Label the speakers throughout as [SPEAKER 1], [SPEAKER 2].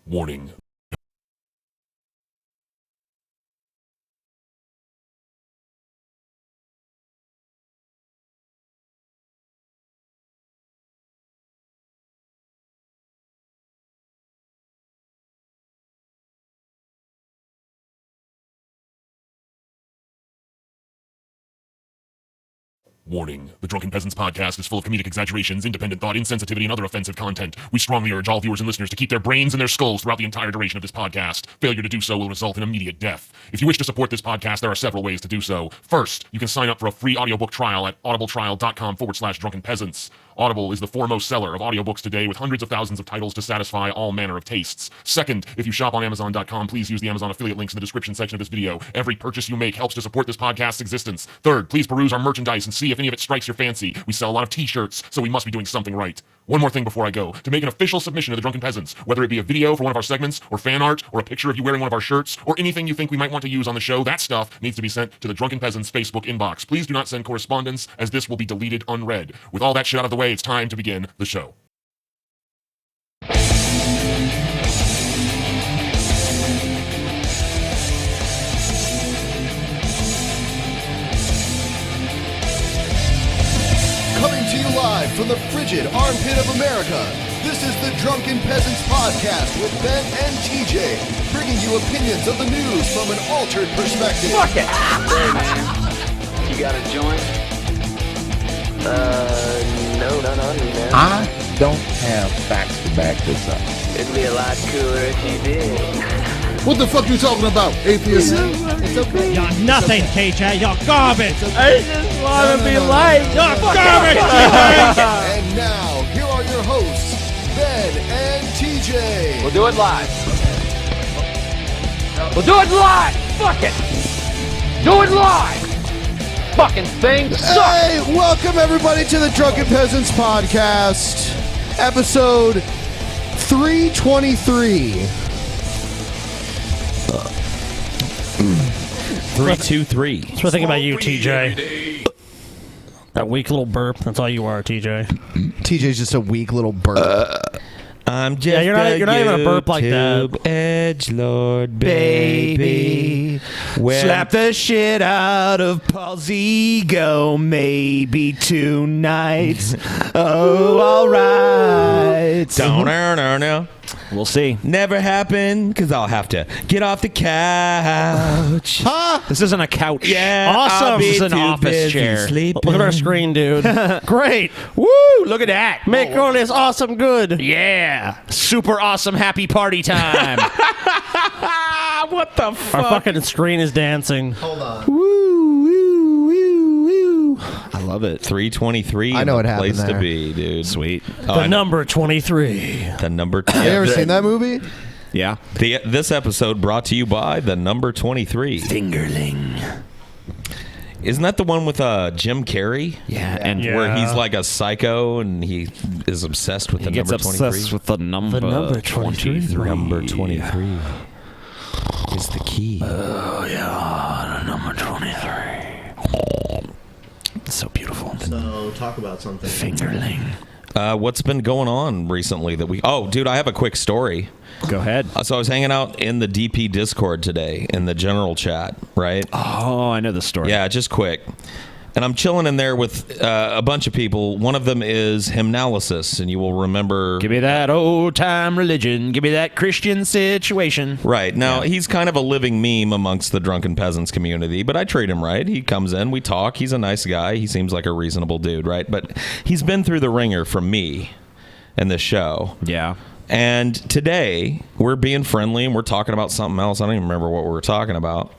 [SPEAKER 1] Warning. Warning. The Drunken Peasants podcast is full of comedic exaggerations, independent thought, insensitivity, and other offensive content. We strongly urge all viewers and listeners to keep their brains in their skulls throughout the entire duration of this podcast. Failure to do so will result in immediate death. If you wish to support this podcast, there are several ways to do so. First, you can sign up for a free audiobook trial at audibletrial.com/drunkenpeasants. Audible is the foremost seller of audiobooks today with hundreds of thousands of titles to satisfy all manner of tastes. Second, if you shop on Amazon.com, please use the Amazon affiliate links in the description section of this video. Every purchase you make helps to support this podcast's existence. Third, please peruse our merchandise and see if any of it strikes your fancy. We sell a lot of t-shirts, so we must be doing something right. One more thing before I go. To make an official submission to the Drunken Peasants, whether it be a video for one of our segments, or fan art, or a picture of you wearing one of our shirts, or anything you think we might want to use on the show, that stuff needs to be sent to the Drunken Peasants Facebook inbox. Please do not send correspondence, as this will be deleted unread. With all that shit out of the way, it's time to begin the show.
[SPEAKER 2] Coming to you live from the frigid armpit of America, this is the Drunken Peasants podcast with Ben and TJ, bringing you opinions of the news from an altered perspective.
[SPEAKER 3] Fuck it! Hey man, you got a joint? No, not on me, man.
[SPEAKER 4] I don't have facts to back this up.
[SPEAKER 3] It'd be a lot cooler if you did.
[SPEAKER 2] What the fuck you talking about, atheist? It's okay.
[SPEAKER 5] You're nothing, TJ. You're garbage.
[SPEAKER 3] I just want to be light.
[SPEAKER 5] You're garbage,
[SPEAKER 2] And now, here are your hosts, Ben and TJ.
[SPEAKER 3] We'll do it live. We'll do it live. Fuck it. Do it live. Fucking thing sucks.
[SPEAKER 2] Hey, welcome everybody to the Drunken Peasants podcast, episode 323.
[SPEAKER 4] 323.
[SPEAKER 5] That's what I think about you, TJ. That weak little burp. That's all you are, TJ.
[SPEAKER 2] TJ's just a weak little burp.
[SPEAKER 4] I'm just
[SPEAKER 5] you're not even a burp like that.
[SPEAKER 4] Edgelord baby.
[SPEAKER 6] Slap the shit out of Paul's ego, maybe tonight. Oh, alright.
[SPEAKER 4] Don't know.
[SPEAKER 6] We'll see.
[SPEAKER 4] Never happened, because I'll have to get off the couch.
[SPEAKER 6] This isn't a couch.
[SPEAKER 4] Yeah,
[SPEAKER 5] Awesome.
[SPEAKER 4] I'll be
[SPEAKER 5] This is
[SPEAKER 6] an
[SPEAKER 4] too
[SPEAKER 6] office
[SPEAKER 4] busy
[SPEAKER 6] chair.
[SPEAKER 4] sleeping.
[SPEAKER 5] Look at our screen, dude. Great.
[SPEAKER 6] Woo! Look at that.
[SPEAKER 5] Make all this awesome good.
[SPEAKER 6] Yeah. Super awesome happy party time.
[SPEAKER 4] What the fuck?
[SPEAKER 5] Our fucking screen is dancing.
[SPEAKER 2] Hold on.
[SPEAKER 6] Woo, woo, woo, woo. I love it.
[SPEAKER 4] 323.
[SPEAKER 2] I know what happened
[SPEAKER 4] place
[SPEAKER 2] there.
[SPEAKER 4] to be, dude.
[SPEAKER 6] Sweet.
[SPEAKER 5] The number 23.
[SPEAKER 4] The number.
[SPEAKER 2] You ever seen that movie?
[SPEAKER 6] Yeah.
[SPEAKER 4] This episode brought to you by the number 23.
[SPEAKER 6] Fingerling.
[SPEAKER 4] Isn't that the one with Jim Carrey?
[SPEAKER 6] Yeah. And
[SPEAKER 5] Yeah.
[SPEAKER 4] Where he's like a psycho and he is obsessed with the
[SPEAKER 6] he gets
[SPEAKER 4] number 23.
[SPEAKER 6] obsessed with the number,
[SPEAKER 5] The number 23.
[SPEAKER 4] Number 23 is the key.
[SPEAKER 6] Oh, yeah. The number 23. It's so beautiful.
[SPEAKER 2] So, talk about something.
[SPEAKER 6] Fingerling.
[SPEAKER 4] What's been going on recently that we... Oh, dude, I have a quick story.
[SPEAKER 6] Go ahead.
[SPEAKER 4] So I was hanging out in the DP Discord today in the general chat, right?
[SPEAKER 6] Oh, I know the story.
[SPEAKER 4] Yeah, just quick. And I'm chilling in there with a bunch of people. One of them is Hymnalysis, and you will remember...
[SPEAKER 6] Give me that old-time religion. Give me that Christian situation.
[SPEAKER 4] Right. Now, he's kind of a living meme amongst the Drunken Peasants community, but I treat him right. He comes in, we talk. He's a nice guy. He seems like a reasonable dude, right? But he's been through the ringer from me in this show.
[SPEAKER 6] Yeah.
[SPEAKER 4] And today, we're being friendly, and we're talking about something else. I don't even remember what we were talking about.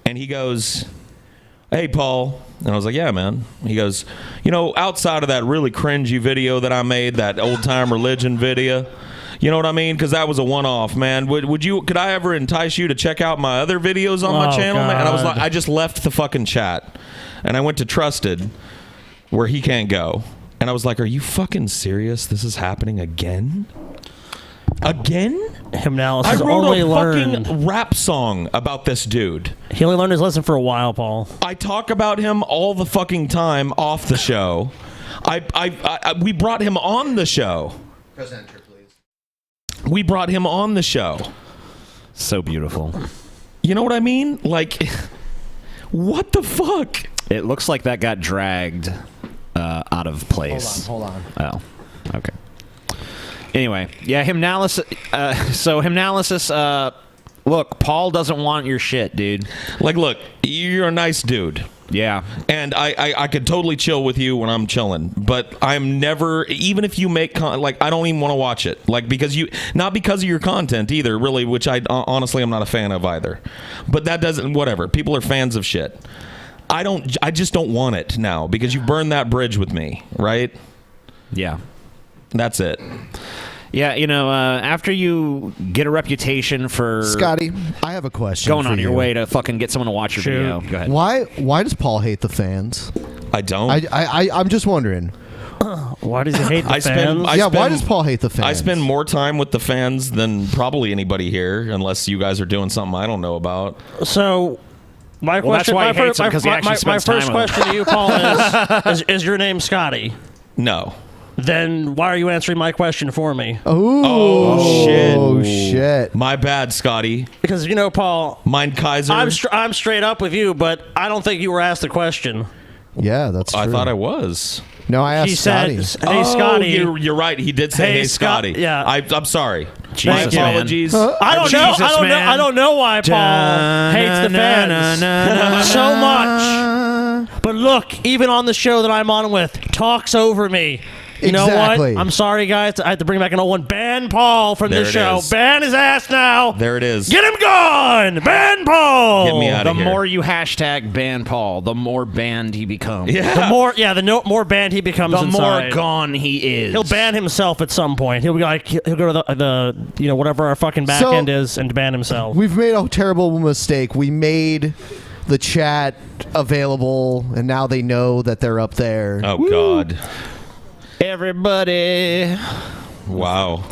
[SPEAKER 4] And he goes... Hey, Paul. And I was like, yeah, man. He goes, you know, outside of that really cringy video that I made, that old-time religion video, you know what I mean? Because that was a one-off, man. Could I ever entice you to check out my other videos on my channel, man? And I was like, I just left the fucking chat. And I went to Trusted, where he can't go. And I was like, are you fucking serious? This is happening again? Again?
[SPEAKER 5] Hymnalysis
[SPEAKER 4] I wrote
[SPEAKER 5] only
[SPEAKER 4] a
[SPEAKER 5] learned.
[SPEAKER 4] fucking rap song about this dude.
[SPEAKER 5] He only learned his lesson for a while, Paul.
[SPEAKER 4] I talk about him all the fucking time off the show. We brought him on the show.
[SPEAKER 2] Press enter, please.
[SPEAKER 4] We brought him on the show.
[SPEAKER 6] So beautiful.
[SPEAKER 4] You know what I mean? Like, what the fuck?
[SPEAKER 6] It looks like that got dragged out of place.
[SPEAKER 7] Hold on.
[SPEAKER 6] Oh, okay. Anyway, yeah, Hymnalysis. So Hymnalysis. Look, Paul doesn't want your shit, dude.
[SPEAKER 4] Like, look, you're a nice dude.
[SPEAKER 6] Yeah.
[SPEAKER 4] And I could totally chill with you when I'm chilling, but I'm never, even if you make like, I don't even want to watch it, like, not because of your content either, really, which honestly I'm not a fan of either. But that doesn't, whatever. People are fans of shit. I just don't want it now because you burned that bridge with me, right?
[SPEAKER 6] Yeah.
[SPEAKER 4] That's it.
[SPEAKER 6] Yeah, after you get a reputation for
[SPEAKER 7] Scotty, I have a question.
[SPEAKER 6] going
[SPEAKER 7] for
[SPEAKER 6] on your
[SPEAKER 7] you.
[SPEAKER 6] way to fucking get someone to watch your video. Go ahead.
[SPEAKER 7] Why does Paul hate the fans?
[SPEAKER 4] I don't.
[SPEAKER 7] I'm just wondering.
[SPEAKER 5] Why does he hate the fans?
[SPEAKER 7] Why does Paul hate the fans?
[SPEAKER 4] I spend more time with the fans than probably anybody here, unless you guys are doing something I don't know about.
[SPEAKER 5] So, my
[SPEAKER 6] Well, that's
[SPEAKER 5] question,
[SPEAKER 6] why he
[SPEAKER 5] my,
[SPEAKER 6] hates them, 'cause he actually
[SPEAKER 5] my
[SPEAKER 6] spends
[SPEAKER 5] first
[SPEAKER 6] time with
[SPEAKER 5] question to you, Paul, is your name Scotty?
[SPEAKER 4] No.
[SPEAKER 5] Then why are you answering my question for me?
[SPEAKER 7] Oh
[SPEAKER 4] shit!
[SPEAKER 7] Shit!
[SPEAKER 4] My bad, Scotty.
[SPEAKER 5] Because Paul,
[SPEAKER 4] Mein Kaiser.
[SPEAKER 5] I'm straight up with you, but I don't think you were asked the question.
[SPEAKER 7] Yeah, that's true.
[SPEAKER 4] I thought I was.
[SPEAKER 7] No, I asked
[SPEAKER 5] He said,
[SPEAKER 7] Scotty.
[SPEAKER 5] "Hey, Scotty."
[SPEAKER 4] You're right. He did say, "Hey, Scotty."
[SPEAKER 5] Yeah.
[SPEAKER 4] I'm sorry.
[SPEAKER 6] Jesus,
[SPEAKER 4] My
[SPEAKER 6] man.
[SPEAKER 4] apologies.
[SPEAKER 5] I don't know.
[SPEAKER 6] Jesus,
[SPEAKER 5] I don't know.
[SPEAKER 6] man.
[SPEAKER 5] I don't know why Paul hates the fans so much. But look, even on the show that I'm on with, talks over me. You know
[SPEAKER 7] Exactly.
[SPEAKER 5] what? I'm sorry, guys. I have to bring back an old one. Ban Paul from
[SPEAKER 4] There
[SPEAKER 5] this
[SPEAKER 4] it
[SPEAKER 5] show.
[SPEAKER 4] is.
[SPEAKER 5] Ban his ass now.
[SPEAKER 4] There it is.
[SPEAKER 5] Get him gone. Ban Paul.
[SPEAKER 4] Get me out
[SPEAKER 6] The
[SPEAKER 4] of here.
[SPEAKER 6] more you hashtag ban Paul, the more banned he becomes.
[SPEAKER 4] Yeah.
[SPEAKER 5] The more banned he becomes
[SPEAKER 6] The more
[SPEAKER 5] inside.
[SPEAKER 6] gone he is.
[SPEAKER 5] He'll ban himself at some point. He'll be like, he'll go to the whatever our fucking back
[SPEAKER 7] So-
[SPEAKER 5] end is and ban himself.
[SPEAKER 7] We've made a terrible mistake. We made the chat available, and now they know that they're up there.
[SPEAKER 4] Oh God.
[SPEAKER 6] Everybody.
[SPEAKER 4] Wow.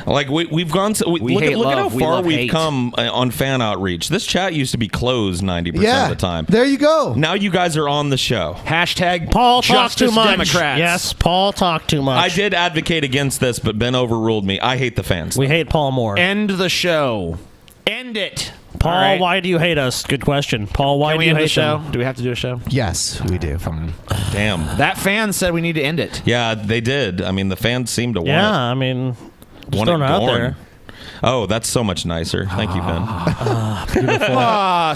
[SPEAKER 4] Like we've gone. Look
[SPEAKER 6] hate
[SPEAKER 4] at how
[SPEAKER 6] love. We
[SPEAKER 4] far
[SPEAKER 6] love
[SPEAKER 4] we've
[SPEAKER 6] hate.
[SPEAKER 4] come on fan outreach. This chat used to be closed 90%
[SPEAKER 7] Yeah,
[SPEAKER 4] of the time.
[SPEAKER 7] there you go.
[SPEAKER 4] Now you guys are on the show.
[SPEAKER 6] Hashtag
[SPEAKER 5] Paul talks
[SPEAKER 6] Justice
[SPEAKER 5] too much.
[SPEAKER 6] Democrats.
[SPEAKER 5] Yes, Paul talked too much.
[SPEAKER 4] I did advocate against this, but Ben overruled me. I hate the fans.
[SPEAKER 5] We hate Paul more.
[SPEAKER 6] End the show. End it.
[SPEAKER 5] Paul,
[SPEAKER 6] All right.
[SPEAKER 5] why do you hate us? Good question. Paul, why
[SPEAKER 6] Can
[SPEAKER 5] do
[SPEAKER 6] we
[SPEAKER 5] you
[SPEAKER 6] end the
[SPEAKER 5] hate
[SPEAKER 6] show?
[SPEAKER 5] them?
[SPEAKER 6] Do we have to do a show?
[SPEAKER 7] Yes, we do.
[SPEAKER 4] Damn.
[SPEAKER 6] That fan said we need to end it.
[SPEAKER 4] Yeah, they did. I mean, the fans seem to want
[SPEAKER 5] Yeah,
[SPEAKER 4] it.
[SPEAKER 5] I mean, just
[SPEAKER 4] Want
[SPEAKER 5] throwing
[SPEAKER 4] it
[SPEAKER 5] it out
[SPEAKER 4] gone.
[SPEAKER 5] there.
[SPEAKER 4] Oh, that's so much nicer. Thank you, Ben.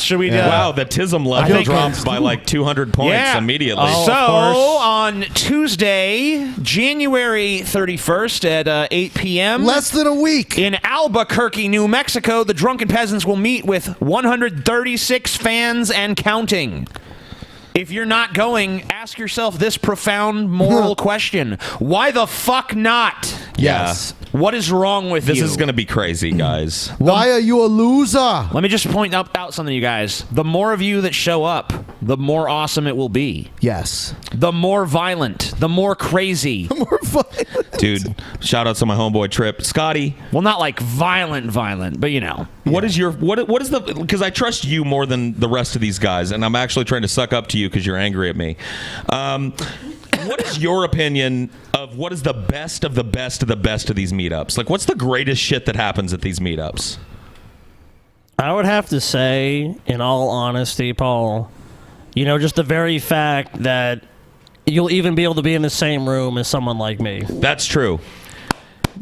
[SPEAKER 6] Should we do
[SPEAKER 4] Wow, the TISM level
[SPEAKER 7] think-
[SPEAKER 4] drops by like 200 points
[SPEAKER 6] Yeah.
[SPEAKER 4] immediately.
[SPEAKER 5] Oh.
[SPEAKER 6] So
[SPEAKER 5] Of course.
[SPEAKER 6] on Tuesday, January 31st at 8 p.m.
[SPEAKER 7] Less than a week.
[SPEAKER 6] in Albuquerque, New Mexico, the Drunken Peasants will meet with 136 fans and counting. If you're not going, ask yourself this profound moral question. Why the fuck not?
[SPEAKER 7] Yes.
[SPEAKER 6] What is wrong with
[SPEAKER 4] This
[SPEAKER 6] you?
[SPEAKER 4] is going to be crazy, guys.
[SPEAKER 7] Why are you a loser?
[SPEAKER 6] Let me just point out something, you guys. The more of you that show up, the more awesome it will be.
[SPEAKER 7] Yes.
[SPEAKER 6] The more violent, the more crazy.
[SPEAKER 7] More fun.
[SPEAKER 4] Dude, shout out to my homeboy Trip. Scotty,
[SPEAKER 6] Well, not like violent, but you know.
[SPEAKER 4] what is your what is the, because I trust you more than the rest of these guys, and I'm actually trying to suck up to you because you're angry at me. What is your opinion of what is the best of the best of the best of these meetups? Like, what's the greatest shit that happens at these meetups?
[SPEAKER 5] I would have to say, in all honesty, Paul, just the very fact that you'll even be able to be in the same room as someone like me.
[SPEAKER 4] That's true.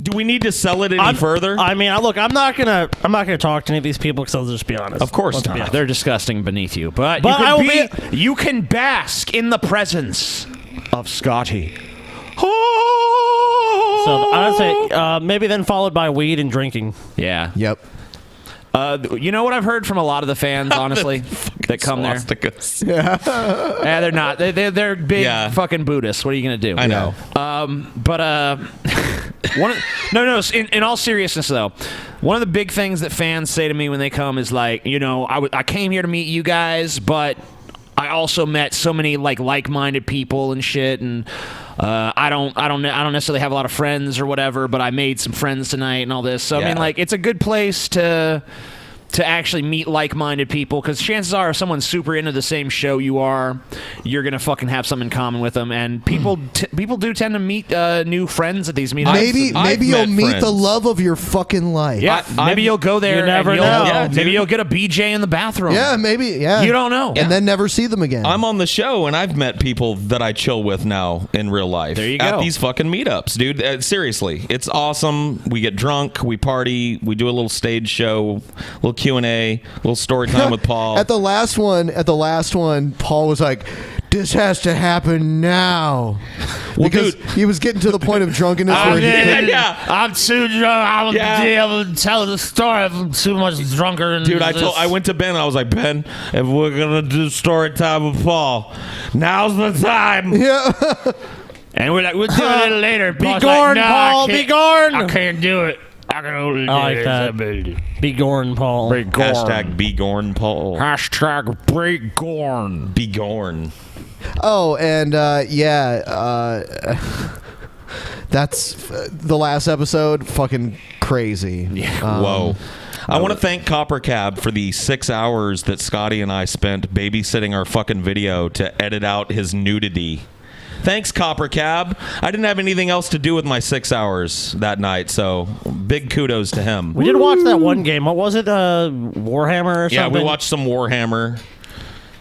[SPEAKER 4] Do we need to sell it any further?
[SPEAKER 5] I mean, look, I'm not gonna talk to any of these people because I'll just be honest.
[SPEAKER 4] Of course
[SPEAKER 5] Let's be
[SPEAKER 4] not.
[SPEAKER 5] honest.
[SPEAKER 6] They're disgusting beneath you, but
[SPEAKER 5] I will
[SPEAKER 6] you can bask in the presence of Scotty.
[SPEAKER 5] So I'd say maybe then followed by weed and drinking.
[SPEAKER 6] Yeah.
[SPEAKER 7] Yep.
[SPEAKER 6] You know what I've heard from a lot of the fans, honestly, that come there?
[SPEAKER 4] Swastikas.
[SPEAKER 6] Yeah, they're not. They're big
[SPEAKER 4] Yeah.
[SPEAKER 6] fucking Buddhists. What are you going to do?
[SPEAKER 4] I know.
[SPEAKER 6] In all seriousness, though, one of the big things that fans say to me when they come is like, I came here to meet you guys, but I also met so many like-minded people and shit, and I don't necessarily have a lot of friends or whatever, but I made some friends tonight and all this. So I
[SPEAKER 4] Yeah.
[SPEAKER 6] mean, it's a good place to to actually meet like-minded people, because chances are if someone's super into the same show you are, you're gonna fucking have something in common with them. And people do tend to meet new friends at these meetups.
[SPEAKER 7] Maybe you'll meet
[SPEAKER 4] friends.
[SPEAKER 7] the love of your fucking life.
[SPEAKER 6] Yeah, maybe you'll go there.
[SPEAKER 5] You never
[SPEAKER 6] and
[SPEAKER 5] know.
[SPEAKER 4] Yeah,
[SPEAKER 6] maybe
[SPEAKER 4] dude.
[SPEAKER 6] you'll get a BJ in the bathroom.
[SPEAKER 7] Yeah, maybe. Yeah,
[SPEAKER 6] You don't know.
[SPEAKER 7] and then never see them again.
[SPEAKER 4] I'm on the show, and I've met people that I chill with now in real life.
[SPEAKER 6] There you
[SPEAKER 4] At
[SPEAKER 6] go.
[SPEAKER 4] these fucking meetups, dude. Seriously, it's awesome. We get drunk, we party, we do a little stage show, a little Q&A, a little story time with Paul.
[SPEAKER 7] At the last one, Paul was like, "This has to happen now," because
[SPEAKER 4] dude.
[SPEAKER 7] he was getting to the point of drunkenness where he
[SPEAKER 5] I'm too drunk. I won't
[SPEAKER 4] Yeah.
[SPEAKER 5] be able to tell the story. I'm too much drunker.
[SPEAKER 4] Dude, I went to Ben and I was like, Ben, if we're gonna do story time with Paul, now's the time.
[SPEAKER 6] And we're like, we'll do it a little later.
[SPEAKER 5] Be
[SPEAKER 6] Paul's
[SPEAKER 5] gorn,
[SPEAKER 6] like,
[SPEAKER 5] Paul. Be gorn.
[SPEAKER 6] I can't do it. I can only do
[SPEAKER 5] I like
[SPEAKER 6] it.
[SPEAKER 5] that. Be gorn, Paul.
[SPEAKER 6] Be gorn.
[SPEAKER 4] Hashtag be gorn, Paul.
[SPEAKER 6] Hashtag be gorn.
[SPEAKER 4] Be gorn.
[SPEAKER 7] Oh, and that's the last episode. Fucking crazy.
[SPEAKER 4] Whoa. I want to thank Copper Cab for the 6 hours that Scotty and I spent babysitting our fucking video to edit out his nudity. Thanks, Copper Cab. I didn't have anything else to do with my 6 hours that night, so big kudos to him.
[SPEAKER 5] We did watch that one game. What was it? Warhammer or something?
[SPEAKER 4] Yeah, we watched some Warhammer,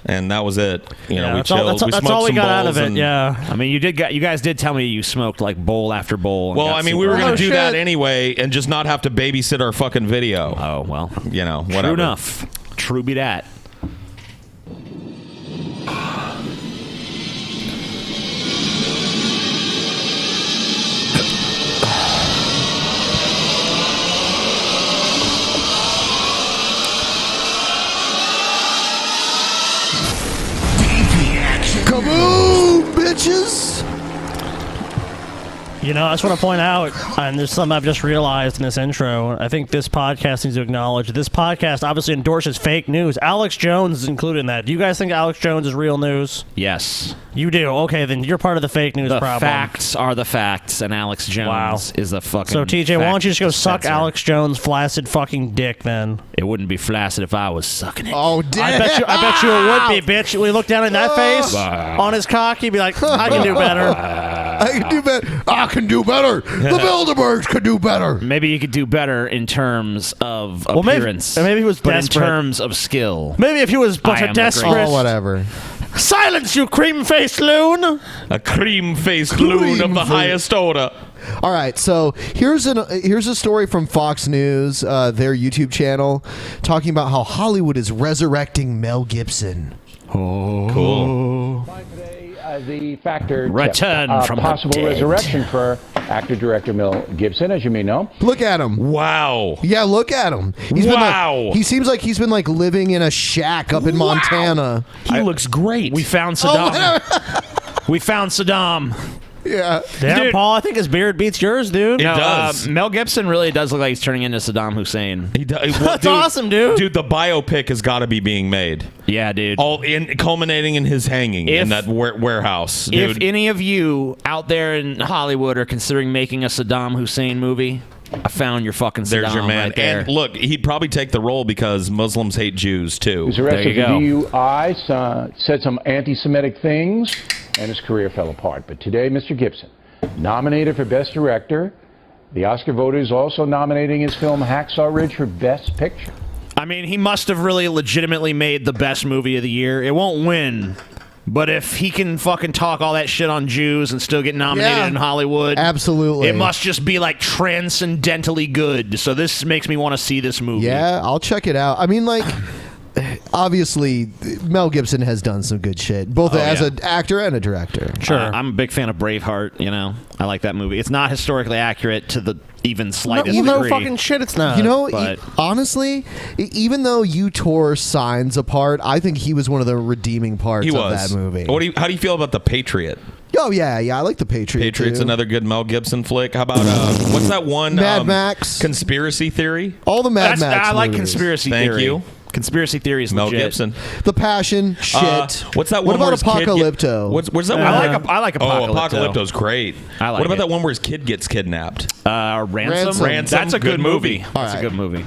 [SPEAKER 4] and that was it. You know, we
[SPEAKER 5] that's all-
[SPEAKER 4] chilled.
[SPEAKER 5] that's
[SPEAKER 4] smoked
[SPEAKER 5] all we
[SPEAKER 4] some
[SPEAKER 5] got out
[SPEAKER 4] bowls
[SPEAKER 5] of it.
[SPEAKER 4] and-
[SPEAKER 5] Yeah.
[SPEAKER 6] I mean, you guys did tell me you smoked like bowl after bowl. and
[SPEAKER 4] Well,
[SPEAKER 6] got
[SPEAKER 4] I mean,
[SPEAKER 6] super
[SPEAKER 4] we were
[SPEAKER 6] high.
[SPEAKER 4] going to do that anyway and just not have to babysit our fucking video.
[SPEAKER 6] Oh, well.
[SPEAKER 4] You know, whatever.
[SPEAKER 6] True enough. True be that.
[SPEAKER 7] Kaboom, bitches!
[SPEAKER 5] You know, I just want to point out, and there's something I've just realized in this intro. I think this podcast needs to acknowledge this podcast obviously endorses fake news. Alex Jones is included in that. Do you guys think Alex Jones is real news?
[SPEAKER 6] Yes.
[SPEAKER 5] You do. Okay, then you're part of the fake news
[SPEAKER 6] The
[SPEAKER 5] problem.
[SPEAKER 6] facts are the facts, and Alex Jones is the fucking.
[SPEAKER 5] So TJ, why don't you just go
[SPEAKER 6] fact
[SPEAKER 5] suck
[SPEAKER 6] dispenser.
[SPEAKER 5] Alex Jones' flaccid fucking dick then?
[SPEAKER 6] It wouldn't be flaccid if I was sucking it.
[SPEAKER 7] Oh, damn!
[SPEAKER 5] I bet you it would be, bitch. We look down in that face on his cock, he'd be like, I can do better.
[SPEAKER 7] I can do better. I can do better. The Bilderbergs could do better.
[SPEAKER 6] Maybe you could do better in terms of
[SPEAKER 5] Well, maybe-
[SPEAKER 6] appearance.
[SPEAKER 5] maybe he was
[SPEAKER 6] but
[SPEAKER 5] desperate.
[SPEAKER 6] in terms of skill.
[SPEAKER 5] Maybe if he was a bunch
[SPEAKER 6] I
[SPEAKER 5] of
[SPEAKER 6] am the
[SPEAKER 5] desperate.
[SPEAKER 6] greatest.
[SPEAKER 7] Oh, whatever.
[SPEAKER 5] Silence, you cream-faced loon!
[SPEAKER 4] A cream-faced loon of the highest order.
[SPEAKER 7] All right, so here's a story from Fox News, their YouTube channel, talking about how Hollywood is resurrecting Mel Gibson.
[SPEAKER 4] Cool.
[SPEAKER 8] The factor
[SPEAKER 6] Return
[SPEAKER 8] tip,
[SPEAKER 6] from the
[SPEAKER 8] possible
[SPEAKER 6] dead.
[SPEAKER 8] resurrection for actor-director Mel Gibson, as you may know.
[SPEAKER 7] Look at him.
[SPEAKER 4] Wow.
[SPEAKER 7] Yeah, look at him.
[SPEAKER 4] Wow.
[SPEAKER 7] He seems like he's been like living in a shack up in Montana.
[SPEAKER 4] He looks great.
[SPEAKER 6] We found Saddam. We found Saddam.
[SPEAKER 7] Yeah.
[SPEAKER 5] Damn,
[SPEAKER 6] Dude.
[SPEAKER 5] Paul, I think his beard beats yours, dude.
[SPEAKER 4] It does.
[SPEAKER 6] Mel Gibson really does look like he's turning into Saddam Hussein.
[SPEAKER 4] He does.
[SPEAKER 5] That's awesome, dude.
[SPEAKER 4] Dude, the biopic has got to be being made.
[SPEAKER 6] Yeah, dude.
[SPEAKER 4] All in culminating in his hanging in
[SPEAKER 6] If-
[SPEAKER 4] that warehouse, dude.
[SPEAKER 6] If any of you out there in Hollywood are considering making a Saddam Hussein movie, I found your fucking Saddam
[SPEAKER 4] There's your man.
[SPEAKER 6] right there.
[SPEAKER 4] And look, he'd probably take the role because Muslims hate Jews
[SPEAKER 8] He
[SPEAKER 4] too.
[SPEAKER 8] was arrested
[SPEAKER 6] There
[SPEAKER 8] for
[SPEAKER 6] you
[SPEAKER 8] DUI, said some anti-Semitic things, and his career fell apart. But today, Mr. Gibson, nominated for Best Director. The Oscar voters also nominating his film Hacksaw Ridge for Best Picture.
[SPEAKER 6] I mean, he must have really legitimately made the best movie of the year. It won't win. But if he can fucking talk all that shit on Jews and still get nominated
[SPEAKER 7] Yeah.
[SPEAKER 6] in Hollywood,
[SPEAKER 7] Absolutely.
[SPEAKER 6] it must just be like transcendentally good. So this makes me want to see this movie.
[SPEAKER 7] Yeah, I'll check it out. I mean, like, obviously, Mel Gibson has done some good shit, both as an actor and a director.
[SPEAKER 5] Sure.
[SPEAKER 6] I'm a big fan of Braveheart. You know, I like that movie. It's not historically accurate to the even slightest
[SPEAKER 5] no
[SPEAKER 6] degree.
[SPEAKER 5] fucking shit, it's not.
[SPEAKER 7] You know,
[SPEAKER 6] but-
[SPEAKER 7] honestly, even though you tore Signs apart, I think he was one of the redeeming parts
[SPEAKER 4] He
[SPEAKER 7] of
[SPEAKER 4] was.
[SPEAKER 7] that movie.
[SPEAKER 4] How do you feel about The Patriot?
[SPEAKER 7] Oh, yeah, I like The Patriot.
[SPEAKER 4] Patriot's
[SPEAKER 7] too.
[SPEAKER 4] another good Mel Gibson flick. How about what's that one?
[SPEAKER 7] Mad Max.
[SPEAKER 4] Conspiracy Theory.
[SPEAKER 7] All the Mad Max
[SPEAKER 6] I like
[SPEAKER 7] movies.
[SPEAKER 6] conspiracy
[SPEAKER 4] Thank
[SPEAKER 6] theory.
[SPEAKER 4] you.
[SPEAKER 6] Conspiracy theory is
[SPEAKER 4] Mel
[SPEAKER 6] legit.
[SPEAKER 4] Gibson.
[SPEAKER 7] The Passion, shit.
[SPEAKER 4] What's that
[SPEAKER 7] What
[SPEAKER 4] one? where
[SPEAKER 7] about
[SPEAKER 4] his kid
[SPEAKER 7] Apocalypto?
[SPEAKER 4] What's that
[SPEAKER 6] I
[SPEAKER 4] one?
[SPEAKER 6] like I like
[SPEAKER 4] Oh,
[SPEAKER 6] Apocalypto.
[SPEAKER 4] Apocalypto's great.
[SPEAKER 6] I like
[SPEAKER 4] What about
[SPEAKER 6] it.
[SPEAKER 4] that one where his kid gets kidnapped?
[SPEAKER 6] Ransom?
[SPEAKER 7] Ransom.
[SPEAKER 6] That's a good movie.
[SPEAKER 4] All
[SPEAKER 6] That's
[SPEAKER 7] right.
[SPEAKER 6] a good movie.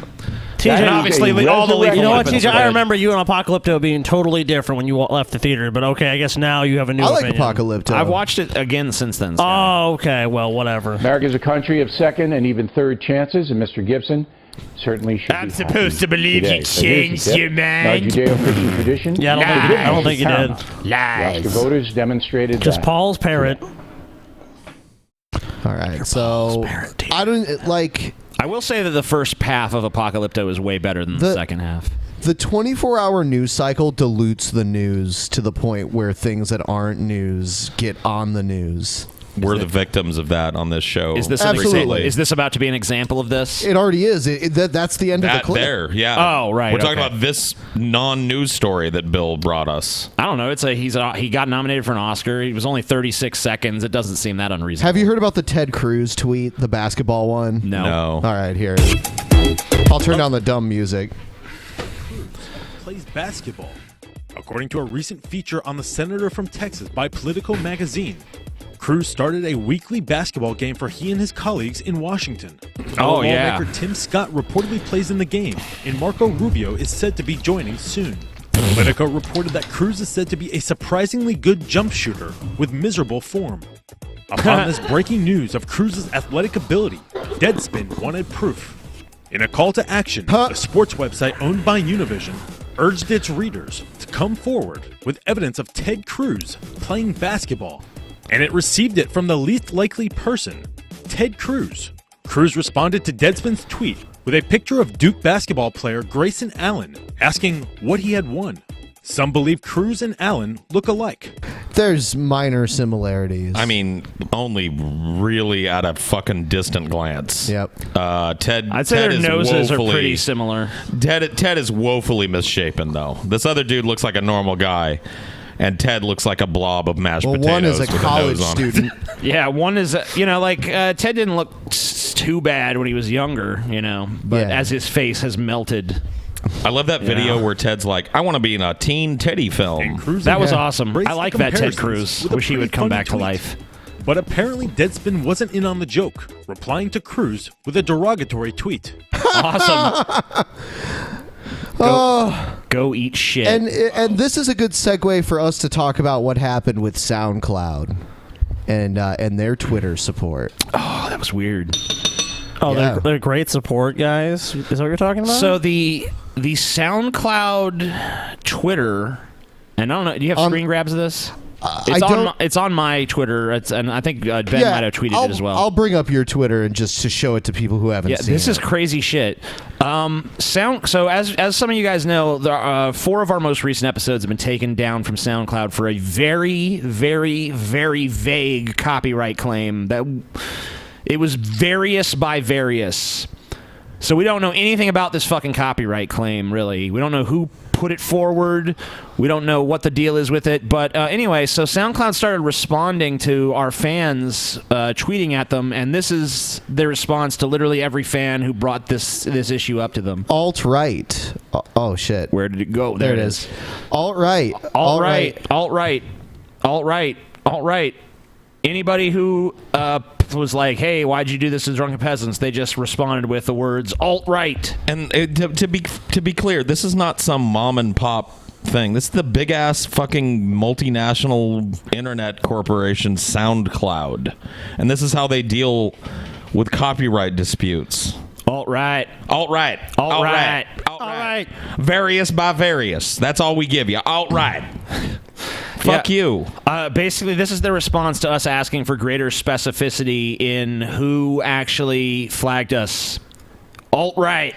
[SPEAKER 5] TJ,
[SPEAKER 6] And obviously,
[SPEAKER 8] a
[SPEAKER 6] all the lethal
[SPEAKER 5] You know what,
[SPEAKER 6] weapons
[SPEAKER 5] TJ?
[SPEAKER 6] are
[SPEAKER 5] I
[SPEAKER 6] good.
[SPEAKER 5] remember you and Apocalypto being totally different when you left the theater, but okay, I guess now you have a new
[SPEAKER 7] I like
[SPEAKER 5] opinion.
[SPEAKER 7] Apocalypto.
[SPEAKER 6] I've watched it again since then. Scott.
[SPEAKER 5] Oh, okay. Well, whatever.
[SPEAKER 8] America's a country of second and even third chances, and Mr. Gibson certainly should
[SPEAKER 6] I'm
[SPEAKER 8] be
[SPEAKER 6] supposed
[SPEAKER 8] happy
[SPEAKER 6] to believe
[SPEAKER 8] today.
[SPEAKER 6] you
[SPEAKER 8] So here's
[SPEAKER 6] changed
[SPEAKER 8] the tip.
[SPEAKER 6] your mind.
[SPEAKER 8] Judeo-Christian tradition.
[SPEAKER 5] Yeah, I don't think you did.
[SPEAKER 8] The
[SPEAKER 6] Lies.
[SPEAKER 8] Oscar voters demonstrated
[SPEAKER 5] Just
[SPEAKER 8] that.
[SPEAKER 5] Paul's parrot.
[SPEAKER 7] All right, so I don't like
[SPEAKER 6] I will say that the first half of Apocalypto is way better than the second half.
[SPEAKER 7] the 24-hour news cycle dilutes the news to the point where things that aren't news get on the news.
[SPEAKER 4] We're the victims of that on this show.
[SPEAKER 6] Is this
[SPEAKER 7] Absolutely.
[SPEAKER 6] Is this about to be an example of this?
[SPEAKER 7] It already is. That's the end of
[SPEAKER 4] that
[SPEAKER 7] the clip.
[SPEAKER 4] there? Yeah.
[SPEAKER 6] Oh, right,
[SPEAKER 4] We're talking
[SPEAKER 6] okay.
[SPEAKER 4] about this non-news story that Bill brought us.
[SPEAKER 6] I don't know. He got nominated for an Oscar. He was only 36 seconds. It doesn't seem that unreasonable.
[SPEAKER 7] Have you heard about the Ted Cruz tweet, the basketball one?
[SPEAKER 6] No.
[SPEAKER 7] All right, here. I'll turn down the dumb music.
[SPEAKER 9] Plays basketball. According to a recent feature on the Senator from Texas by Politico magazine, Cruz started a weekly basketball game for he and his colleagues in Washington.
[SPEAKER 6] Oh, yeah.
[SPEAKER 9] Lawmaker Tim Scott reportedly plays in the game, and Marco Rubio is said to be joining soon. Politico reported that Cruz is said to be a surprisingly good jump shooter with miserable form. Upon this breaking news of Cruz's athletic ability, Deadspin wanted proof. In a call to action, the sports website owned by Univision urged its readers to come forward with evidence of Ted Cruz playing basketball, and it received it from the least likely person, Ted Cruz. Cruz responded to Deadspin's tweet with a picture of Duke basketball player Grayson Allen, asking what he had won. Some believe Cruz and Allen look alike.
[SPEAKER 7] There's minor similarities.
[SPEAKER 4] I mean, only really at a fucking distant glance.
[SPEAKER 7] Yep.
[SPEAKER 4] Ted.
[SPEAKER 6] I'd say
[SPEAKER 4] Ted
[SPEAKER 6] their
[SPEAKER 4] is
[SPEAKER 6] noses are
[SPEAKER 4] woefully-
[SPEAKER 6] pretty similar.
[SPEAKER 4] Ted is woefully misshapen, though. This other dude looks like a normal guy, and Ted looks like a blob of mashed
[SPEAKER 7] well,
[SPEAKER 4] potatoes.
[SPEAKER 7] one is a
[SPEAKER 4] with
[SPEAKER 7] college
[SPEAKER 4] nose on it.
[SPEAKER 7] student.
[SPEAKER 6] Yeah, one is, Ted didn't look too bad when he was younger, but
[SPEAKER 7] Yeah.
[SPEAKER 6] as his face has melted.
[SPEAKER 4] I love that video where Ted's like, "I want to be in a teen Teddy film."
[SPEAKER 9] Cruz
[SPEAKER 6] That was
[SPEAKER 9] and
[SPEAKER 6] awesome.
[SPEAKER 9] embraced
[SPEAKER 6] I like
[SPEAKER 9] the
[SPEAKER 6] that Ted
[SPEAKER 9] comparisons
[SPEAKER 6] Cruz.
[SPEAKER 9] with a
[SPEAKER 6] Wish he would
[SPEAKER 9] pretty
[SPEAKER 6] come
[SPEAKER 9] funny
[SPEAKER 6] back to
[SPEAKER 9] tweet.
[SPEAKER 6] life.
[SPEAKER 9] But apparently Deadspin wasn't in on the joke, replying to Cruz with a derogatory tweet.
[SPEAKER 6] Awesome. Go eat shit.
[SPEAKER 7] And this is a good segue for us to talk about what happened with SoundCloud and their Twitter support.
[SPEAKER 6] Oh, that was weird.
[SPEAKER 5] Oh,
[SPEAKER 7] Yeah.
[SPEAKER 5] they're great support guys. Is that what you're talking about?
[SPEAKER 6] So the SoundCloud Twitter, and I don't know. Do you have screen grabs of this? It's on my Twitter, and I think Ben might have tweeted it as well.
[SPEAKER 7] I'll bring up your Twitter and just to show it to people who haven't seen it.
[SPEAKER 6] This is crazy shit. So as some of you guys know, 4 of our most recent episodes have been taken down from SoundCloud for a very, very, very vague copyright claim that it was various by various. So we don't know anything about this fucking copyright claim, really. We don't know who put it forward. We don't know what the deal is with it. But anyway, so SoundCloud started responding to our fans tweeting at them, and this is their response to literally every fan who brought this issue up to them.
[SPEAKER 7] Alt-right. Oh, shit.
[SPEAKER 6] Where did it go?
[SPEAKER 7] There it is. Alt-right. Alt-right.
[SPEAKER 6] Alt-right. Alt-right. Alt-right. Anybody who was like, "Hey, why'd you do this to Drunken Peasants?" They just responded with the words "alt-right."
[SPEAKER 4] And to be clear, this is not some mom and pop thing. This is the big ass fucking multinational internet corporation SoundCloud, and this is how they deal with copyright disputes.
[SPEAKER 6] Alt-right.
[SPEAKER 4] Alt-right.
[SPEAKER 6] Alt-right.
[SPEAKER 4] Alt-right. Various by various. That's all we give you. Alt-right. Fuck you.
[SPEAKER 6] Basically, this is their response to us asking for greater specificity in who actually flagged us. Alt-right.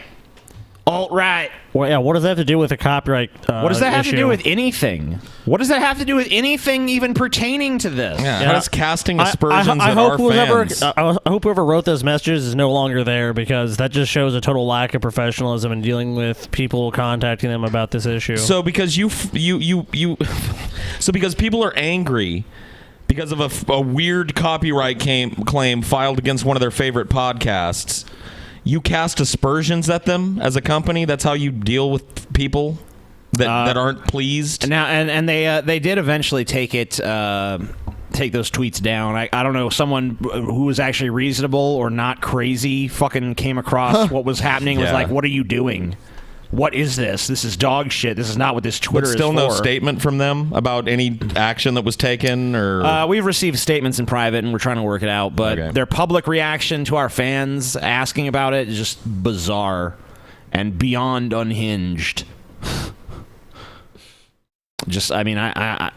[SPEAKER 6] Alt-right.
[SPEAKER 5] Well, yeah, what does that have to do with the copyright
[SPEAKER 6] What does that have to do
[SPEAKER 5] issue?
[SPEAKER 6] with anything? What does that have to do with anything even pertaining to this?
[SPEAKER 4] Yeah, how does casting aspersions
[SPEAKER 5] I
[SPEAKER 4] at
[SPEAKER 5] hope
[SPEAKER 4] our
[SPEAKER 5] whoever,
[SPEAKER 4] fans?
[SPEAKER 5] I hope whoever wrote those messages is no longer there, because that just shows a total lack of professionalism in dealing with people contacting them about this issue.
[SPEAKER 4] So because so because people are angry because of a weird copyright claim filed against one of their favorite podcasts, you cast aspersions at them as a company. That's how you deal with people that aren't pleased.
[SPEAKER 6] Now, and they did eventually take it to take those tweets down. I don't know, someone who was actually reasonable or not crazy fucking came across what was happening, was like, what are you doing? What is this? This is dog shit. This is not what this Twitter is for.
[SPEAKER 4] But still no statement from them about any action that was taken? Or
[SPEAKER 6] we've received statements in private, and we're trying to work it out. But their public reaction to our fans asking about it is just bizarre and beyond unhinged. Just, I mean,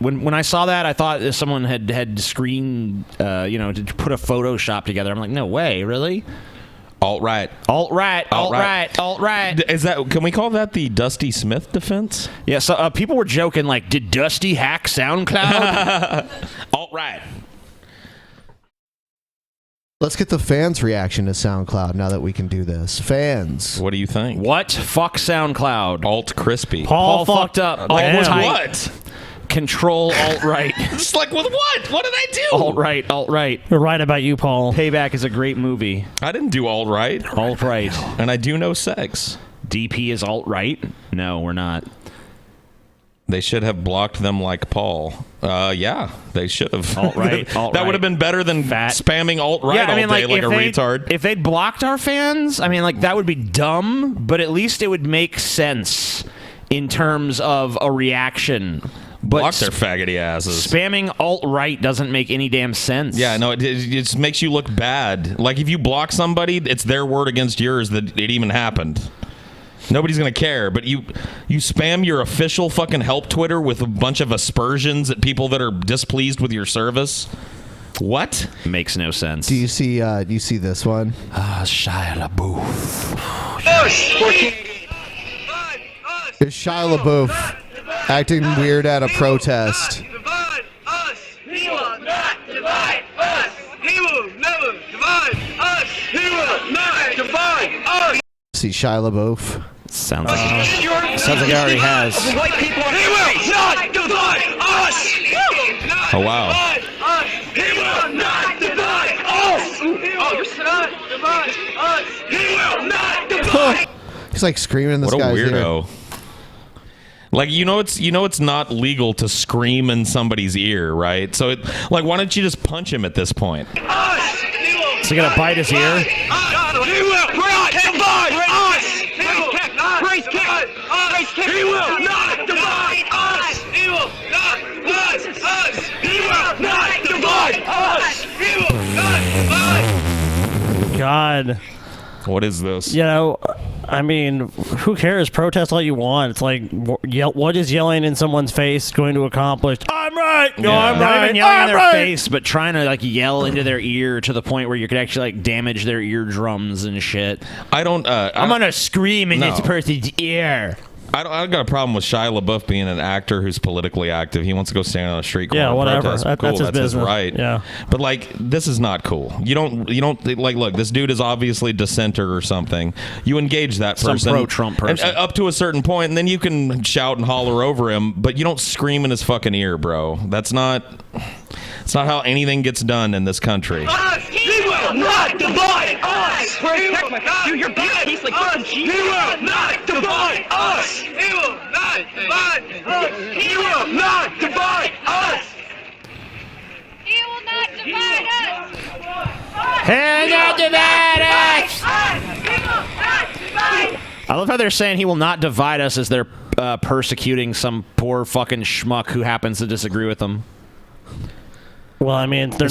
[SPEAKER 6] when I saw that, I thought someone had screened, to put a Photoshop together. I'm like, no way, really?
[SPEAKER 4] Alt-right. Is that? Can we call that the Dusty Smith defense?
[SPEAKER 6] Yeah. So people were joking, like, did Dusty hack SoundCloud?
[SPEAKER 4] Alt-right.
[SPEAKER 7] Let's get the fans' reaction to SoundCloud now that we can do this. Fans,
[SPEAKER 4] what do you think?
[SPEAKER 6] What? Fuck SoundCloud.
[SPEAKER 4] Alt Crispy.
[SPEAKER 6] Paul fucked up.
[SPEAKER 4] Like what?
[SPEAKER 6] Control alt-right.
[SPEAKER 4] It's like, with what? What did I do?
[SPEAKER 6] Alt-right.
[SPEAKER 5] We're right about you, Paul.
[SPEAKER 6] Payback is a great movie.
[SPEAKER 4] I didn't do alt-right.
[SPEAKER 6] Alt-right.
[SPEAKER 4] And I do no sex.
[SPEAKER 6] DP is alt-right? No, we're not.
[SPEAKER 4] They should have blocked them like Paul. Yeah, they should have.
[SPEAKER 6] Alt-right.
[SPEAKER 4] That would have been better than spamming alt-right all day like a retard.
[SPEAKER 6] If they'd blocked our fans, I mean, like, that would be dumb, but at least it would make sense in terms of a reaction. But
[SPEAKER 4] block their faggoty asses.
[SPEAKER 6] Spamming alt-right doesn't make any damn sense.
[SPEAKER 4] Yeah, no, it just makes you look bad. Like, if you block somebody, it's their word against yours that it even happened. Nobody's going to care, but you spam your official fucking help Twitter with a bunch of aspersions at people that are displeased with your service. What?
[SPEAKER 6] Makes no sense.
[SPEAKER 7] Do you see this one?
[SPEAKER 6] Shia LaBeouf.
[SPEAKER 7] It's Shia LaBeouf acting weird at a protest.
[SPEAKER 10] Divide us. He will not divide us. He will never divide us. He will not divide us.
[SPEAKER 7] See Shia LaBeouf.
[SPEAKER 6] Sounds like he already has.
[SPEAKER 10] White people. He will not divide us.
[SPEAKER 4] Oh wow.
[SPEAKER 10] He will not divide us. Oh, you're not divide us. He will not divide.
[SPEAKER 7] He's like screaming in this
[SPEAKER 4] guy's
[SPEAKER 7] ear.
[SPEAKER 4] What a weirdo. Like, it's not legal to scream in somebody's ear, right? So why don't you just punch him at this point?
[SPEAKER 6] Is he gonna bite his ear?
[SPEAKER 10] He will not divide us. He will not divide us. He will not divide us. He will not divide us. He will not divide.
[SPEAKER 5] God.
[SPEAKER 4] What is this?
[SPEAKER 5] You know, I mean, who cares? Protest all you want. It's like, what is yelling in someone's face going to accomplish? I'm right. No, I'm
[SPEAKER 6] Not
[SPEAKER 5] right.
[SPEAKER 6] even yelling
[SPEAKER 5] I'm
[SPEAKER 6] in their
[SPEAKER 5] right.
[SPEAKER 6] face, but trying to like yell into their ear to the point where you could actually like damage their eardrums and shit.
[SPEAKER 4] I'm
[SPEAKER 6] gonna scream in this person's ear.
[SPEAKER 4] I got a problem with Shia LaBeouf being an actor who's politically active. He wants to go stand on a street corner.
[SPEAKER 5] Yeah, whatever.
[SPEAKER 4] Protest. Cool,
[SPEAKER 5] That's his business.
[SPEAKER 4] right.
[SPEAKER 5] Yeah.
[SPEAKER 4] But like, this is not cool. You don't like, look, this dude is obviously dissenter or something. You engage that person,
[SPEAKER 6] Some pro-Trump person,
[SPEAKER 4] and, up to a certain point, and then you can shout and holler over him. But you don't scream in his fucking ear, bro. That's not how anything gets done in this country.
[SPEAKER 10] He will not divide us. Your beard tastes like fucking cheese. He will not divide us. He will not divide us. He will not divide us.
[SPEAKER 11] He will not divide us.
[SPEAKER 6] He will not divide us.
[SPEAKER 11] He will not divide us.
[SPEAKER 6] I love how they're saying he will not divide us as they're persecuting some poor fucking schmuck who happens to disagree with them.
[SPEAKER 5] Well, I mean, they're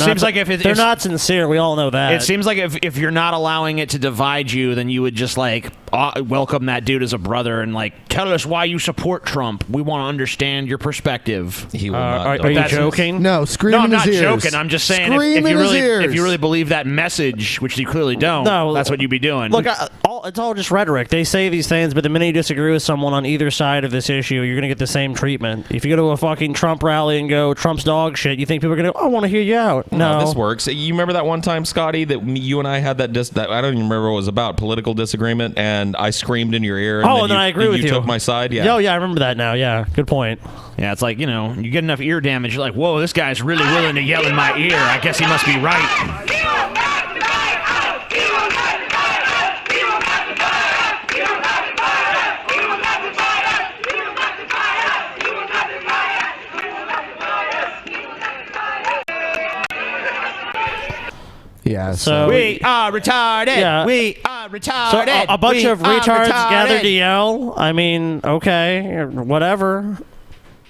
[SPEAKER 5] not sincere. We all know that.
[SPEAKER 6] It seems like if you're not allowing it to divide you, then you would just like welcome that dude as a brother and like tell us why you support Trump. We want to understand your perspective.
[SPEAKER 4] He will not.
[SPEAKER 5] Are you joking?
[SPEAKER 7] No, scream
[SPEAKER 6] No, I'm
[SPEAKER 7] in
[SPEAKER 6] not
[SPEAKER 7] his ears.
[SPEAKER 6] joking. I'm just saying
[SPEAKER 7] Scream in his ears.
[SPEAKER 6] if you really believe that message, which you clearly don't, that's what you'd be doing.
[SPEAKER 5] Look, it's all just rhetoric. They say these things, but the minute you disagree with someone on either side of this issue, you're going to get the same treatment. If you go to a fucking Trump rally and go, Trump's dog shit, you think people are going to go, I want to hear you out. No.
[SPEAKER 4] This works. You remember that one time, Scotty, that you and I had that I don't even remember what it was about, political disagreement, and I screamed in your ear.
[SPEAKER 5] And then I agree with you.
[SPEAKER 4] You took my side? Yeah.
[SPEAKER 5] Oh, yeah, I remember that now. Yeah, good point.
[SPEAKER 6] Yeah, it's like, you get enough ear damage, you're like, whoa, this guy's really willing to yell in my ear. I guess he must be right.
[SPEAKER 7] Yeah.
[SPEAKER 5] So
[SPEAKER 6] we are retarded.
[SPEAKER 5] Yeah.
[SPEAKER 6] We are
[SPEAKER 5] So
[SPEAKER 6] retarded.
[SPEAKER 5] a bunch
[SPEAKER 6] We
[SPEAKER 5] of
[SPEAKER 6] are
[SPEAKER 5] retards
[SPEAKER 6] retarded.
[SPEAKER 5] gathered to yell. I mean, okay, whatever.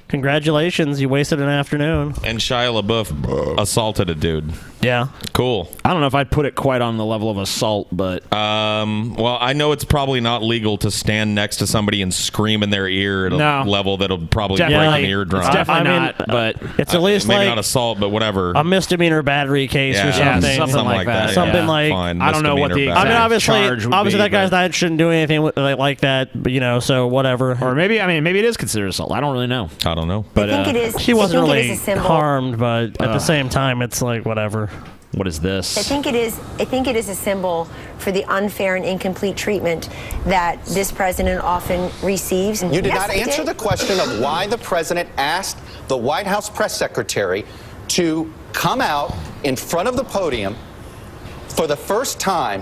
[SPEAKER 5] Congratulations, you wasted an afternoon.
[SPEAKER 4] And Shia LaBeouf assaulted a dude.
[SPEAKER 5] Yeah.
[SPEAKER 4] Cool.
[SPEAKER 6] I don't know if I'd put it quite on the level of assault, but
[SPEAKER 4] well, I know it's probably not legal to stand next to somebody and scream in their ear at a level that'll probably break an eardrum.
[SPEAKER 6] It's definitely not, but
[SPEAKER 5] it's at least
[SPEAKER 4] maybe
[SPEAKER 5] like
[SPEAKER 4] not assault, but whatever.
[SPEAKER 5] a misdemeanor battery case or something.
[SPEAKER 6] something like that.
[SPEAKER 5] Something like
[SPEAKER 4] fine,
[SPEAKER 6] I don't know what the
[SPEAKER 4] misdemeanor
[SPEAKER 6] exact
[SPEAKER 5] I mean,
[SPEAKER 6] charge would
[SPEAKER 5] obviously
[SPEAKER 6] be,
[SPEAKER 5] that guy's
[SPEAKER 6] but-
[SPEAKER 5] not shouldn't do anything like that, but so whatever.
[SPEAKER 6] Or maybe it is considered assault. I don't really know.
[SPEAKER 4] I don't know.
[SPEAKER 6] But
[SPEAKER 12] I think it is.
[SPEAKER 5] He wasn't
[SPEAKER 12] I think
[SPEAKER 5] really
[SPEAKER 12] it is a symbol.
[SPEAKER 5] harmed, but at the same time, it's like whatever.
[SPEAKER 6] What is this?
[SPEAKER 12] I think it is a symbol for the unfair and incomplete treatment that this president often receives.
[SPEAKER 13] You did
[SPEAKER 12] Yes,
[SPEAKER 13] not
[SPEAKER 12] I
[SPEAKER 13] answer
[SPEAKER 12] did.
[SPEAKER 13] the question of why the president asked the White House press secretary to come out in front of the podium for the first time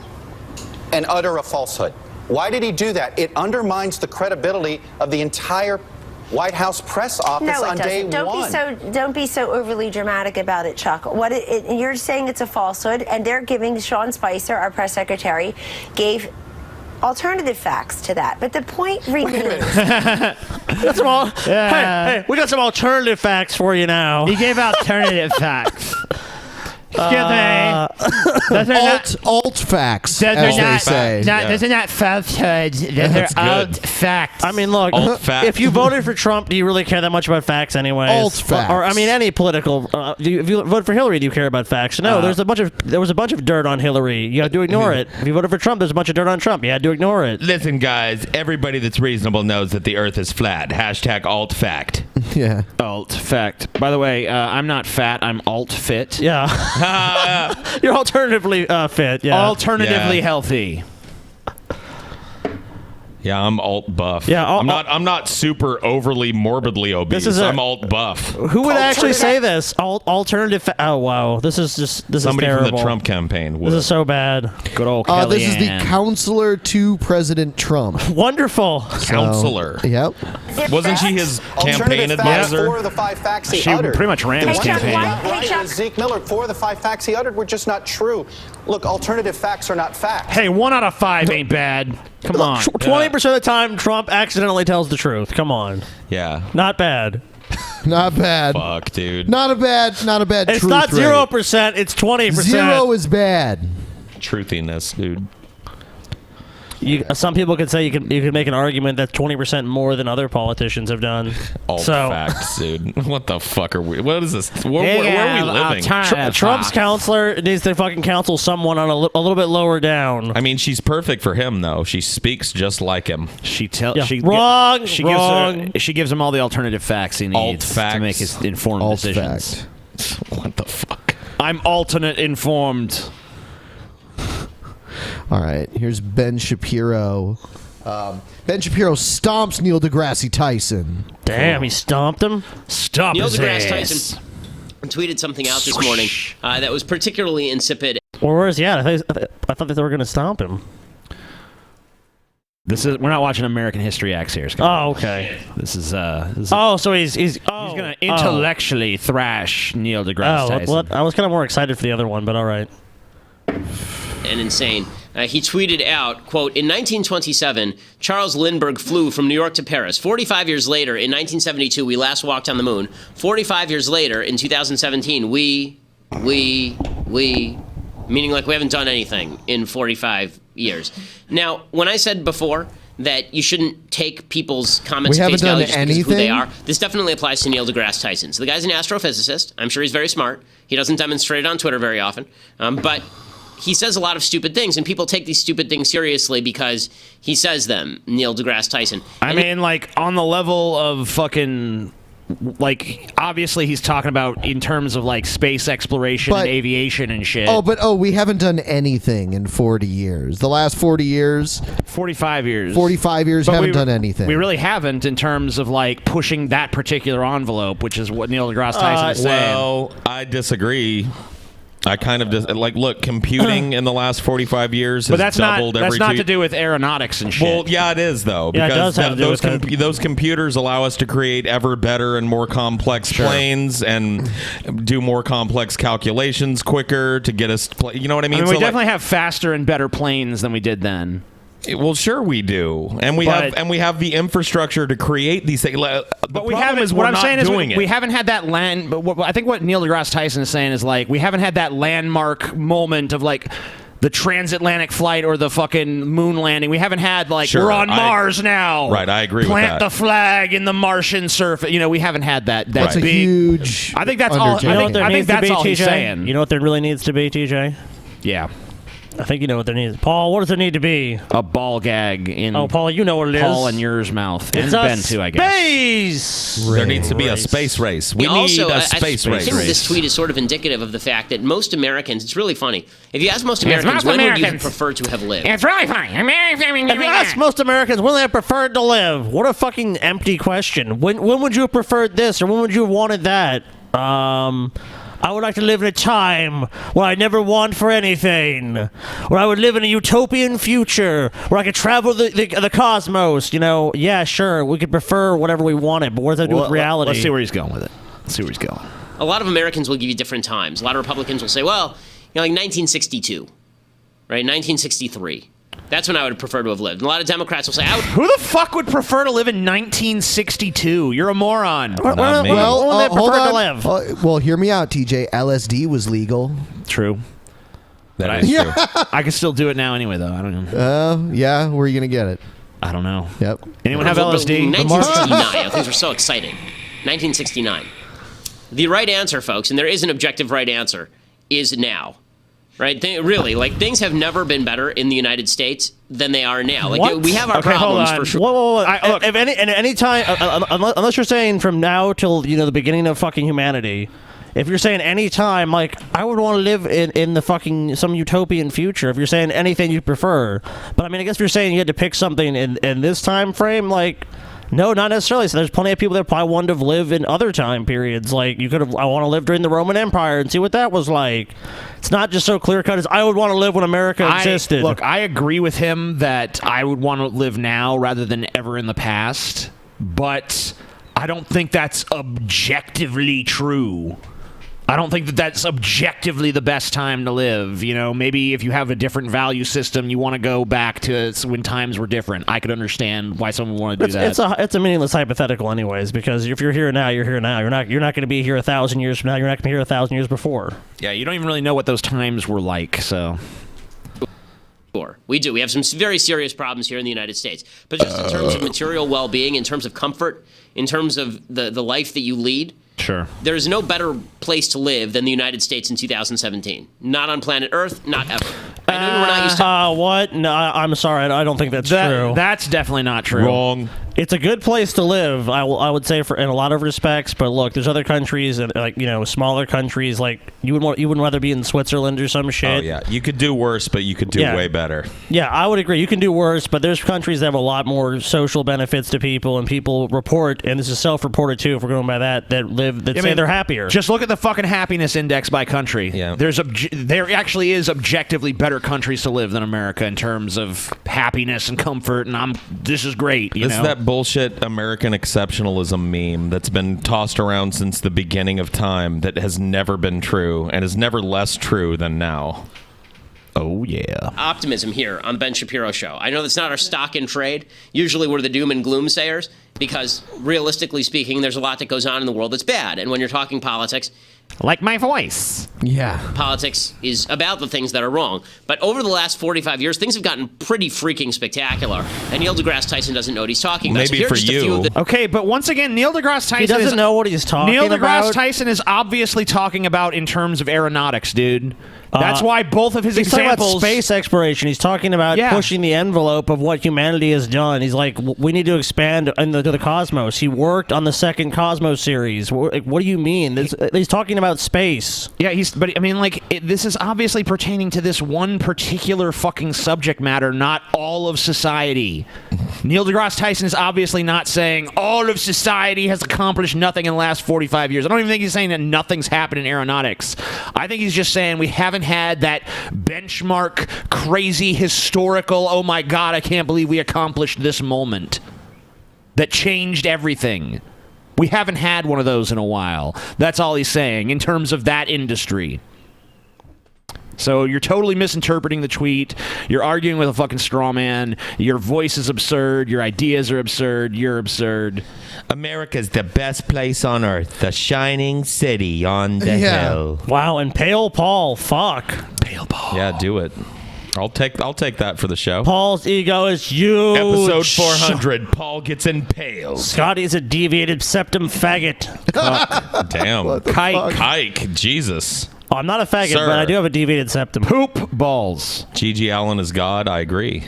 [SPEAKER 13] and utter a falsehood. Why did he do that? It undermines the credibility of the entire White House press office
[SPEAKER 12] No, it
[SPEAKER 13] on day
[SPEAKER 12] doesn't.
[SPEAKER 13] one.
[SPEAKER 12] Don't be so overly dramatic about it, Chuck. You're saying it's a falsehood, and they're giving Sean Spicer, our press secretary, gave alternative facts to that. But the point remains.
[SPEAKER 5] That's some hey, we got some alternative facts for you now.
[SPEAKER 6] He gave alternative facts. Excuse me.
[SPEAKER 7] Alt facts,
[SPEAKER 6] Those
[SPEAKER 7] as
[SPEAKER 6] are
[SPEAKER 7] they say.
[SPEAKER 6] Those are not falsehoods. Those
[SPEAKER 7] That's
[SPEAKER 6] are
[SPEAKER 7] good.
[SPEAKER 6] alt facts.
[SPEAKER 5] I mean, look,
[SPEAKER 4] Alt fact.
[SPEAKER 5] if you voted for Trump, do you really care that much about facts anyways?
[SPEAKER 7] Alt facts.
[SPEAKER 5] Or I mean, any political. If you vote for Hillary, do you care about facts? No, there was a bunch of dirt on Hillary. You had to ignore it. If you voted for Trump, there's a bunch of dirt on Trump. You had to ignore it.
[SPEAKER 4] Listen, guys, everybody that's reasonable knows that the earth is flat. Hashtag alt fact.
[SPEAKER 7] Yeah.
[SPEAKER 6] Alt fact. By the way, I'm not fat. I'm alt fit.
[SPEAKER 5] Yeah. You're alternatively fit. Yeah.
[SPEAKER 6] Alternatively
[SPEAKER 4] Yeah.
[SPEAKER 6] healthy.
[SPEAKER 4] Yeah, I'm alt buff.
[SPEAKER 5] Yeah,
[SPEAKER 4] I'm not super overly morbidly obese. I'm alt buff.
[SPEAKER 5] Who would actually say this? Alternative. Oh wow, this is
[SPEAKER 4] Somebody
[SPEAKER 5] terrible.
[SPEAKER 4] from the Trump campaign would.
[SPEAKER 5] This is so bad.
[SPEAKER 6] Good old
[SPEAKER 7] This is the counselor to President Trump.
[SPEAKER 5] Zero.
[SPEAKER 4] Counselor.
[SPEAKER 7] Yep.
[SPEAKER 4] Wasn't she his campaign
[SPEAKER 13] Alternative facts,
[SPEAKER 4] advisor?
[SPEAKER 13] 4 of the 5 facts he
[SPEAKER 6] She
[SPEAKER 13] uttered.
[SPEAKER 6] pretty much ran his campaign.
[SPEAKER 13] Right, and Zeke Miller, 4 of the 5 facts he uttered were just not true. Look, alternative facts are not facts.
[SPEAKER 6] Hey, 1 out of 5 ain't bad. Come on.
[SPEAKER 5] 20% of the time, Trump accidentally tells the truth. Come on.
[SPEAKER 4] Yeah.
[SPEAKER 5] Not bad.
[SPEAKER 7] Not bad.
[SPEAKER 4] Fuck, dude.
[SPEAKER 7] Not a bad
[SPEAKER 5] It's
[SPEAKER 7] truth
[SPEAKER 5] not
[SPEAKER 7] rate.
[SPEAKER 5] 0%. It's 20%.
[SPEAKER 7] 0 is bad.
[SPEAKER 4] Truthiness, dude.
[SPEAKER 5] Some people could say you could make an argument that's 20% more than other politicians have done.
[SPEAKER 4] Alt
[SPEAKER 5] So-
[SPEAKER 4] facts, dude. What the fuck are we? What is this? Where are we living?
[SPEAKER 5] Trump's counselor needs to fucking counsel someone on a little bit lower down.
[SPEAKER 4] I mean, she's perfect for him, though. She speaks just like him.
[SPEAKER 6] She tells.
[SPEAKER 5] Yeah.
[SPEAKER 6] She
[SPEAKER 5] Wrong.
[SPEAKER 6] She
[SPEAKER 5] wrong.
[SPEAKER 6] She gives him all the alternative facts he needs to make his informed
[SPEAKER 7] Alt
[SPEAKER 6] decisions.
[SPEAKER 7] fact.
[SPEAKER 4] What the fuck?
[SPEAKER 6] I'm alternate informed.
[SPEAKER 7] All right, here's Ben Shapiro. Ben Shapiro stomps Neil deGrasse Tyson.
[SPEAKER 5] Damn, he stomped him.
[SPEAKER 6] Stop
[SPEAKER 14] Neil
[SPEAKER 6] his
[SPEAKER 14] deGrasse
[SPEAKER 6] ass.
[SPEAKER 14] Tyson tweeted something out this morning that was particularly insipid.
[SPEAKER 5] Or where's he at? I thought that they were going to stomp him.
[SPEAKER 6] We're not watching American History X here, Scott.
[SPEAKER 5] Oh, okay.
[SPEAKER 6] This is
[SPEAKER 5] So he's
[SPEAKER 6] gonna intellectually thrash Neil deGrasse Tyson.
[SPEAKER 5] Well, I was kind of more excited for the other one, but all right.
[SPEAKER 14] And insane. He tweeted out, quote, in 1927, Charles Lindbergh flew from New York to Paris. 45 years later, in 1972, we last walked on the moon. 45 years later, in 2017, we, meaning like we haven't done anything in 45 years. Now, when I said before that you shouldn't take people's comments
[SPEAKER 7] We
[SPEAKER 14] at face
[SPEAKER 7] haven't
[SPEAKER 14] value
[SPEAKER 7] done
[SPEAKER 14] just because of who they
[SPEAKER 7] anything?
[SPEAKER 14] are, this definitely applies to Neil deGrasse Tyson. So the guy's an astrophysicist. I'm sure he's very smart. He doesn't demonstrate it on Twitter very often. But he says a lot of stupid things, and people take these stupid things seriously because he says them, Neil deGrasse Tyson.
[SPEAKER 6] I mean, like, on the level of fucking... Like, obviously he's talking about in terms of, like, space exploration
[SPEAKER 7] But-
[SPEAKER 6] and aviation and shit.
[SPEAKER 7] We haven't done anything in 40 years. The last 40 years,
[SPEAKER 6] 45 years.
[SPEAKER 7] 45 years,
[SPEAKER 6] But
[SPEAKER 7] haven't
[SPEAKER 6] we-
[SPEAKER 7] done anything.
[SPEAKER 6] We really haven't in terms of, like, pushing that particular envelope, which is what Neil deGrasse Tyson is saying.
[SPEAKER 4] Well, I disagree. I kind of just like look computing in the last 45 years has doubled every
[SPEAKER 6] that's not to do with aeronautics and shit.
[SPEAKER 4] Well, yeah, it is though
[SPEAKER 5] Yeah, it
[SPEAKER 4] because
[SPEAKER 5] does have to do with
[SPEAKER 4] those computers allow us to create ever better and more complex planes and do more complex calculations quicker to get us. You know what I mean?
[SPEAKER 6] I mean,
[SPEAKER 4] So,
[SPEAKER 6] we definitely have faster and better planes than we did then.
[SPEAKER 4] Well, sure we do, and we have the infrastructure to create these things.
[SPEAKER 6] But we haven't. What I'm saying is we haven't had that land. But I think what Neil deGrasse Tyson is saying is like we haven't had that landmark moment of like the transatlantic flight or the fucking moon landing. We haven't had like
[SPEAKER 4] Sure,
[SPEAKER 6] we're on Mars now.
[SPEAKER 4] Right, I agree with
[SPEAKER 6] Plant
[SPEAKER 4] that.
[SPEAKER 6] the flag in the Martian surface. You know, we haven't had that.
[SPEAKER 7] That's a
[SPEAKER 6] big,
[SPEAKER 7] huge.
[SPEAKER 6] I think that's all.
[SPEAKER 7] undertaking.
[SPEAKER 5] You know what there
[SPEAKER 6] I think
[SPEAKER 5] needs to
[SPEAKER 6] that's
[SPEAKER 5] be,
[SPEAKER 6] all he's
[SPEAKER 5] TJ?
[SPEAKER 6] saying.
[SPEAKER 5] You know what there really needs to be, TJ?
[SPEAKER 6] Yeah.
[SPEAKER 5] I think you know what there needs. Paul, what does there need to be?
[SPEAKER 6] A ball gag in.
[SPEAKER 5] Oh, Paul, you know what it is.
[SPEAKER 6] Paul and yours mouth.
[SPEAKER 5] It's
[SPEAKER 6] And
[SPEAKER 5] a
[SPEAKER 6] Ben too, I guess.
[SPEAKER 5] space.
[SPEAKER 4] There needs to be a space race. We need a space
[SPEAKER 14] I
[SPEAKER 4] race.
[SPEAKER 14] think this tweet is sort of indicative of the fact that most Americans, it's really funny. If you ask most Americans, when would you prefer to have lived?
[SPEAKER 6] It's really funny.
[SPEAKER 5] If you ask most Americans when they have preferred to live, what a fucking empty question. When would you have preferred this, or when would you have wanted that? I would like to live in a time where I never want for anything, where I would live in a utopian future, where I could travel the cosmos. You know, yeah, sure, we could prefer whatever we wanted, but what does that do with reality?
[SPEAKER 6] Let's see where he's going with it. Let's see where he's going.
[SPEAKER 14] A lot of Americans will give you different times. A lot of Republicans will say, well, you know, like 1962, right? 1963. That's when I would prefer to have lived. And a lot of Democrats will say,
[SPEAKER 6] Who the fuck would prefer to live in 1962? You're a moron.
[SPEAKER 4] Not me.
[SPEAKER 7] Well,
[SPEAKER 5] when they
[SPEAKER 7] hold
[SPEAKER 5] prefer to
[SPEAKER 7] on.
[SPEAKER 5] live.
[SPEAKER 7] Well, hear me out, TJ. LSD was legal.
[SPEAKER 6] True.
[SPEAKER 4] That is true.
[SPEAKER 6] I can still do it now anyway, though. I don't know.
[SPEAKER 7] Yeah. Where are you gonna get it?
[SPEAKER 6] I don't know.
[SPEAKER 7] Yep.
[SPEAKER 6] Anyone have LSD?
[SPEAKER 14] 1969. Things were so exciting. 1969. The right answer, folks, and there is an objective right answer, is now. Right? Really, like things have never been better in the United States than they are now. Like
[SPEAKER 5] What?
[SPEAKER 14] we have our
[SPEAKER 6] Okay, hold
[SPEAKER 14] problems
[SPEAKER 6] on.
[SPEAKER 14] for sure.
[SPEAKER 5] Whoa.
[SPEAKER 6] Look.
[SPEAKER 5] If any time, unless you're saying from now till the beginning of fucking humanity, if you're saying any time, like I would want to live in the fucking some utopian future. If you're saying anything you prefer, but I mean, I guess if you're saying you had to pick something in this time frame, like. No, not necessarily. So there's plenty of people that probably wanted to live in other time periods. Like you could have. I want to live during the Roman Empire and see what that was like. It's not just so clear cut as I would want to live when America existed.
[SPEAKER 6] Look, I agree with him that I would want to live now rather than ever in the past, but I don't think that's objectively true. I don't think that that's objectively the best time to live. You know, maybe if you have a different value system, you want to go back to when times were different. I could understand why someone would want to do that.
[SPEAKER 5] It's a meaningless hypothetical, anyways. Because if you're here now, you're here now. You're not going to be here 1,000 years from now. You're not going to be here 1,000 years before.
[SPEAKER 6] Yeah, you don't even really know what those times were like. So
[SPEAKER 14] We do. We have some very serious problems here in the United States. But just in terms of material well-being, in terms of comfort, in terms of the life that you lead.
[SPEAKER 6] Sure.
[SPEAKER 14] There's no better place to live than the United States in 2017. Not on planet Earth, not ever. I know we're not used to.
[SPEAKER 5] What? No, I'm sorry. I don't think that's true.
[SPEAKER 6] That's definitely not true.
[SPEAKER 4] Wrong.
[SPEAKER 5] It's a good place to live. I would say in a lot of respects. But look, there's other countries that smaller countries like you would rather be in Switzerland or some shit.
[SPEAKER 4] Oh yeah, you could do worse, but you could do way better.
[SPEAKER 5] Yeah, I would agree. You can do worse, but there's countries that have a lot more social benefits to people, and people report, and this is self-reported too, if we're going by that say they're happier.
[SPEAKER 6] Just look at the fucking happiness index by country.
[SPEAKER 4] Yeah.
[SPEAKER 6] There actually is objectively better countries to live than America in terms of happiness and comfort, and this is great.
[SPEAKER 4] This is that bullshit American exceptionalism meme that's been tossed around since the beginning of time that has never been true and is never less true than now.
[SPEAKER 6] Oh, yeah.
[SPEAKER 14] Optimism here on the Ben Shapiro Show. I know that's not our stock in trade. Usually we're the doom and gloom sayers because, realistically speaking, there's a lot that goes on in the world that's bad. And when you're talking politics...
[SPEAKER 6] Like my voice.
[SPEAKER 7] Yeah.
[SPEAKER 14] Politics is about the things that are wrong. But over the last 45 years, things have gotten pretty freaking spectacular. And Neil deGrasse Tyson doesn't know what he's talking about.
[SPEAKER 4] Maybe
[SPEAKER 14] so
[SPEAKER 4] for you.
[SPEAKER 6] Okay, but once again, Neil deGrasse Tyson
[SPEAKER 5] He doesn't know what he's talking about.
[SPEAKER 6] Neil deGrasse Tyson is obviously talking about in terms of aeronautics, dude. That's why both of his
[SPEAKER 5] he's
[SPEAKER 6] examples...
[SPEAKER 5] talking about space exploration. He's talking about pushing the envelope of what humanity has done. He's like, we need to expand into the cosmos. He worked on the second Cosmos series. What do you mean? He's talking about space.
[SPEAKER 6] Yeah, but I mean, this is obviously pertaining to this one particular fucking subject matter, not all of society. Neil deGrasse Tyson is obviously not saying all of society has accomplished nothing in the last 45 years. I don't even think he's saying that nothing's happened in aeronautics. I think he's just saying we haven't had that benchmark, crazy, historical, oh my God, I can't believe we accomplished this moment that changed everything. We haven't had one of those in a while. That's all he's saying in terms of that industry. So you're totally misinterpreting the tweet. You're arguing with a fucking straw man. Your voice is absurd. Your ideas are absurd. You're absurd.
[SPEAKER 4] America's the best place on earth. The shining city on the hill.
[SPEAKER 5] Wow, and Pale Paul. Fuck.
[SPEAKER 6] Pale Paul.
[SPEAKER 4] Yeah, do it. I'll take that for the show.
[SPEAKER 5] Paul's ego is huge.
[SPEAKER 4] Episode 400. Paul gets impaled.
[SPEAKER 5] Scotty's a deviated septum faggot.
[SPEAKER 4] Damn. Kike. Jesus.
[SPEAKER 5] Oh, I'm not a faggot,
[SPEAKER 4] Sir.
[SPEAKER 5] but I do have a deviated septum.
[SPEAKER 6] Poop balls.
[SPEAKER 4] G.G. Allen is God. I agree.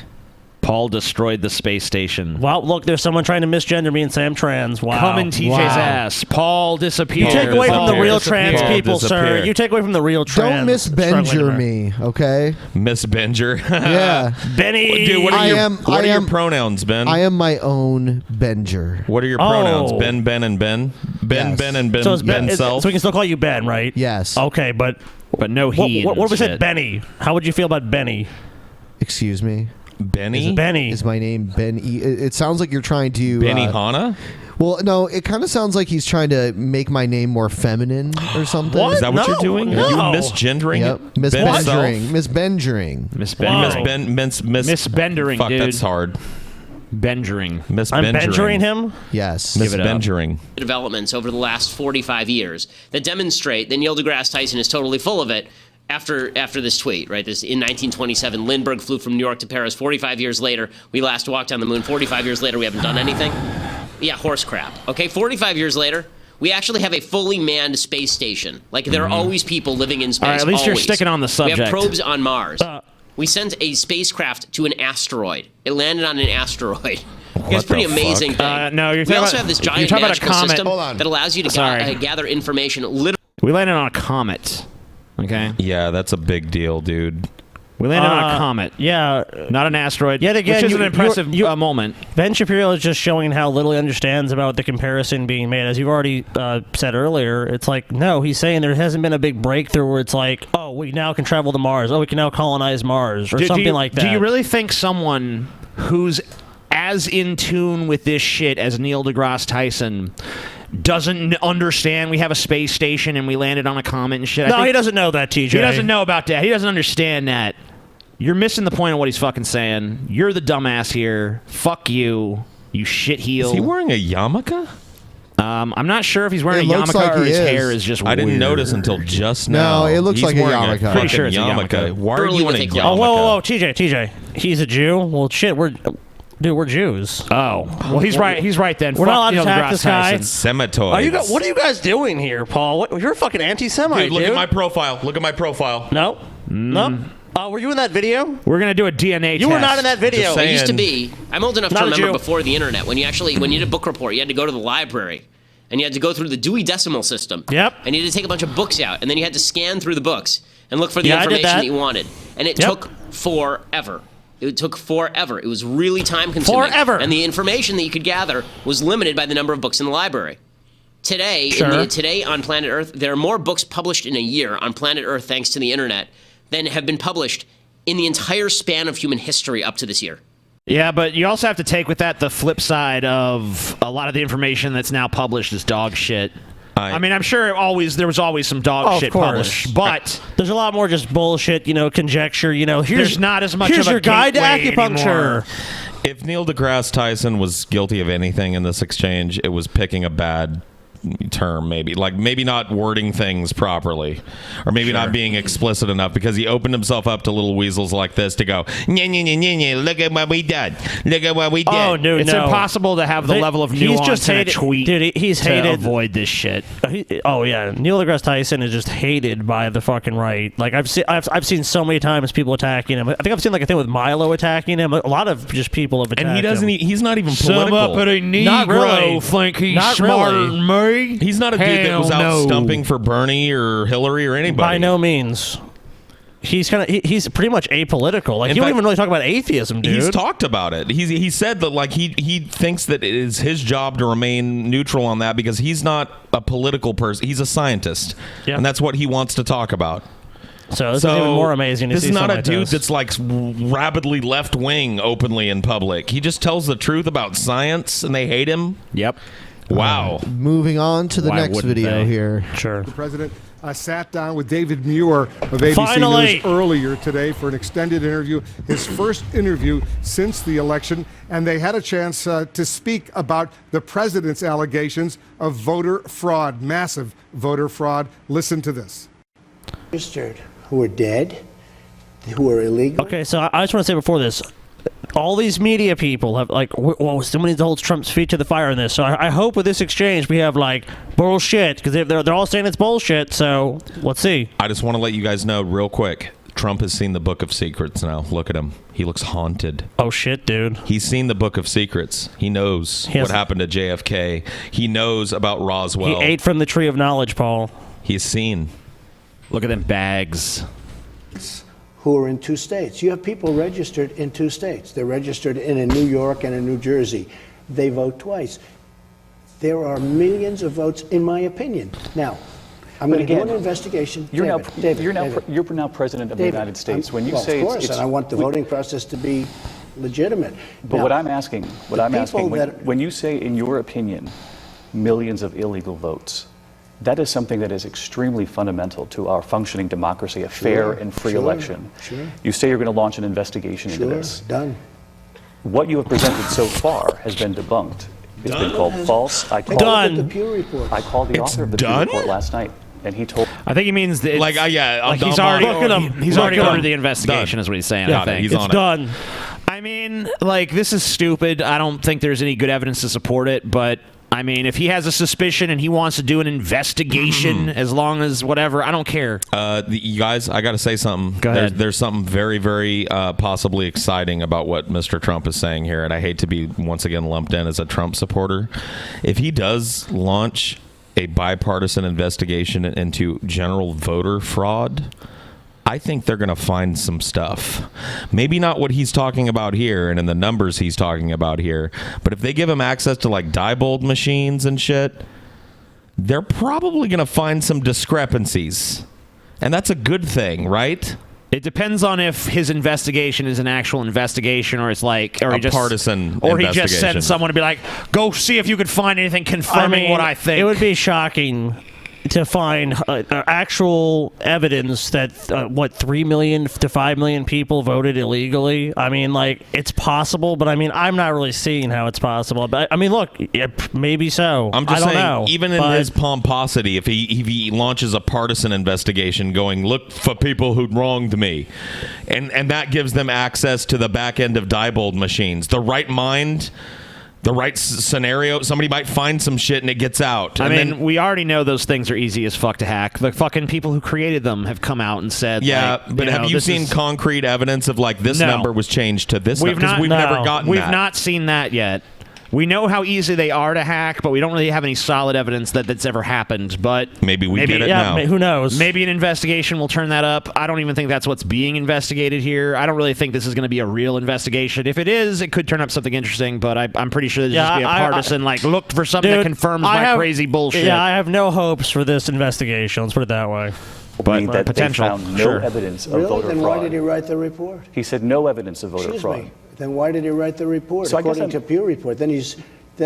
[SPEAKER 6] Paul destroyed the space station.
[SPEAKER 5] Wow, look, there's someone trying to misgender me and say I'm trans. Wow.
[SPEAKER 6] Come in TJ's ass. Paul disappeared.
[SPEAKER 5] You take away from the real
[SPEAKER 4] disappeared.
[SPEAKER 5] trans
[SPEAKER 4] Paul
[SPEAKER 5] people, sir.
[SPEAKER 4] disappeared.
[SPEAKER 5] You take away from the real trans.
[SPEAKER 7] Don't misbenger me, okay?
[SPEAKER 4] Miss Benger.
[SPEAKER 7] Yeah.
[SPEAKER 5] Benny.
[SPEAKER 4] Dude, what are your pronouns, Ben?
[SPEAKER 7] I am my own Benger.
[SPEAKER 4] What are your pronouns? Ben, Ben, and Ben? Ben,
[SPEAKER 7] Yes.
[SPEAKER 4] Ben, and Ben,
[SPEAKER 5] So, it's
[SPEAKER 4] Ben self?
[SPEAKER 5] so we can still call you Ben, right?
[SPEAKER 7] Yes.
[SPEAKER 5] Okay, but
[SPEAKER 6] no he.
[SPEAKER 5] What was it, Benny? How would you feel about Benny?
[SPEAKER 7] Excuse me?
[SPEAKER 4] Benny?
[SPEAKER 5] Benny.
[SPEAKER 7] Is my name Ben E? It sounds like you're trying to...
[SPEAKER 4] Benny Hanna?
[SPEAKER 7] Well, no, it kind of sounds like he's trying to make my name more feminine or something.
[SPEAKER 4] Is that what you're doing?
[SPEAKER 5] No.
[SPEAKER 4] Are you misgendering?
[SPEAKER 7] Yep. Misbendering. Misbendering.
[SPEAKER 6] Misbendering,
[SPEAKER 4] Fuck,
[SPEAKER 6] dude.
[SPEAKER 4] that's hard.
[SPEAKER 6] Bendering.
[SPEAKER 5] I'm bendering him?
[SPEAKER 7] Yes.
[SPEAKER 4] Misbendering.
[SPEAKER 14] Developments over the last 45 years that demonstrate that Neil deGrasse Tyson is totally full of it. After this tweet, right? This in 1927, Lindbergh flew from New York to Paris. 45 years later, we last walked on the moon. 45 years later, we haven't done anything. Yeah, horse crap. Okay, 45 years later, we actually have a fully manned space station. Like there are always people living in space.
[SPEAKER 6] All right, at least you're
[SPEAKER 14] always.
[SPEAKER 6] sticking on the subject.
[SPEAKER 14] We have probes on Mars. We sent a spacecraft to an asteroid. It landed on an asteroid. It's pretty amazing thing.
[SPEAKER 6] No, you're
[SPEAKER 14] we
[SPEAKER 6] talking
[SPEAKER 14] also
[SPEAKER 6] about,
[SPEAKER 14] have this
[SPEAKER 6] you're
[SPEAKER 14] giant
[SPEAKER 6] talking about a
[SPEAKER 14] magical
[SPEAKER 6] comet.
[SPEAKER 14] system that allows you to gather information. Literally.
[SPEAKER 6] We landed on a comet. Okay.
[SPEAKER 4] Yeah, that's a big deal, dude.
[SPEAKER 6] We landed on a comet.
[SPEAKER 5] Yeah.
[SPEAKER 6] Not an asteroid.
[SPEAKER 5] Yet again,
[SPEAKER 6] which is an impressive moment.
[SPEAKER 5] Ben Shapiro is just showing how little he understands about the comparison being made. As you've already said earlier, it's like, no, he's saying there hasn't been a big breakthrough where it's like, oh, we now can travel to Mars. Oh, we can now colonize Mars or something like that.
[SPEAKER 6] Do you really think someone who's as in tune with this shit as Neil deGrasse Tyson doesn't understand we have a space station and we landed on a comet and shit?
[SPEAKER 5] No, he doesn't know that, TJ.
[SPEAKER 6] He doesn't know about that. He doesn't understand that. You're missing the point of what he's fucking saying. You're the dumbass here. Fuck you, you shitheel.
[SPEAKER 4] Is he wearing a yarmulke?
[SPEAKER 6] I'm not sure if he's wearing
[SPEAKER 7] It
[SPEAKER 6] a
[SPEAKER 7] looks
[SPEAKER 6] yarmulke
[SPEAKER 7] like
[SPEAKER 6] or
[SPEAKER 7] he
[SPEAKER 6] his
[SPEAKER 7] is.
[SPEAKER 6] hair is just
[SPEAKER 4] I didn't
[SPEAKER 6] weird.
[SPEAKER 4] notice until just now.
[SPEAKER 7] No, it looks
[SPEAKER 4] He's
[SPEAKER 7] like a
[SPEAKER 4] wearing
[SPEAKER 7] yarmulke.
[SPEAKER 6] Pretty sure it's a
[SPEAKER 4] yarmulke.
[SPEAKER 6] yarmulke.
[SPEAKER 4] Why are
[SPEAKER 14] Early
[SPEAKER 4] you in
[SPEAKER 14] with
[SPEAKER 4] a
[SPEAKER 14] a
[SPEAKER 4] yarmulke?
[SPEAKER 14] cloth.
[SPEAKER 5] whoa, TJ. He's a Jew? Well, shit, we're Jews.
[SPEAKER 6] Oh, well, he's right. He's right then.
[SPEAKER 5] We're
[SPEAKER 6] Fuck
[SPEAKER 5] not allowed to
[SPEAKER 6] Neil
[SPEAKER 5] attack
[SPEAKER 6] deGrasse
[SPEAKER 5] this guy.
[SPEAKER 6] Tyson.
[SPEAKER 4] Semitoids.
[SPEAKER 5] What are you guys doing here, Paul? You're a fucking anti-Semite,
[SPEAKER 4] Dude, look at my profile. Look at my profile.
[SPEAKER 5] No. No. Were you in that video?
[SPEAKER 6] We're gonna do a DNA test.
[SPEAKER 5] You were not in that video.
[SPEAKER 14] It used to be. I'm old enough
[SPEAKER 5] Not
[SPEAKER 14] to
[SPEAKER 5] a
[SPEAKER 14] remember
[SPEAKER 5] Jew.
[SPEAKER 14] before the internet when you did a book report, you had to go to the library and you had to go through the Dewey Decimal System.
[SPEAKER 5] Yep.
[SPEAKER 14] And you had to take a bunch of books out, and then you had to scan through the books and look for the
[SPEAKER 5] Yeah, I did
[SPEAKER 14] information
[SPEAKER 5] that.
[SPEAKER 14] that you wanted. And it
[SPEAKER 5] Yep.
[SPEAKER 14] took forever. It took forever. It was really time consuming.
[SPEAKER 5] Forever.
[SPEAKER 14] And the information that you could gather was limited by the number of books in the library. Today,
[SPEAKER 5] Sure.
[SPEAKER 14] today on planet Earth, there are more books published in a year on planet Earth thanks to the internet than have been published in the entire span of human history up to this year.
[SPEAKER 6] Yeah, but you also have to take with that the flip side of a lot of the information that's now published is dog shit. I mean, I'm sure there was always some dog shit published, but
[SPEAKER 5] there's a lot more just bullshit, conjecture. Here's
[SPEAKER 6] there's not as much
[SPEAKER 5] Here's
[SPEAKER 6] of a
[SPEAKER 5] your guide to
[SPEAKER 6] gateway
[SPEAKER 5] acupuncture.
[SPEAKER 6] anymore.
[SPEAKER 4] If Neil deGrasse Tyson was guilty of anything in this exchange, it was picking a bad term, maybe not wording things properly, or maybe not being explicit enough, because he opened himself up to little weasels like this to go, look at what we did. Look at what we did.
[SPEAKER 5] Oh, dude,
[SPEAKER 6] It's
[SPEAKER 5] no.
[SPEAKER 6] impossible to have the level of
[SPEAKER 5] He's
[SPEAKER 6] nuance
[SPEAKER 5] just
[SPEAKER 6] in a
[SPEAKER 5] hated-
[SPEAKER 6] tweet
[SPEAKER 5] dude, he's
[SPEAKER 6] to
[SPEAKER 5] hated.
[SPEAKER 6] avoid this shit.
[SPEAKER 5] Oh yeah, Neil deGrasse Tyson is just hated by the fucking right. Like I've seen so many times people attacking him. I think I've seen a thing with Milo attacking him. A lot of just people have attacked
[SPEAKER 4] And he doesn't.
[SPEAKER 5] him.
[SPEAKER 4] He's not even
[SPEAKER 6] Some
[SPEAKER 4] political.
[SPEAKER 6] uppity
[SPEAKER 5] Not really.
[SPEAKER 6] Negro think he's
[SPEAKER 5] Not
[SPEAKER 6] smarter
[SPEAKER 5] really.
[SPEAKER 6] than me.
[SPEAKER 4] He's not a dude that was
[SPEAKER 6] Hell
[SPEAKER 4] out
[SPEAKER 6] no.
[SPEAKER 4] stumping for Bernie or Hillary or anybody.
[SPEAKER 5] By no means. he's pretty much apolitical. Like, you don't even really talk about atheism, dude.
[SPEAKER 4] He's talked about it. He said that like he thinks that it is his job to remain neutral on that because he's not a political person. He's a scientist, and that's what he wants to talk about.
[SPEAKER 5] So this is even more amazing.
[SPEAKER 4] This is not a dude that's like rabidly left wing openly in public. He just tells the truth about science, and they hate him.
[SPEAKER 6] Yep.
[SPEAKER 4] Wow.
[SPEAKER 7] Moving on to the next video here.
[SPEAKER 5] Sure.
[SPEAKER 15] The president sat down with David Muir of ABC
[SPEAKER 5] Finally.
[SPEAKER 15] News earlier today for an extended interview, his first interview since the election, and they had a chance to speak about the president's allegations of voter fraud, massive voter fraud. Listen to this.
[SPEAKER 16] Registered, who are dead, who are illegal.
[SPEAKER 5] Okay, so I just want to say before this, all these media people have like, well, somebody needs to hold Trump's feet to the fire in this. So I hope with this exchange we have like bullshit, because they're all saying it's bullshit. So let's see.
[SPEAKER 4] I just want to let you guys know real quick. Trump has seen the Book of Secrets now. Look at him. He looks haunted.
[SPEAKER 5] Oh, shit, dude.
[SPEAKER 4] He's seen the Book of Secrets. He knows what happened to JFK. He knows about Roswell.
[SPEAKER 5] He ate from the tree of knowledge, Paul.
[SPEAKER 4] He's seen.
[SPEAKER 6] Look at them bags.
[SPEAKER 16] Who are in 2 states. You have people registered in 2 states. They're registered in New York and in New Jersey. They vote twice. There are millions of votes, in my opinion. Now, I'm going to do an investigation.
[SPEAKER 17] You're
[SPEAKER 16] David,
[SPEAKER 17] you're now president of the United States. When you say
[SPEAKER 16] of course, and I want the voting process to be legitimate.
[SPEAKER 17] But
[SPEAKER 16] now,
[SPEAKER 17] what I'm asking, when you say, in your opinion, millions of illegal votes, that is something that is extremely fundamental to our functioning democracy, a fair and free election.
[SPEAKER 16] Sure.
[SPEAKER 17] You say you're going to launch an investigation into this.
[SPEAKER 16] Done.
[SPEAKER 17] What you have presented so far has been debunked. It's been called false. I called
[SPEAKER 16] the Pew Report.
[SPEAKER 17] I called the author of the Pew Report last night, and he told.
[SPEAKER 6] I think he means that
[SPEAKER 4] Like,
[SPEAKER 6] he's already ordered the investigation,
[SPEAKER 4] Done.
[SPEAKER 6] is what he's saying.
[SPEAKER 4] Yeah,
[SPEAKER 6] I think
[SPEAKER 4] he's on it.
[SPEAKER 5] Done.
[SPEAKER 6] I mean, like, this is stupid. I don't think there's any good evidence to support it, but I mean, if he has a suspicion and he wants to do an investigation, as long as whatever, I don't care.
[SPEAKER 4] You guys, I got to say something.
[SPEAKER 6] Go ahead.
[SPEAKER 4] There's something very, very possibly exciting about what Mr. Trump is saying here, and I hate to be once again lumped in as a Trump supporter. If he does launch a bipartisan investigation into general voter fraud, I think they're going to find some stuff. Maybe not what he's talking about here and in the numbers he's talking about here, but if they give him access to like Diebold machines and shit, they're probably going to find some discrepancies. And that's a good thing, right?
[SPEAKER 6] It depends on if his investigation is an actual investigation, or it's like, or
[SPEAKER 4] A
[SPEAKER 6] he just
[SPEAKER 4] partisan
[SPEAKER 6] or he just
[SPEAKER 4] investigation.
[SPEAKER 6] sent someone to be like, go see if you could find anything confirming what I think.
[SPEAKER 5] It would be shocking to find actual evidence that 3 million to 5 million people voted illegally. I mean, like, it's possible, but I mean, I'm not really seeing how it's possible. But I mean, look, maybe so.
[SPEAKER 4] I'm just
[SPEAKER 5] I don't
[SPEAKER 4] saying,
[SPEAKER 5] know,
[SPEAKER 4] even in
[SPEAKER 5] but
[SPEAKER 4] his pomposity, if he launches a partisan investigation going, look for people who wronged me, and that gives them access to the back end of Diebold machines, the right mind, the right scenario, somebody might find some shit and it gets out.
[SPEAKER 6] I mean, we already know those things are easy as fuck to hack. The fucking people who created them have come out and said,
[SPEAKER 4] yeah,
[SPEAKER 6] like,
[SPEAKER 4] but have you seen concrete evidence of like this number was changed to this number? Because we've never gotten
[SPEAKER 6] We've
[SPEAKER 4] that.
[SPEAKER 6] not seen that yet. We know how easy they are to hack, but we don't really have any solid evidence that that's ever happened. But
[SPEAKER 4] maybe get it now.
[SPEAKER 5] Who knows?
[SPEAKER 6] Maybe an investigation will turn that up. I don't even think that's what's being investigated here. I don't really think this is going to be a real investigation. If it is, it could turn up something interesting, but I'm pretty sure there's just be a partisan, look for something that confirms my crazy bullshit.
[SPEAKER 5] Yeah, I have no hopes for this investigation. Let's put it that way.
[SPEAKER 17] But that
[SPEAKER 6] potential.
[SPEAKER 17] they found no evidence of voter
[SPEAKER 16] Then
[SPEAKER 17] fraud.
[SPEAKER 16] why did he write the report?
[SPEAKER 17] He said no evidence of voter
[SPEAKER 16] Excuse
[SPEAKER 17] fraud.
[SPEAKER 16] me. Then why did he write the report?
[SPEAKER 17] So I guess
[SPEAKER 16] According to Pew Report, then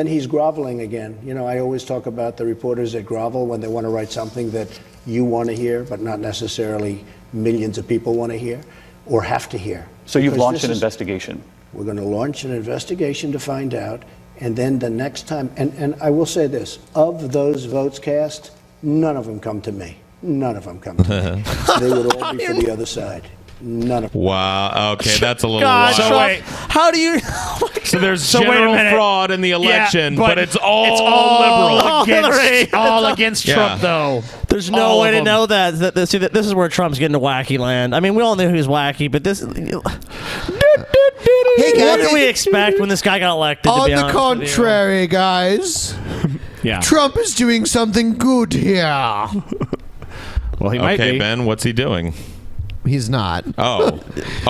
[SPEAKER 16] he's groveling again. You know, I always talk about the reporters that grovel when they want to write something that you want to hear, but not necessarily millions of people want to hear or have to hear.
[SPEAKER 17] So you've
[SPEAKER 16] Because
[SPEAKER 17] launched an
[SPEAKER 16] this is-
[SPEAKER 17] investigation.
[SPEAKER 16] We're going to launch an investigation to find out, and then the next time, and I will say this, of those votes cast, none of them come to me. None of them come to me. They would all be for the other side. None of them.
[SPEAKER 4] Wow. Okay, that's a little
[SPEAKER 5] God,
[SPEAKER 4] wild.
[SPEAKER 5] so wait, how do you?
[SPEAKER 4] So there's
[SPEAKER 5] wait a
[SPEAKER 4] general
[SPEAKER 5] minute.
[SPEAKER 4] fraud in the election,
[SPEAKER 5] Yeah,
[SPEAKER 4] but it's all liberal.
[SPEAKER 5] Hillary.
[SPEAKER 6] Against
[SPEAKER 4] Yeah.
[SPEAKER 6] Trump, though.
[SPEAKER 5] There's no way to know that. See, this is where Trump's getting to wacky land. I mean, we all knew he was wacky, but this.
[SPEAKER 7] Hey,
[SPEAKER 5] What
[SPEAKER 7] guys,
[SPEAKER 5] did we expect when this guy got elected? to
[SPEAKER 7] on
[SPEAKER 5] be
[SPEAKER 7] the
[SPEAKER 5] honest with you?
[SPEAKER 7] contrary, guys,
[SPEAKER 6] Yeah.
[SPEAKER 7] Trump is doing something good here.
[SPEAKER 6] Well, he might
[SPEAKER 4] Okay,
[SPEAKER 6] be.
[SPEAKER 4] Ben, what's he doing?
[SPEAKER 7] he's not.
[SPEAKER 4] Oh,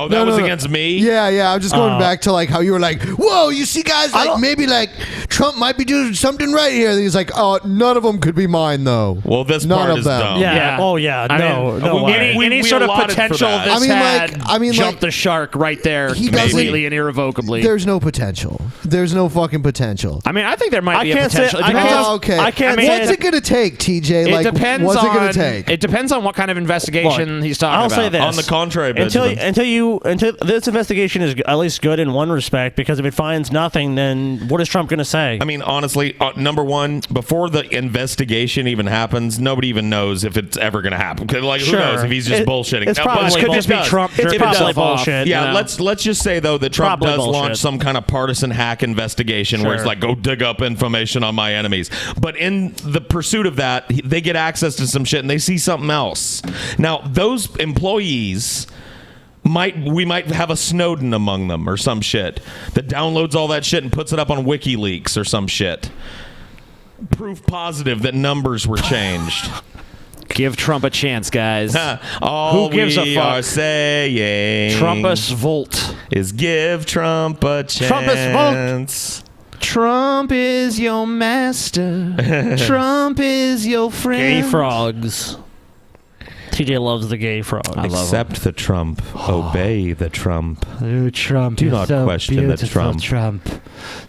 [SPEAKER 4] that was against me.
[SPEAKER 7] Yeah. I'm just going back to like how you were like, whoa, you see, guys, like maybe like Trump might be doing something right here. And he's like, oh, none of them could be mine though.
[SPEAKER 4] Well, this
[SPEAKER 7] none
[SPEAKER 4] part
[SPEAKER 7] of
[SPEAKER 4] is
[SPEAKER 7] them.
[SPEAKER 4] dumb.
[SPEAKER 5] Yeah. Oh yeah. No.
[SPEAKER 6] Any sort of potential this jumped the shark right there completely and irrevocably.
[SPEAKER 7] There's no potential. There's no fucking potential.
[SPEAKER 6] I mean, I think there might be a potential.
[SPEAKER 7] Okay. What's it gonna take, TJ?
[SPEAKER 6] It
[SPEAKER 7] Like,
[SPEAKER 6] depends
[SPEAKER 7] what's
[SPEAKER 6] on.
[SPEAKER 7] it gonna take?
[SPEAKER 6] It depends on what kind of investigation he's talking
[SPEAKER 5] I'll
[SPEAKER 6] about.
[SPEAKER 5] say this.
[SPEAKER 4] On the contrary,
[SPEAKER 5] until
[SPEAKER 4] Benjamin.
[SPEAKER 5] until this investigation is at least good in one respect, because if it finds nothing, then what is Trump going to say?
[SPEAKER 4] I mean, honestly, number one, before the investigation even happens, nobody even knows if it's ever going to happen. Like, who knows if he's just bullshitting?
[SPEAKER 5] It's probably
[SPEAKER 6] could just be Trump.
[SPEAKER 5] It's probably bullshit.
[SPEAKER 4] Yeah,
[SPEAKER 5] you know?
[SPEAKER 4] let's just say though that Trump
[SPEAKER 5] Probably
[SPEAKER 4] does
[SPEAKER 5] bullshit.
[SPEAKER 4] launch some kind of partisan hack investigation where it's like, go dig up information on my enemies. But in the pursuit of that, they get access to some shit and they see something else. Now, those employees we might have a Snowden among them or some shit that downloads all that shit and puts it up on WikiLeaks or some shit. Proof positive that numbers were changed.
[SPEAKER 6] Give Trump a chance, guys.
[SPEAKER 4] All
[SPEAKER 6] who gives
[SPEAKER 4] we
[SPEAKER 6] a fuck?
[SPEAKER 4] are saying
[SPEAKER 6] Trumpus Volt
[SPEAKER 4] is give Trump a chance.
[SPEAKER 6] Trumpus Volt. Trump is your master. Trump is your friend.
[SPEAKER 5] Gay frogs. TJ loves the gay frog.
[SPEAKER 4] Accept the Trump. Obey the Trump.
[SPEAKER 6] Oh, Trump.
[SPEAKER 4] Do not question the Trump.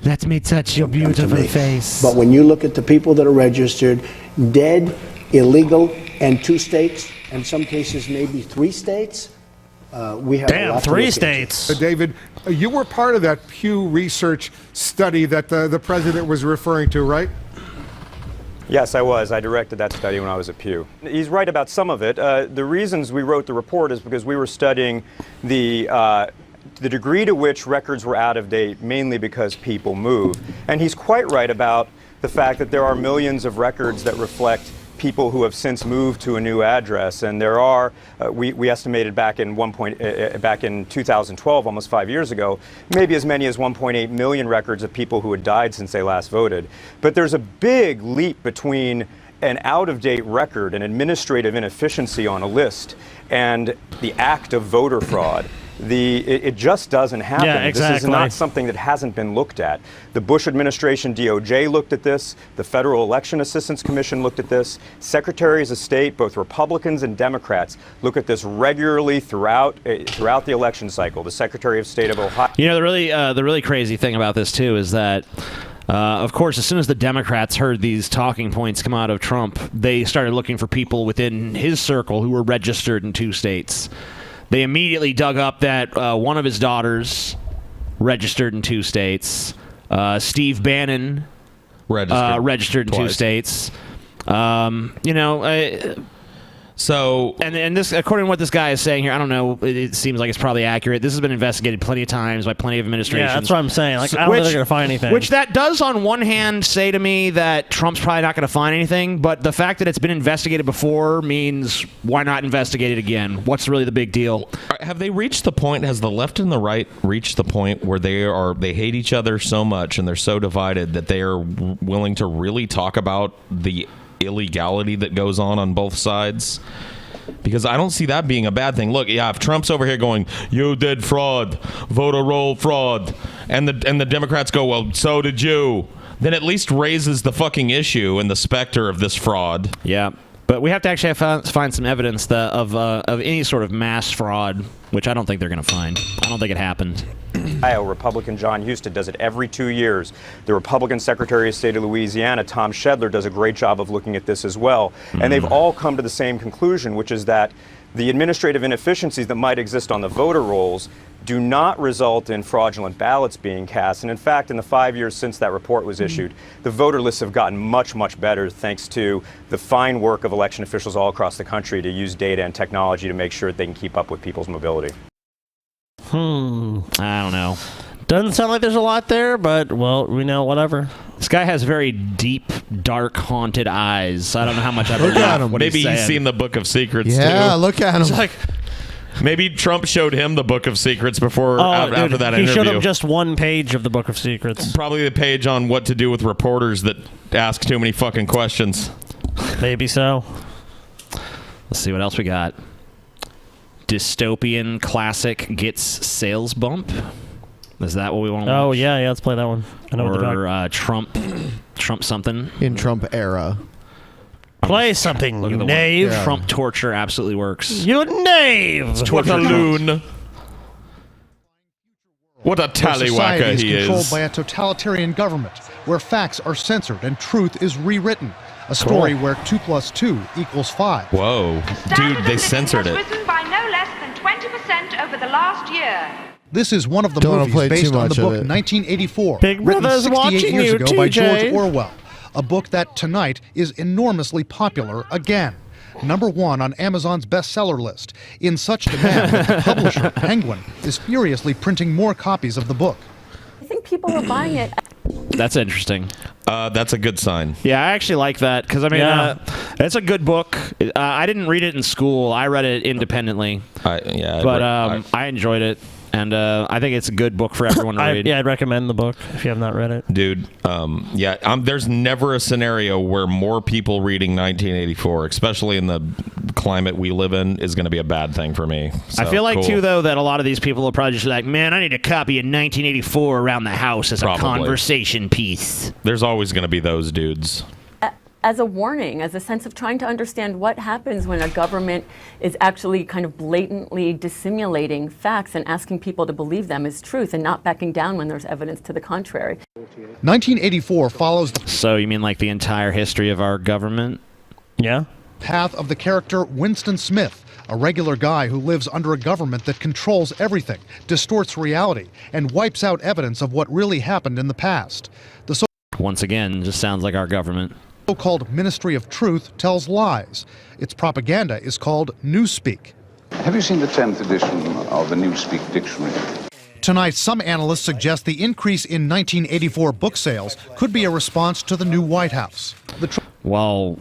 [SPEAKER 6] Let me touch your beautiful face.
[SPEAKER 16] But when you look at the people that are registered, dead, illegal, and 2 states, and some cases maybe 3 states, we have a lot to
[SPEAKER 5] 3
[SPEAKER 16] look
[SPEAKER 5] states.
[SPEAKER 16] into.
[SPEAKER 15] David, you were part of that Pew Research study that the president was referring to, right?
[SPEAKER 18] Yes, I was. I directed that study when I was at Pew. He's right about some of it. The reasons we wrote the report is because we were studying the degree to which records were out of date, mainly because people move. And he's quite right about the fact that there are millions of records that reflect people who have since moved to a new address, and there are we estimated back in 2012, almost 5 years ago, maybe as many as 1.8 million records of people who had died since they last voted. But there's a big leap between an out-of-date record, an administrative inefficiency on a list, and the act of voter fraud. It just doesn't happen.
[SPEAKER 5] Yeah, exactly.
[SPEAKER 18] This is not something that hasn't been looked at. The Bush administration DOJ looked at this. The Federal Election Assistance Commission looked at this. Secretaries of State, both Republicans and Democrats, look at this regularly throughout the election cycle. The Secretary of State of Ohio.
[SPEAKER 6] You know, the really crazy thing about this too is that. Of course, as soon as the Democrats heard these talking points come out of Trump, they started looking for people within his circle who were registered in 2 states. They immediately dug up that one of his daughters registered in 2 states. Steve Bannon registered in 2 states.
[SPEAKER 4] So
[SPEAKER 6] and this, according to what this guy is saying here, I don't know. It seems like it's probably accurate. This has been investigated plenty of times by plenty of administrations.
[SPEAKER 5] Yeah, that's what I'm saying. Like, I don't think they're going to find anything.
[SPEAKER 6] Which that does, on one hand, say to me that Trump's probably not going to find anything. But the fact that it's been investigated before means why not investigate it again? What's really the big deal?
[SPEAKER 4] Have they reached the point? Has the left and the right reached the point where they hate each other so much and they're so divided that they are willing to really talk about the illegality that goes on both sides? Because I don't see that being a bad thing. Look, yeah, if Trump's over here going, you did fraud, voter roll fraud, and the Democrats go, well, so did you, then at least raises the fucking issue and the specter of this fraud.
[SPEAKER 6] Yeah. But we have to actually find some evidence of any sort of mass fraud, which I don't think they're going to find. I don't think it happened.
[SPEAKER 18] Ohio, Republican John Husted does it every 2 years. The Republican Secretary of State of Louisiana, Tom Shedler, does a great job of looking at this as well. And they've all come to the same conclusion, which is that the administrative inefficiencies that might exist on the voter rolls do not result in fraudulent ballots being cast. And in fact, in the 5 years since that report was issued, the voter lists have gotten much, much better thanks to the fine work of election officials all across the country to use data and technology to make sure that they can keep up with people's mobility.
[SPEAKER 6] I don't know.
[SPEAKER 5] Doesn't sound like there's a lot there, but, well, we know whatever.
[SPEAKER 6] This guy has very deep, dark, haunted eyes. I don't know how much I believe what
[SPEAKER 4] Maybe
[SPEAKER 6] he's
[SPEAKER 4] he's
[SPEAKER 6] saying.
[SPEAKER 4] seen the Book of Secrets, too.
[SPEAKER 7] Yeah, look at him.
[SPEAKER 4] It's like, maybe Trump showed him the Book of Secrets before after that interview.
[SPEAKER 5] He showed him just one page of the Book of Secrets.
[SPEAKER 4] Probably the page on what to do with reporters that ask too many fucking questions.
[SPEAKER 5] Maybe so.
[SPEAKER 6] Let's see what else we got. dystopian classic gets sales bump? Is that what we want to watch?
[SPEAKER 5] Oh, yeah, let's play that one. I know what they're
[SPEAKER 6] Or Trump something?
[SPEAKER 7] In Trump era.
[SPEAKER 5] Play something,
[SPEAKER 6] Look at the
[SPEAKER 5] knave.
[SPEAKER 6] one. Trump torture absolutely works.
[SPEAKER 5] You knave!
[SPEAKER 6] It's torture.
[SPEAKER 4] Loon. What a
[SPEAKER 19] Society
[SPEAKER 4] tallywhacker
[SPEAKER 19] is
[SPEAKER 4] he
[SPEAKER 19] controlled
[SPEAKER 4] is.
[SPEAKER 19] by a totalitarian government where facts are censored and truth is rewritten. A story where 2 + 2 = 5.
[SPEAKER 4] Whoa. Dude, they censored it.
[SPEAKER 11] Risen by no less than 20% over the last year.
[SPEAKER 19] This is one of the
[SPEAKER 7] Don't wanna play
[SPEAKER 19] movies
[SPEAKER 7] too
[SPEAKER 19] based on
[SPEAKER 7] much
[SPEAKER 19] the
[SPEAKER 7] of
[SPEAKER 19] book
[SPEAKER 7] it.
[SPEAKER 19] 1984,
[SPEAKER 5] Big
[SPEAKER 19] written
[SPEAKER 5] Brother's
[SPEAKER 19] 68
[SPEAKER 5] watching
[SPEAKER 19] years
[SPEAKER 5] you,
[SPEAKER 19] ago by George
[SPEAKER 5] TJ.
[SPEAKER 19] Orwell. A book that tonight is enormously popular again. #1 on Amazon's bestseller list. In such demand that the publisher, Penguin, is furiously printing more copies of the book.
[SPEAKER 20] I think people are buying it.
[SPEAKER 6] That's interesting.
[SPEAKER 4] That's a good sign.
[SPEAKER 6] Yeah, I actually like that because it's a good book. I didn't read it in school. I read it independently. I enjoyed it, and I think it's a good book for everyone to read.
[SPEAKER 5] I'd recommend the book if you have not read it.
[SPEAKER 4] Dude, there's never a scenario where more people reading 1984, especially in the climate we live in, is going to be a bad thing for me.
[SPEAKER 6] I
[SPEAKER 4] So,
[SPEAKER 6] feel like,
[SPEAKER 4] cool.
[SPEAKER 6] too, though, that a lot of these people are probably just like, man, I need a copy of 1984 around the house as
[SPEAKER 4] Probably.
[SPEAKER 6] a conversation piece.
[SPEAKER 4] There's always going to be those dudes.
[SPEAKER 20] As a warning, as a sense of trying to understand what happens when a government is actually kind of blatantly dissimulating facts and asking people to believe them as truth and not backing down when there's evidence to the contrary.
[SPEAKER 19] 1984 follows the
[SPEAKER 6] So you mean like the entire history of our government?
[SPEAKER 5] Yeah.
[SPEAKER 19] path of the character Winston Smith, a regular guy who lives under a government that controls everything, distorts reality, and wipes out evidence of what really happened in the past. The
[SPEAKER 6] Once again, just sounds like our government.
[SPEAKER 19] so-called Ministry of Truth tells lies. Its propaganda is called Newspeak.
[SPEAKER 21] Have you seen the 10th edition of the Newspeak Dictionary?
[SPEAKER 19] Tonight, some analysts suggest the increase in 1984 book sales could be a response to the new White House.
[SPEAKER 6] Well,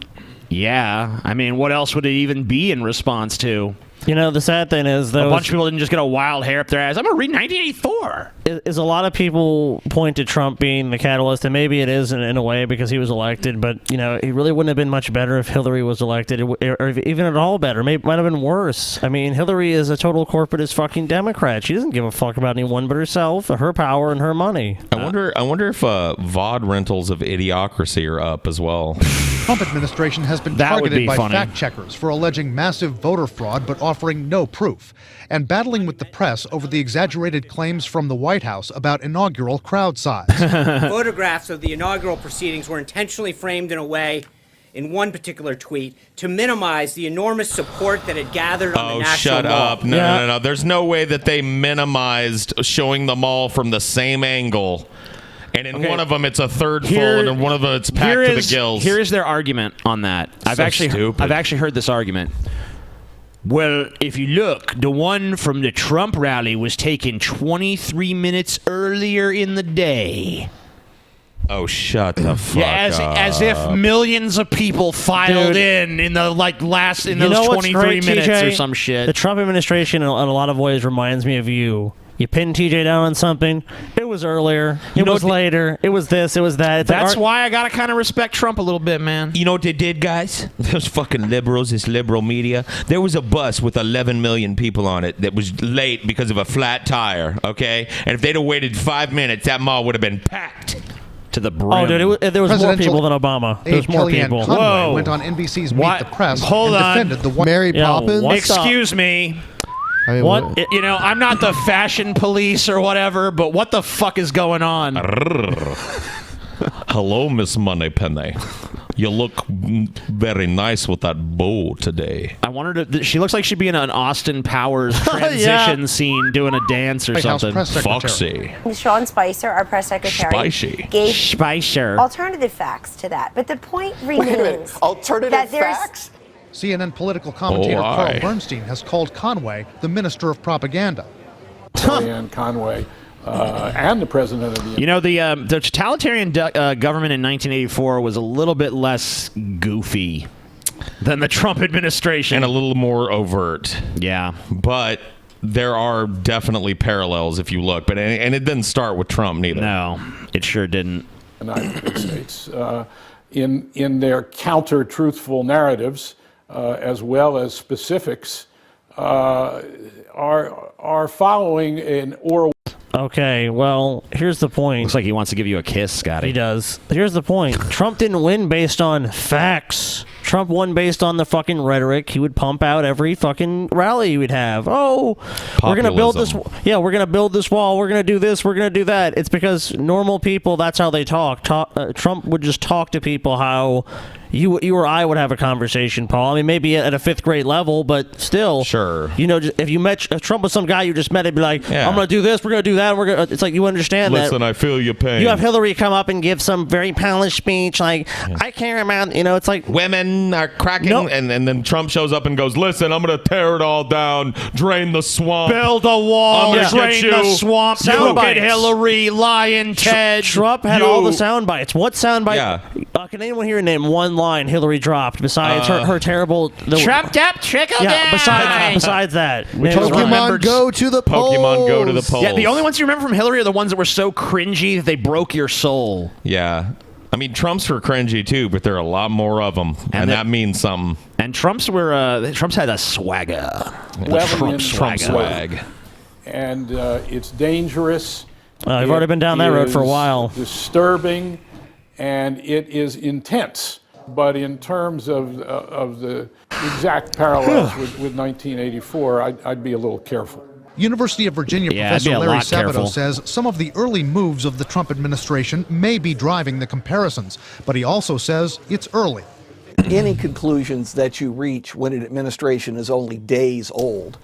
[SPEAKER 6] yeah. I mean, what else would it even be in response to?
[SPEAKER 5] You know, the sad thing is,
[SPEAKER 6] a bunch of people didn't just get a wild hair up their ass. I'm going to read 1984.
[SPEAKER 5] Is a lot of people point to Trump being the catalyst, and maybe it is in a way because he was elected, but, you know, he really wouldn't have been much better if Hillary was elected, or even at all better. Maybe might have been worse. I mean, Hillary is a total corporatist fucking Democrat. She doesn't give a fuck about anyone but herself, her power, and her money.
[SPEAKER 4] I wonder if VOD rentals of Idiocracy are up as well.
[SPEAKER 19] Trump administration has been
[SPEAKER 4] That would
[SPEAKER 19] targeted
[SPEAKER 4] be
[SPEAKER 19] by
[SPEAKER 4] funny.
[SPEAKER 19] fact checkers for alleging massive voter fraud but offering no proof, and battling with the press over the exaggerated claims from the White House about inaugural crowd size.
[SPEAKER 22] Photographs of the inaugural proceedings were intentionally framed in a way, in one particular tweet, to minimize the enormous support that had gathered on the National
[SPEAKER 4] Shut
[SPEAKER 22] Mall.
[SPEAKER 4] up. No. There's no way that they minimized showing them all from the same angle. And in one of them, it's a third full, and in one of them, it's packed to the gills.
[SPEAKER 6] Here is their argument on that. I've actually heard this argument. Well, if you look, the one from the Trump rally was taken 23 minutes earlier in the day.
[SPEAKER 4] Oh, shut the fuck up.
[SPEAKER 6] As if millions of people filed
[SPEAKER 5] Dude.
[SPEAKER 6] in the last
[SPEAKER 5] You
[SPEAKER 6] those
[SPEAKER 5] know what's
[SPEAKER 6] 23
[SPEAKER 5] great,
[SPEAKER 6] minutes
[SPEAKER 5] TJ?
[SPEAKER 6] or some shit.
[SPEAKER 5] The Trump administration, in a lot of ways, reminds me of you. You pin TJ down on something. It was earlier. It was later. It was this. It was that. It's
[SPEAKER 6] That's why I gotta kind of respect Trump a little bit, man.
[SPEAKER 4] You know what they did, guys? Those fucking liberals, this liberal media. There was a bus with 11 million people on it that was late because of a flat tire, okay? And if they'd have waited 5 minutes, that mall would have been packed
[SPEAKER 6] to the brim.
[SPEAKER 5] Oh, dude, there was more people than Obama. There was more
[SPEAKER 19] Kellyanne
[SPEAKER 5] people.
[SPEAKER 19] Conway went on NBC's Meet the Press
[SPEAKER 6] Hold
[SPEAKER 19] and
[SPEAKER 6] on.
[SPEAKER 19] defended the White
[SPEAKER 7] Mary Poppins?
[SPEAKER 6] Excuse me.
[SPEAKER 7] I mean,
[SPEAKER 6] What? You know, I'm not the fashion police or whatever, but what the fuck is going on?
[SPEAKER 4] Hello, Miss Moneypenny. You look very nice with that bow today.
[SPEAKER 6] I wanted to. She looks like she'd be in an Austin Powers transition scene doing a dance or
[SPEAKER 19] White House
[SPEAKER 6] something.
[SPEAKER 19] press secretary.
[SPEAKER 4] Foxy.
[SPEAKER 12] Sean Spicer, our press secretary,
[SPEAKER 4] Spicy.
[SPEAKER 12] gave
[SPEAKER 6] Spicer.
[SPEAKER 12] alternative facts to that. But the point
[SPEAKER 13] Wait a minute.
[SPEAKER 12] remains
[SPEAKER 13] Alternative
[SPEAKER 12] that there's
[SPEAKER 13] facts?
[SPEAKER 19] CNN political commentator
[SPEAKER 4] Oh,
[SPEAKER 19] Carl
[SPEAKER 4] aye.
[SPEAKER 19] Bernstein has called Conway the minister of propaganda.
[SPEAKER 21] Kellyanne Conway and the president of the
[SPEAKER 6] You know, the totalitarian government in 1984 was a little bit less goofy than the Trump administration.
[SPEAKER 4] And a little more overt.
[SPEAKER 6] Yeah.
[SPEAKER 4] But there are definitely parallels if you look. But and it didn't start with Trump neither.
[SPEAKER 6] No, it sure didn't.
[SPEAKER 21] United States in their counter-truthful narratives, as well as specifics are following an Orwell.
[SPEAKER 5] Okay, well, here's the point.
[SPEAKER 6] Looks like he wants to give you a kiss, Scotty.
[SPEAKER 5] He does. Here's the point. Trump didn't win based on facts. Trump won based on the fucking rhetoric he would pump out every fucking rally he would have. Oh, we're going to build this. Yeah, we're going to build this wall. We're going to do this. We're going to do that. It's because normal people, that's how they talk. Trump would just talk to people how you or I would have a conversation, Paul. I mean, maybe at a 5th grade level, but still.
[SPEAKER 4] Sure.
[SPEAKER 5] You know, if Trump was some guy you just met, it'd be like,
[SPEAKER 4] Yeah.
[SPEAKER 5] I'm going to do this. We're going to do that. It's like you understand that.
[SPEAKER 4] Listen, I feel your pain.
[SPEAKER 5] You have Hillary come up and give some very polished speech, like, I care about, it's like...
[SPEAKER 4] Women are cracking, and then Trump shows up and goes, listen, I'm going to tear it all down, drain the swamp.
[SPEAKER 6] Build a wall, drain the swamp, look at Hillary, lying Ted.
[SPEAKER 5] Trump had all the sound bites. What sound bite?
[SPEAKER 4] Yeah.
[SPEAKER 5] Can anyone here name one line Hillary dropped besides her terrible...
[SPEAKER 6] Trumped up, trickle
[SPEAKER 5] yeah,
[SPEAKER 6] down.
[SPEAKER 5] besides that.
[SPEAKER 7] Pokemon go to the polls.
[SPEAKER 4] Pokemon go to the polls.
[SPEAKER 6] Yeah, the only ones you remember from Hillary are the ones that were so cringy that they broke your soul.
[SPEAKER 4] Yeah. I mean, Trump's were cringy too, but there are a lot more of them, and that means something.
[SPEAKER 6] And Trump's had a swagger.
[SPEAKER 21] Trump
[SPEAKER 4] swag.
[SPEAKER 21] And it's dangerous.
[SPEAKER 5] I've already been down that road for a while.
[SPEAKER 21] Disturbing, and it is intense. But in terms of the exact parallels with 1984, I'd be a little careful.
[SPEAKER 19] University of Virginia professor Larry Sabato says some of the early moves of the Trump administration may be driving the comparisons, but he also says it's early.
[SPEAKER 1] Any conclusions that you reach when an administration is only days old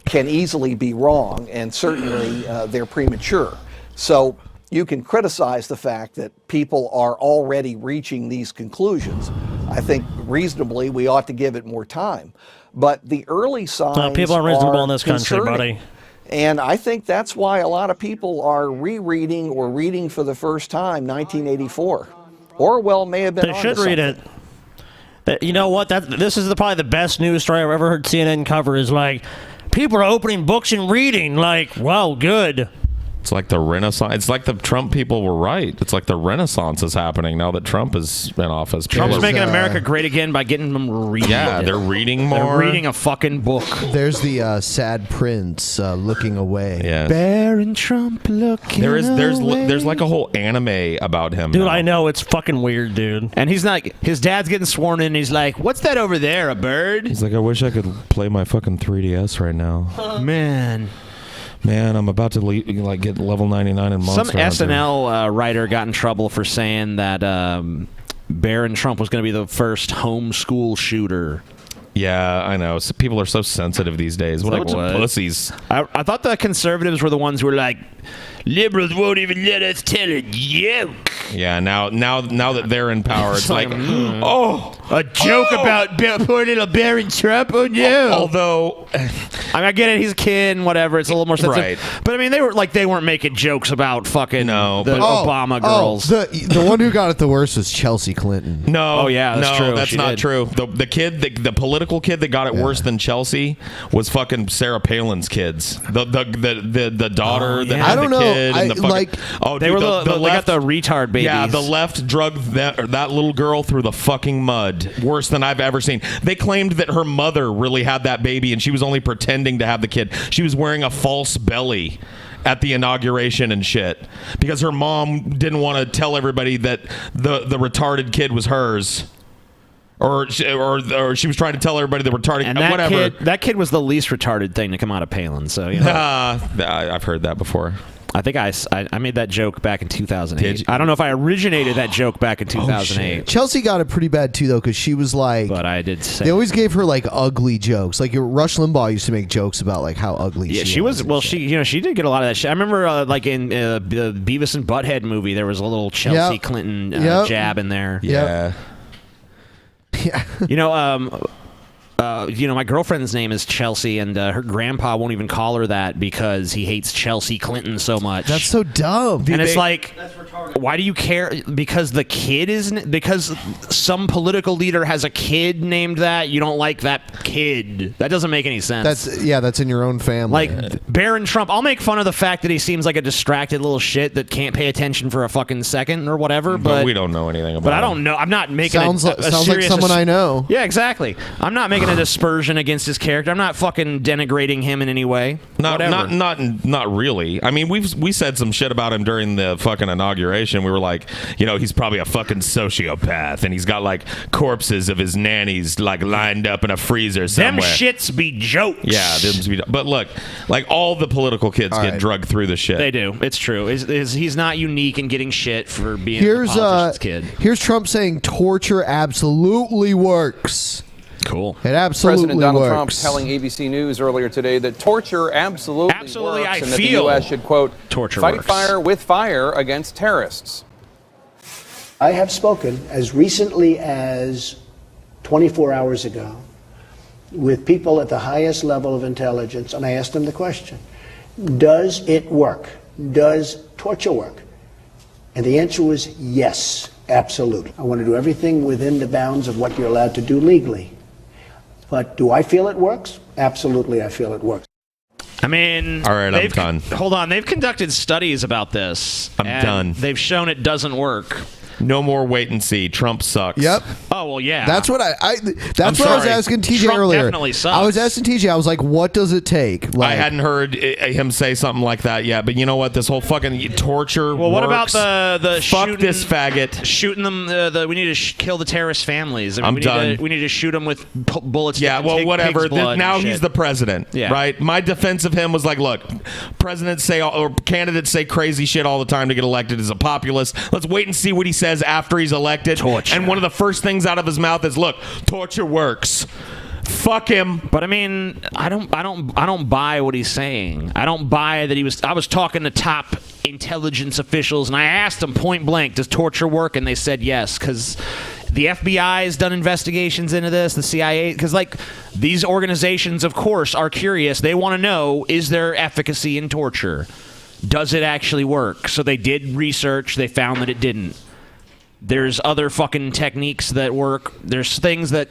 [SPEAKER 1] can easily be wrong, and certainly they're premature. So you can criticize the fact that people are already reaching these conclusions. I think reasonably we ought to give it more time. But the early signs
[SPEAKER 5] people are reasonable
[SPEAKER 1] are
[SPEAKER 5] in this country,
[SPEAKER 1] concerning.
[SPEAKER 5] buddy.
[SPEAKER 1] And I think that's why a lot of people are rereading or reading for the first time 1984. Orwell may have been
[SPEAKER 5] They should read it. You know what? This is probably the best news story I've ever heard CNN cover. Is like people are opening books and reading. Like, wow, good.
[SPEAKER 4] It's like the Renaissance. It's like the Trump people were right. It's like the Renaissance is happening now that Trump is in office.
[SPEAKER 6] Trump's making America great again by getting them reading.
[SPEAKER 4] Yeah, they're reading more.
[SPEAKER 6] They're reading a fucking book.
[SPEAKER 7] There's the sad prince looking away.
[SPEAKER 4] Yeah.
[SPEAKER 6] Baron Trump looking
[SPEAKER 4] There's like a whole anime about him.
[SPEAKER 5] Dude,
[SPEAKER 4] now.
[SPEAKER 5] I know. It's fucking weird, dude.
[SPEAKER 6] And he's not. His dad's getting sworn in. And he's like, "What's that over there? A bird?"
[SPEAKER 4] He's like, I wish I could play my fucking 3DS right now. Man, I'm about to get level 99 in Monster
[SPEAKER 6] Some SNL writer got in trouble for saying that Barron Trump was going to be the first homeschool shooter.
[SPEAKER 4] Yeah, I know. So people are so sensitive these days. What a bunch of pussies.
[SPEAKER 6] I thought the conservatives were the ones who were like, liberals won't even let us tell a joke.
[SPEAKER 4] Yeah, now that they're in power, it's like,
[SPEAKER 6] a joke about poor little Barron Trump. Oh no!
[SPEAKER 4] Although,
[SPEAKER 6] I get it, he's a kid and whatever. It's a little more sensitive.
[SPEAKER 4] Right.
[SPEAKER 6] But I mean, they weren't making jokes about fucking Obama girls.
[SPEAKER 7] The one who got it the worst was Chelsea Clinton.
[SPEAKER 4] No,
[SPEAKER 6] Oh, yeah, that's true.
[SPEAKER 4] That's
[SPEAKER 6] She
[SPEAKER 4] not
[SPEAKER 6] did.
[SPEAKER 4] true. The political kid that got it worse than Chelsea was fucking Sarah Palin's kids. The daughter that had
[SPEAKER 7] I don't
[SPEAKER 4] the
[SPEAKER 7] know.
[SPEAKER 4] kid and the fucking,
[SPEAKER 6] They were they got the retard babies.
[SPEAKER 4] Yeah, the left drugged that little girl through the fucking mud. Worse than I've ever seen. They claimed that her mother really had that baby and she was only pretending to have the kid. She was wearing a false belly at the inauguration and shit because her mom didn't want to tell everybody that the retarded kid was hers. Or she was trying to tell everybody the retarded
[SPEAKER 6] And that
[SPEAKER 4] whatever.
[SPEAKER 6] That kid was the least retarded thing to come out of Palin. So you know.
[SPEAKER 4] I've heard that before.
[SPEAKER 6] I think I made that joke back in 2008. I don't know if I originated that joke back in 2008.
[SPEAKER 7] Chelsea got it pretty bad too, though, because she was like.
[SPEAKER 6] But I did say
[SPEAKER 7] they always gave her like ugly jokes. Like Rush Limbaugh used to make jokes about like how ugly.
[SPEAKER 6] Yeah, she was. Well, she did get a lot of that shit. I remember like in the Beavis and Butthead movie, there was a little Chelsea Clinton jab in there.
[SPEAKER 4] Yeah.
[SPEAKER 6] You know, my girlfriend's name is Chelsea, and her grandpa won't even call her that because he hates Chelsea Clinton so much.
[SPEAKER 7] That's so dumb.
[SPEAKER 6] And it's like, why do you care? Because the kid isn't. Because some political leader has a kid named that. You don't like that kid. That doesn't make any sense.
[SPEAKER 7] That's in your own family.
[SPEAKER 6] Like Barron Trump. I'll make fun of the fact that he seems like a distracted little shit that can't pay attention for a fucking second or whatever. But
[SPEAKER 4] we don't know anything about.
[SPEAKER 6] But I don't know. I'm not making.
[SPEAKER 7] Sounds like
[SPEAKER 6] serious
[SPEAKER 7] someone I know.
[SPEAKER 6] Yeah, exactly. I'm not making an aspersion against his character. I'm not fucking denigrating him in any way.
[SPEAKER 4] Not really. I mean, we said some shit about him during the fucking inauguration. We were like, he's probably a fucking sociopath, and he's got like corpses of his nannies like lined up in a freezer somewhere.
[SPEAKER 6] Them shits be jokes.
[SPEAKER 4] Yeah, but look, like all the political kids get drugged through the shit.
[SPEAKER 6] They do. It's true. He's not unique in getting shit for being a politician's kid.
[SPEAKER 7] Here's Trump saying torture absolutely works.
[SPEAKER 6] Cool.
[SPEAKER 7] It absolutely
[SPEAKER 2] President Donald Trump
[SPEAKER 7] works.
[SPEAKER 2] telling ABC News earlier today that torture absolutely works,
[SPEAKER 6] I
[SPEAKER 2] and that the
[SPEAKER 6] feel
[SPEAKER 2] U.S. should, quote,
[SPEAKER 6] torture
[SPEAKER 2] fight
[SPEAKER 6] works.
[SPEAKER 2] fire with fire against terrorists.
[SPEAKER 16] I have spoken as recently as 24 hours ago with people at the highest level of intelligence, and I asked them the question, does it work? Does torture work? And the answer was yes, absolutely. I want to do everything within the bounds of what you're allowed to do legally. But do I feel it works? Absolutely, I feel it works.
[SPEAKER 6] I mean,
[SPEAKER 4] all right, I'm done.
[SPEAKER 6] Hold on. They've conducted studies about this.
[SPEAKER 4] I'm done.
[SPEAKER 6] They've shown it doesn't work.
[SPEAKER 4] No more wait and see. Trump sucks.
[SPEAKER 7] Yep.
[SPEAKER 6] Oh, well, yeah.
[SPEAKER 7] That's what I
[SPEAKER 4] I'm
[SPEAKER 7] what I was
[SPEAKER 4] sorry.
[SPEAKER 7] asking TJ
[SPEAKER 6] Trump
[SPEAKER 7] earlier.
[SPEAKER 6] definitely sucks.
[SPEAKER 7] I was asking TJ. I was like, "What does it take?"
[SPEAKER 4] I hadn't heard him say something like that yet, but you know what? This whole fucking torture.
[SPEAKER 6] Well, what
[SPEAKER 4] works.
[SPEAKER 6] about the
[SPEAKER 4] fuck
[SPEAKER 6] shooting,
[SPEAKER 4] this faggot?
[SPEAKER 6] Shooting them. We need to kill the terrorist families. I mean,
[SPEAKER 4] I'm
[SPEAKER 6] we
[SPEAKER 4] done.
[SPEAKER 6] Need to, we need to shoot them with bullets.
[SPEAKER 4] Yeah, well, whatever.
[SPEAKER 6] Pig's blood
[SPEAKER 4] Now
[SPEAKER 6] and
[SPEAKER 4] he's
[SPEAKER 6] shit.
[SPEAKER 4] the president,
[SPEAKER 6] Yeah.
[SPEAKER 4] right? My defense of him was like, look, presidents say or candidates say crazy shit all the time to get elected as a populist. Let's wait and see what he says after he's elected.
[SPEAKER 6] Torture.
[SPEAKER 4] And one of the first things out of his mouth is, look, torture works. Fuck him.
[SPEAKER 6] But I mean, I don't buy what he's saying. I don't buy that I was talking to top intelligence officials, and I asked them point blank, does torture work? And they said yes, because the FBI has done investigations into this, the CIA, because like these organizations, of course, are curious. They want to know, is there efficacy in torture? Does it actually work? So they did research. They found that it didn't. There's other fucking techniques that work. There's things that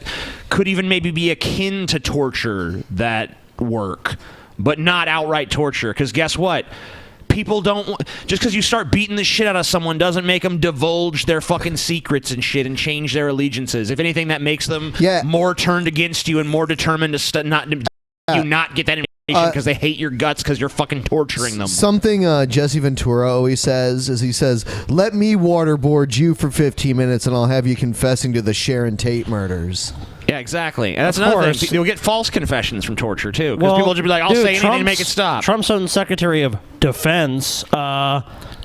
[SPEAKER 6] could even maybe be akin to torture that work, but not outright torture. Because guess what? People don't... Just because you start beating the shit out of someone doesn't make them divulge their fucking secrets and shit and change their allegiances. If anything, that makes them more turned against you and more determined to not get that information because they hate your guts because you're fucking torturing them.
[SPEAKER 7] Something Jesse Ventura always says is he says, "Let me waterboard you for 15 minutes, and I'll have you confessing to the Sharon Tate murders."
[SPEAKER 6] Yeah, exactly. And that's
[SPEAKER 5] Of
[SPEAKER 6] another
[SPEAKER 5] course.
[SPEAKER 6] thing. You'll get false confessions from torture, too. Because people will just be like, I'll say anything to make it stop.
[SPEAKER 5] Trump's own Secretary of Defense,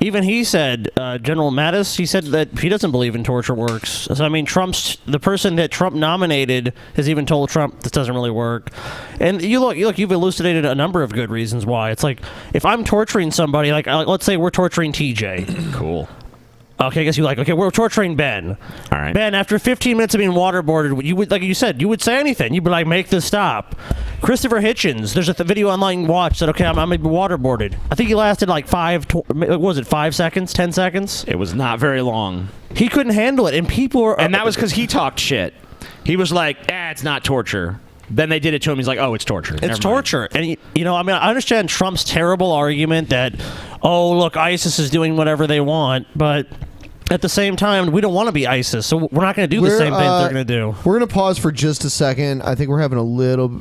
[SPEAKER 5] even he said, General Mattis, he said that he doesn't believe in torture works. So, I mean, the person that Trump nominated has even told Trump this doesn't really work. And you look, you've elucidated a number of good reasons why. It's like, if I'm torturing somebody, like, let's say we're torturing TJ.
[SPEAKER 6] Cool.
[SPEAKER 5] Okay, I guess we're torturing Ben.
[SPEAKER 6] All right.
[SPEAKER 5] Ben, after 15 minutes of being waterboarded, you would, like you said, you would say anything. You'd be like, make this stop. Christopher Hitchens, there's a video online you watch that, okay, I'm going to be waterboarded. I think he lasted like 5 seconds, 10 seconds?
[SPEAKER 6] It was not very long.
[SPEAKER 5] He couldn't handle it, and people were...
[SPEAKER 6] And that was because he talked shit. He was like, it's not torture. Then they did it to him. He's like, oh, it's torture.
[SPEAKER 5] It's torture. And, I mean, I understand Trump's terrible argument that, oh, look, ISIS is doing whatever they want, but at the same time, we don't want to be ISIS, so we're not going to do the same thing they're going to do.
[SPEAKER 7] We're going to pause for just a second. I think we're having a little...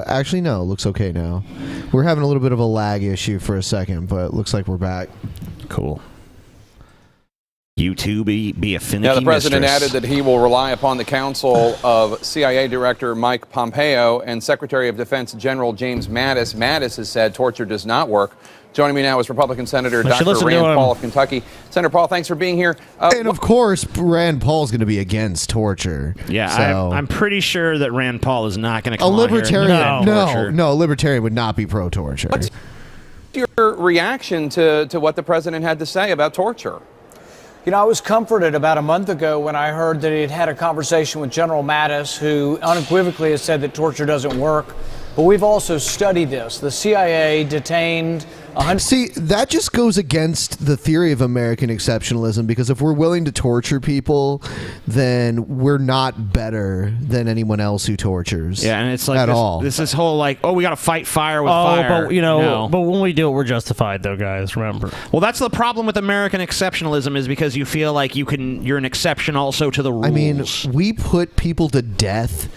[SPEAKER 7] actually, no, it looks okay now. We're having a little bit of a lag issue for a second, but it looks like we're back.
[SPEAKER 6] Cool. You two be a finicky
[SPEAKER 2] Now, the president
[SPEAKER 6] mistress.
[SPEAKER 2] added that he will rely upon the counsel of CIA Director Mike Pompeo and Secretary of Defense General James Mattis. Mattis has said torture does not work. Joining me now is Republican Senator Dr. Rand Paul of Kentucky. Senator Paul, thanks for being here.
[SPEAKER 7] And of course, Rand Paul's going to be against torture.
[SPEAKER 6] Yeah,
[SPEAKER 7] so.
[SPEAKER 6] I'm pretty sure that Rand Paul is not going to come
[SPEAKER 7] A libertarian,
[SPEAKER 6] on here.
[SPEAKER 7] no, a libertarian would not be pro-torture.
[SPEAKER 2] What's your reaction to what the president had to say about torture?
[SPEAKER 3] You know, I was comforted about a month ago when I heard that he had had a conversation with General Mattis, who unequivocally has said that torture doesn't work. But we've also studied this. The CIA detained 100...
[SPEAKER 7] See, that just goes against the theory of American exceptionalism, because if we're willing to torture people, then we're not better than anyone else who tortures.
[SPEAKER 6] Yeah, and it's like
[SPEAKER 7] at all.
[SPEAKER 6] This is whole like, oh, we got to fight fire with fire.
[SPEAKER 5] But but when we do it, we're justified, though, guys. Remember.
[SPEAKER 6] Well, that's the problem with American exceptionalism, is because you feel like you're an exception also to the rules.
[SPEAKER 7] I mean, we put people to death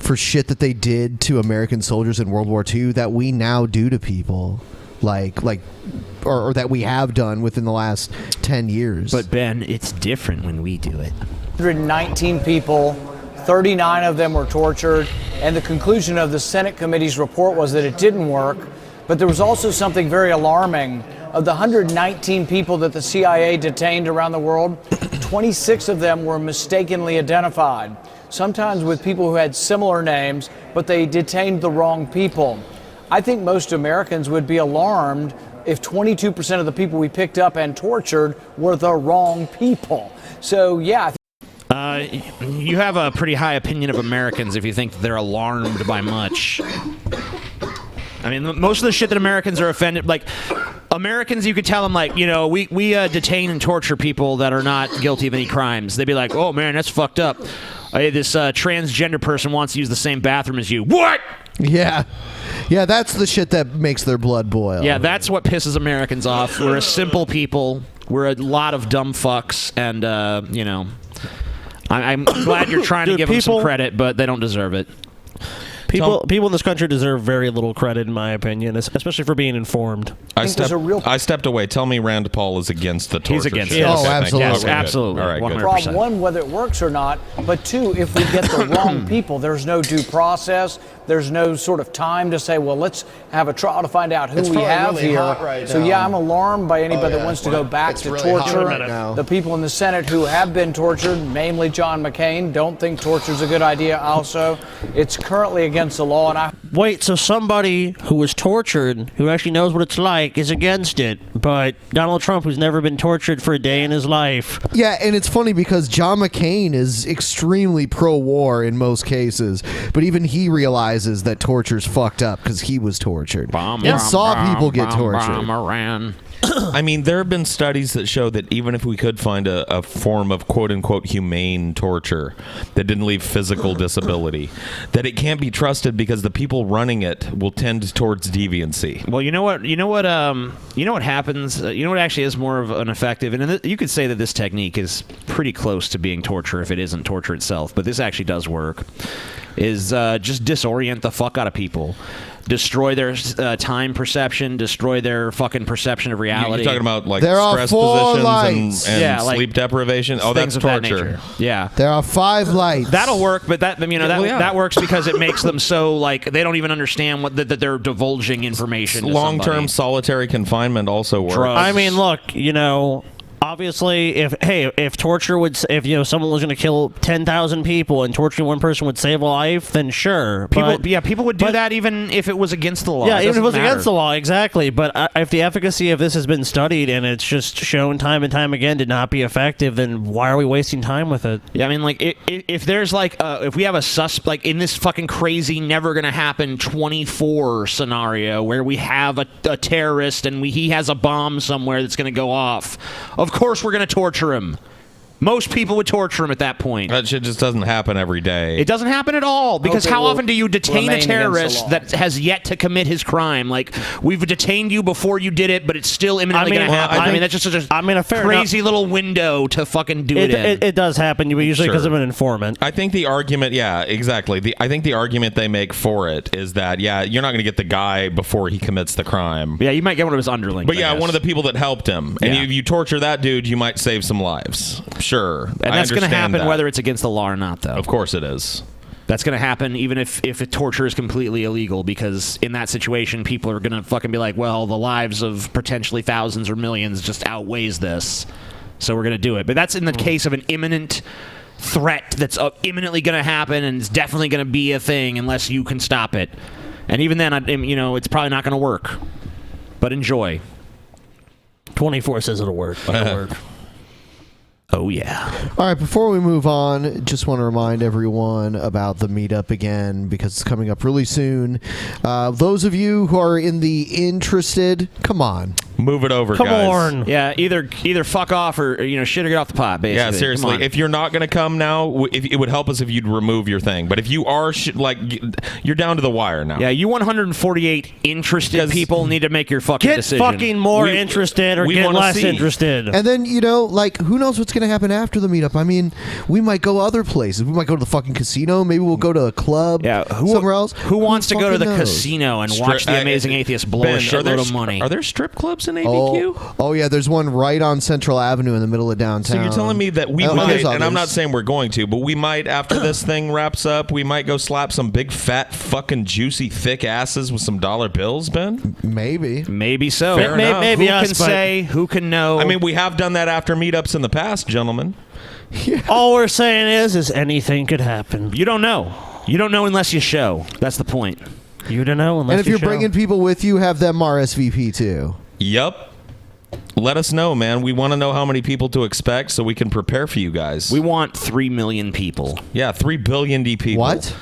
[SPEAKER 7] for shit that they did to American soldiers in World War II that we now do to people, or that we have done within the last 10 years.
[SPEAKER 6] But Ben, it's different when we do it.
[SPEAKER 3] 119 people, 39 of them were tortured, and the conclusion of the Senate committee's report was that it didn't work. But there was also something very alarming. Of the 119 people that the CIA detained around the world, 26 of them were mistakenly identified, sometimes with people who had similar names, but they detained the wrong people. I think most Americans would be alarmed if 22% of the people we picked up and tortured were the wrong people. So, yeah.
[SPEAKER 6] You have a pretty high opinion of Americans if you think they're alarmed by much. I mean, most of the shit that Americans are offended, like, Americans, you could tell them, like, you know, we detain and torture people that are not guilty of any crimes. They'd be like, oh, man, that's fucked up. Hey, this transgender person wants to use the same bathroom as you. What?
[SPEAKER 7] Yeah. Yeah, that's the shit that makes their blood boil.
[SPEAKER 6] Yeah, that's what pisses Americans off. We're a simple people. We're a lot of dumb fucks. And, you know, I'm glad you're trying to give them some credit, but they don't deserve it.
[SPEAKER 5] People in this country deserve very little credit, in my opinion, especially for being informed.
[SPEAKER 4] I stepped away. Tell me Rand Paul is against the torture.
[SPEAKER 6] He's against
[SPEAKER 4] shit.
[SPEAKER 6] it.
[SPEAKER 7] Oh, absolutely.
[SPEAKER 6] Yes, absolutely.
[SPEAKER 4] All right, good.
[SPEAKER 3] Problem one, whether it works or not, but two, if we get the wrong people, there's no due process. There's no sort of time to say, well, let's have a trial to find out who we have
[SPEAKER 7] really
[SPEAKER 3] here.
[SPEAKER 7] hot right
[SPEAKER 3] So
[SPEAKER 7] now.
[SPEAKER 3] yeah, I'm alarmed by anybody that wants to go back
[SPEAKER 7] It's
[SPEAKER 3] to
[SPEAKER 7] really hot
[SPEAKER 3] torture.
[SPEAKER 7] right now.
[SPEAKER 3] The people in the Senate who have been tortured, namely John McCain, don't think torture's a good idea also. It's currently against the law, and
[SPEAKER 5] Wait, so somebody who was tortured, who actually knows what it's like, is against it, but Donald Trump, who's never been tortured for a day in his life.
[SPEAKER 7] Yeah, and it's funny because John McCain is extremely pro-war in most cases, but even he realizes that torture's fucked up because he was tortured and saw people get tortured.
[SPEAKER 4] I mean, there have been studies that show that even if we could find a form of quote-unquote humane torture that didn't leave physical disability, that it can't be trusted because the people running it will tend towards deviancy.
[SPEAKER 6] Well, you know what happens. You know what actually is more of an effective, and you could say that this technique is pretty close to being torture if it isn't torture itself, but this actually does work. Is just disorient the fuck out of people. Destroy their time perception, destroy their fucking perception of reality.
[SPEAKER 4] You're talking about like
[SPEAKER 7] There are
[SPEAKER 4] stress
[SPEAKER 7] 4
[SPEAKER 4] positions
[SPEAKER 7] lights.
[SPEAKER 4] and
[SPEAKER 6] Yeah, like
[SPEAKER 4] sleep deprivation. Oh,
[SPEAKER 6] things
[SPEAKER 4] that's
[SPEAKER 6] of that
[SPEAKER 4] torture.
[SPEAKER 6] nature. Yeah.
[SPEAKER 7] There are 5 lights.
[SPEAKER 6] That'll work, but that works because it makes them so like they don't even understand that they're divulging information. to
[SPEAKER 4] Long-term
[SPEAKER 6] somebody.
[SPEAKER 4] solitary confinement also works.
[SPEAKER 6] Drugs.
[SPEAKER 5] I mean, look, you know, obviously, if torture someone was going to kill 10,000 people and torturing one person would save a life, then sure.
[SPEAKER 6] People would do that even if it was against the law.
[SPEAKER 5] Yeah, even if it was
[SPEAKER 6] matter.
[SPEAKER 5] against the law, exactly. But if the efficacy of this has been studied and it's just shown time and time again to not be effective, then why are we wasting time with it?
[SPEAKER 6] Yeah, I mean, like, if there's like, if we have a like in this fucking crazy, never gonna happen 24 scenario where we have a terrorist and he has a bomb somewhere that's gonna go off, of course we're gonna torture him. Most people would torture him at that point.
[SPEAKER 4] That shit just doesn't happen every day.
[SPEAKER 6] It doesn't happen at all because how often do you detain a
[SPEAKER 3] remain
[SPEAKER 6] terrorist
[SPEAKER 3] against the
[SPEAKER 6] that has yet to commit his crime? Like, we've detained you before you did it, but it's still imminently going to happen. I mean, that's just such a crazy little window to fucking do it in.
[SPEAKER 5] It does happen, but usually because of an informant.
[SPEAKER 4] I think the argument, yeah, exactly. I think the argument they make for it is that, yeah, you're not going to get the guy before he commits the crime.
[SPEAKER 6] Yeah, you might get one of his underlings.
[SPEAKER 4] But yeah, one of the people that helped him. And if you torture that dude, you might save some lives. Sure.
[SPEAKER 6] And that's going to happen whether it's against the law or not, though.
[SPEAKER 4] Of course it is.
[SPEAKER 6] That's going to happen even if torture is completely illegal, because in that situation, people are going to fucking be like, well, the lives of potentially thousands or millions just outweighs this, so we're going to do it. But that's in the case of an imminent threat that's imminently going to happen and it's definitely going to be a thing unless you can stop it. And even then, it's probably not going to work. But enjoy.
[SPEAKER 5] 24 says it'll work. It'll work.
[SPEAKER 6] Oh, yeah.
[SPEAKER 7] All right, before we move on, just want to remind everyone about the meetup again because it's coming up really soon. Those of you who are interested, come on.
[SPEAKER 4] Move it over,
[SPEAKER 5] Come
[SPEAKER 4] guys.
[SPEAKER 5] on.
[SPEAKER 6] Yeah, either fuck off or shit or get off the pot. Basically,
[SPEAKER 4] Yeah, seriously.
[SPEAKER 6] Come on.
[SPEAKER 4] If you're not going to come now, it would help us if you'd remove your thing. But if you are, you're down to the wire now.
[SPEAKER 6] Yeah, you 148 interested people need to make your fucking
[SPEAKER 5] Get
[SPEAKER 6] decision.
[SPEAKER 5] fucking more interested or get less interested.
[SPEAKER 7] And then, who knows what's going to happen after the meetup? I mean, we might go other places. We might go to the fucking casino. Maybe we'll go to a club somewhere else.
[SPEAKER 6] Who wants to go to the
[SPEAKER 7] fucking knows?
[SPEAKER 6] casino and watch the Amazing Atheist blow a shitload of money?
[SPEAKER 4] Are there strip clubs in ABQ?
[SPEAKER 7] Oh, yeah, there's one right on Central Avenue in the middle of downtown.
[SPEAKER 4] So you're telling me that we
[SPEAKER 7] Oh,
[SPEAKER 4] might,
[SPEAKER 7] there's
[SPEAKER 4] and I'm
[SPEAKER 7] others.
[SPEAKER 4] not saying we're going to, but we might, after this thing wraps up, we might go slap some big, fat, fucking juicy, thick asses with some dollar bills, Ben?
[SPEAKER 6] Maybe so.
[SPEAKER 4] Fair enough.
[SPEAKER 6] Maybe who can say? Who can know?
[SPEAKER 4] I mean, we have done that after meetups in the past, gentlemen.
[SPEAKER 5] All we're saying is anything could happen.
[SPEAKER 6] You don't know. You don't know unless you show. That's the point.
[SPEAKER 5] You don't know unless
[SPEAKER 7] And if
[SPEAKER 5] you
[SPEAKER 7] you're
[SPEAKER 5] show.
[SPEAKER 7] bringing people with you, have them RSVP too.
[SPEAKER 4] Yup. Let us know, man. We want to know how many people to expect so we can prepare for you guys.
[SPEAKER 6] We want 3 million people.
[SPEAKER 4] Yeah, 3 billion people.
[SPEAKER 7] What?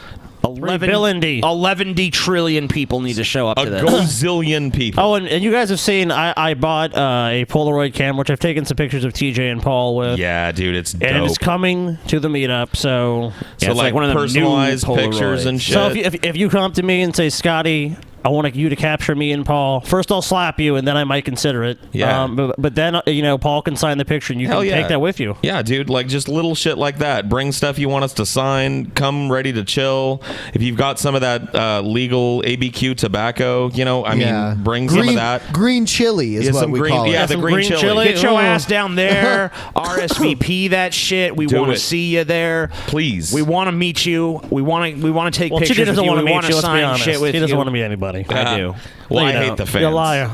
[SPEAKER 6] 11 trillion people need to show up to this.
[SPEAKER 4] Gazillion people.
[SPEAKER 5] Oh, and you guys have seen I bought a Polaroid camera, which I've taken some pictures of TJ and Paul with.
[SPEAKER 4] Yeah, dude, it's dope.
[SPEAKER 5] And it's coming to the meetup, so...
[SPEAKER 4] So, like one of them personalized pictures and shit.
[SPEAKER 5] So if you come up to me and say, Scotty, I want you to capture me and Paul, first I'll slap you, and then I might consider it.
[SPEAKER 4] Yeah.
[SPEAKER 5] But then, Paul can sign the picture, and you
[SPEAKER 4] Hell
[SPEAKER 5] can
[SPEAKER 4] yeah.
[SPEAKER 5] take that with you.
[SPEAKER 4] Yeah, dude, like just little shit like that. Bring stuff you want us to sign. Come ready to chill. If you've got some of that legal ABQ tobacco, bring some of that.
[SPEAKER 7] Green chili is what we call it.
[SPEAKER 4] Yeah, the green chili.
[SPEAKER 6] Get your ass down there. RSVP that shit. We
[SPEAKER 4] Do
[SPEAKER 6] want to
[SPEAKER 4] it.
[SPEAKER 6] see you there.
[SPEAKER 4] Please.
[SPEAKER 6] We want to meet you. We want to take
[SPEAKER 5] Well,
[SPEAKER 6] pictures
[SPEAKER 5] TJ doesn't
[SPEAKER 6] with you.
[SPEAKER 5] want to
[SPEAKER 6] We
[SPEAKER 5] meet
[SPEAKER 6] want
[SPEAKER 5] you,
[SPEAKER 6] to
[SPEAKER 5] let's be
[SPEAKER 6] sign
[SPEAKER 5] honest.
[SPEAKER 6] shit with
[SPEAKER 5] He doesn't
[SPEAKER 6] you.
[SPEAKER 5] want to meet anybody.
[SPEAKER 6] I do.
[SPEAKER 4] Well,
[SPEAKER 5] No,
[SPEAKER 4] I
[SPEAKER 5] you
[SPEAKER 4] hate
[SPEAKER 5] don't.
[SPEAKER 4] the fans.
[SPEAKER 5] You're a liar.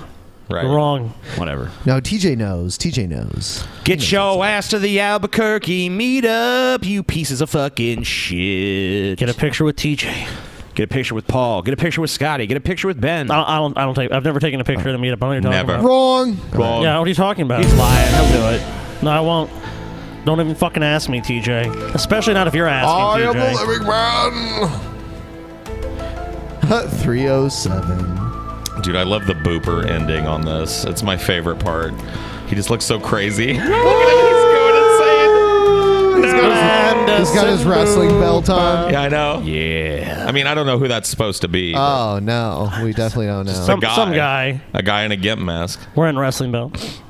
[SPEAKER 4] Right.
[SPEAKER 5] You're wrong.
[SPEAKER 6] Whatever.
[SPEAKER 7] No, TJ knows. TJ knows.
[SPEAKER 6] Get your ass to the Albuquerque meetup, you pieces of fucking shit.
[SPEAKER 5] Get a picture with TJ.
[SPEAKER 6] Get a picture with Paul. Get a picture with Scotty. Get a picture with Ben.
[SPEAKER 5] I don't take. I've never taken a picture at a meetup. I don't know what you're talking
[SPEAKER 6] Never.
[SPEAKER 5] about.
[SPEAKER 7] Wrong.
[SPEAKER 5] Yeah, what are you talking about?
[SPEAKER 6] He's lying.
[SPEAKER 5] He'll do it. No, I won't. Don't even fucking ask me, TJ. Especially not if you're asking, TJ.
[SPEAKER 7] I am the living man. 307.
[SPEAKER 4] Dude, I love the booper ending on this. It's my favorite part. He just looks so crazy. Look at him. He's going insane.
[SPEAKER 7] He's got his wrestling belt on.
[SPEAKER 4] Yeah, I know.
[SPEAKER 6] Yeah.
[SPEAKER 4] I mean, I don't know who that's supposed to be.
[SPEAKER 7] Oh, no. We definitely don't know.
[SPEAKER 5] Some guy.
[SPEAKER 4] A guy in a gimp mask.
[SPEAKER 5] Wearing a wrestling belt.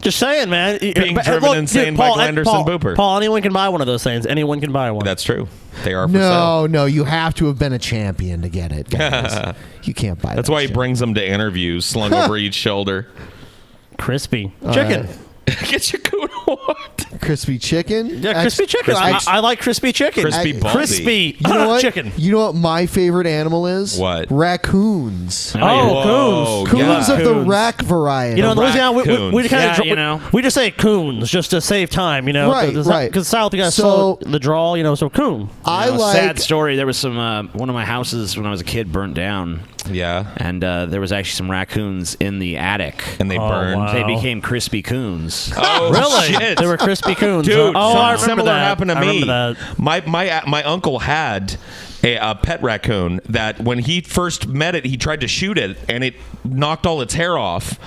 [SPEAKER 5] Just saying, man.
[SPEAKER 4] Being driven insane by Glenderson Booper.
[SPEAKER 5] Paul, anyone can buy one of those things. Anyone can buy one.
[SPEAKER 4] That's true. They are for sale.
[SPEAKER 7] No, you have to have been a champion to get it, guys. You can't buy
[SPEAKER 4] That's
[SPEAKER 7] that
[SPEAKER 4] why he
[SPEAKER 7] shit.
[SPEAKER 4] brings them to interviews, slung over each shoulder.
[SPEAKER 5] Crispy.
[SPEAKER 7] Chicken.
[SPEAKER 4] Get your coon what?
[SPEAKER 7] Crispy chicken?
[SPEAKER 5] Yeah, crispy chicken. I like crispy chicken.
[SPEAKER 4] Crispy baldy.
[SPEAKER 5] Crispy
[SPEAKER 7] You know what?
[SPEAKER 5] chicken.
[SPEAKER 7] You know what my favorite animal is?
[SPEAKER 4] What?
[SPEAKER 7] Raccoons.
[SPEAKER 5] Oh, coons.
[SPEAKER 7] Coons of the
[SPEAKER 5] Coons.
[SPEAKER 7] rack variety.
[SPEAKER 5] You know, in Louisiana, we kind of
[SPEAKER 6] Yeah,
[SPEAKER 5] we just say coons just to save time,
[SPEAKER 7] Right, right.
[SPEAKER 5] Because South, you got to
[SPEAKER 7] So-
[SPEAKER 5] slow the draw, so coon.
[SPEAKER 7] I like...
[SPEAKER 6] Sad story. There was some one of my houses when I was a kid burnt down.
[SPEAKER 4] Yeah.
[SPEAKER 6] And there was actually some raccoons in the attic.
[SPEAKER 4] And they burned.
[SPEAKER 5] wow.
[SPEAKER 6] They became crispy coons.
[SPEAKER 4] Oh,
[SPEAKER 5] Really?
[SPEAKER 4] shit.
[SPEAKER 5] They were crispy coons.
[SPEAKER 4] Dude,
[SPEAKER 5] I remember
[SPEAKER 4] similar
[SPEAKER 5] that.
[SPEAKER 4] happened to
[SPEAKER 5] I
[SPEAKER 4] me.
[SPEAKER 5] remember that.
[SPEAKER 4] My uncle had a pet raccoon that when he first met it, he tried to shoot it and it knocked all its hair off.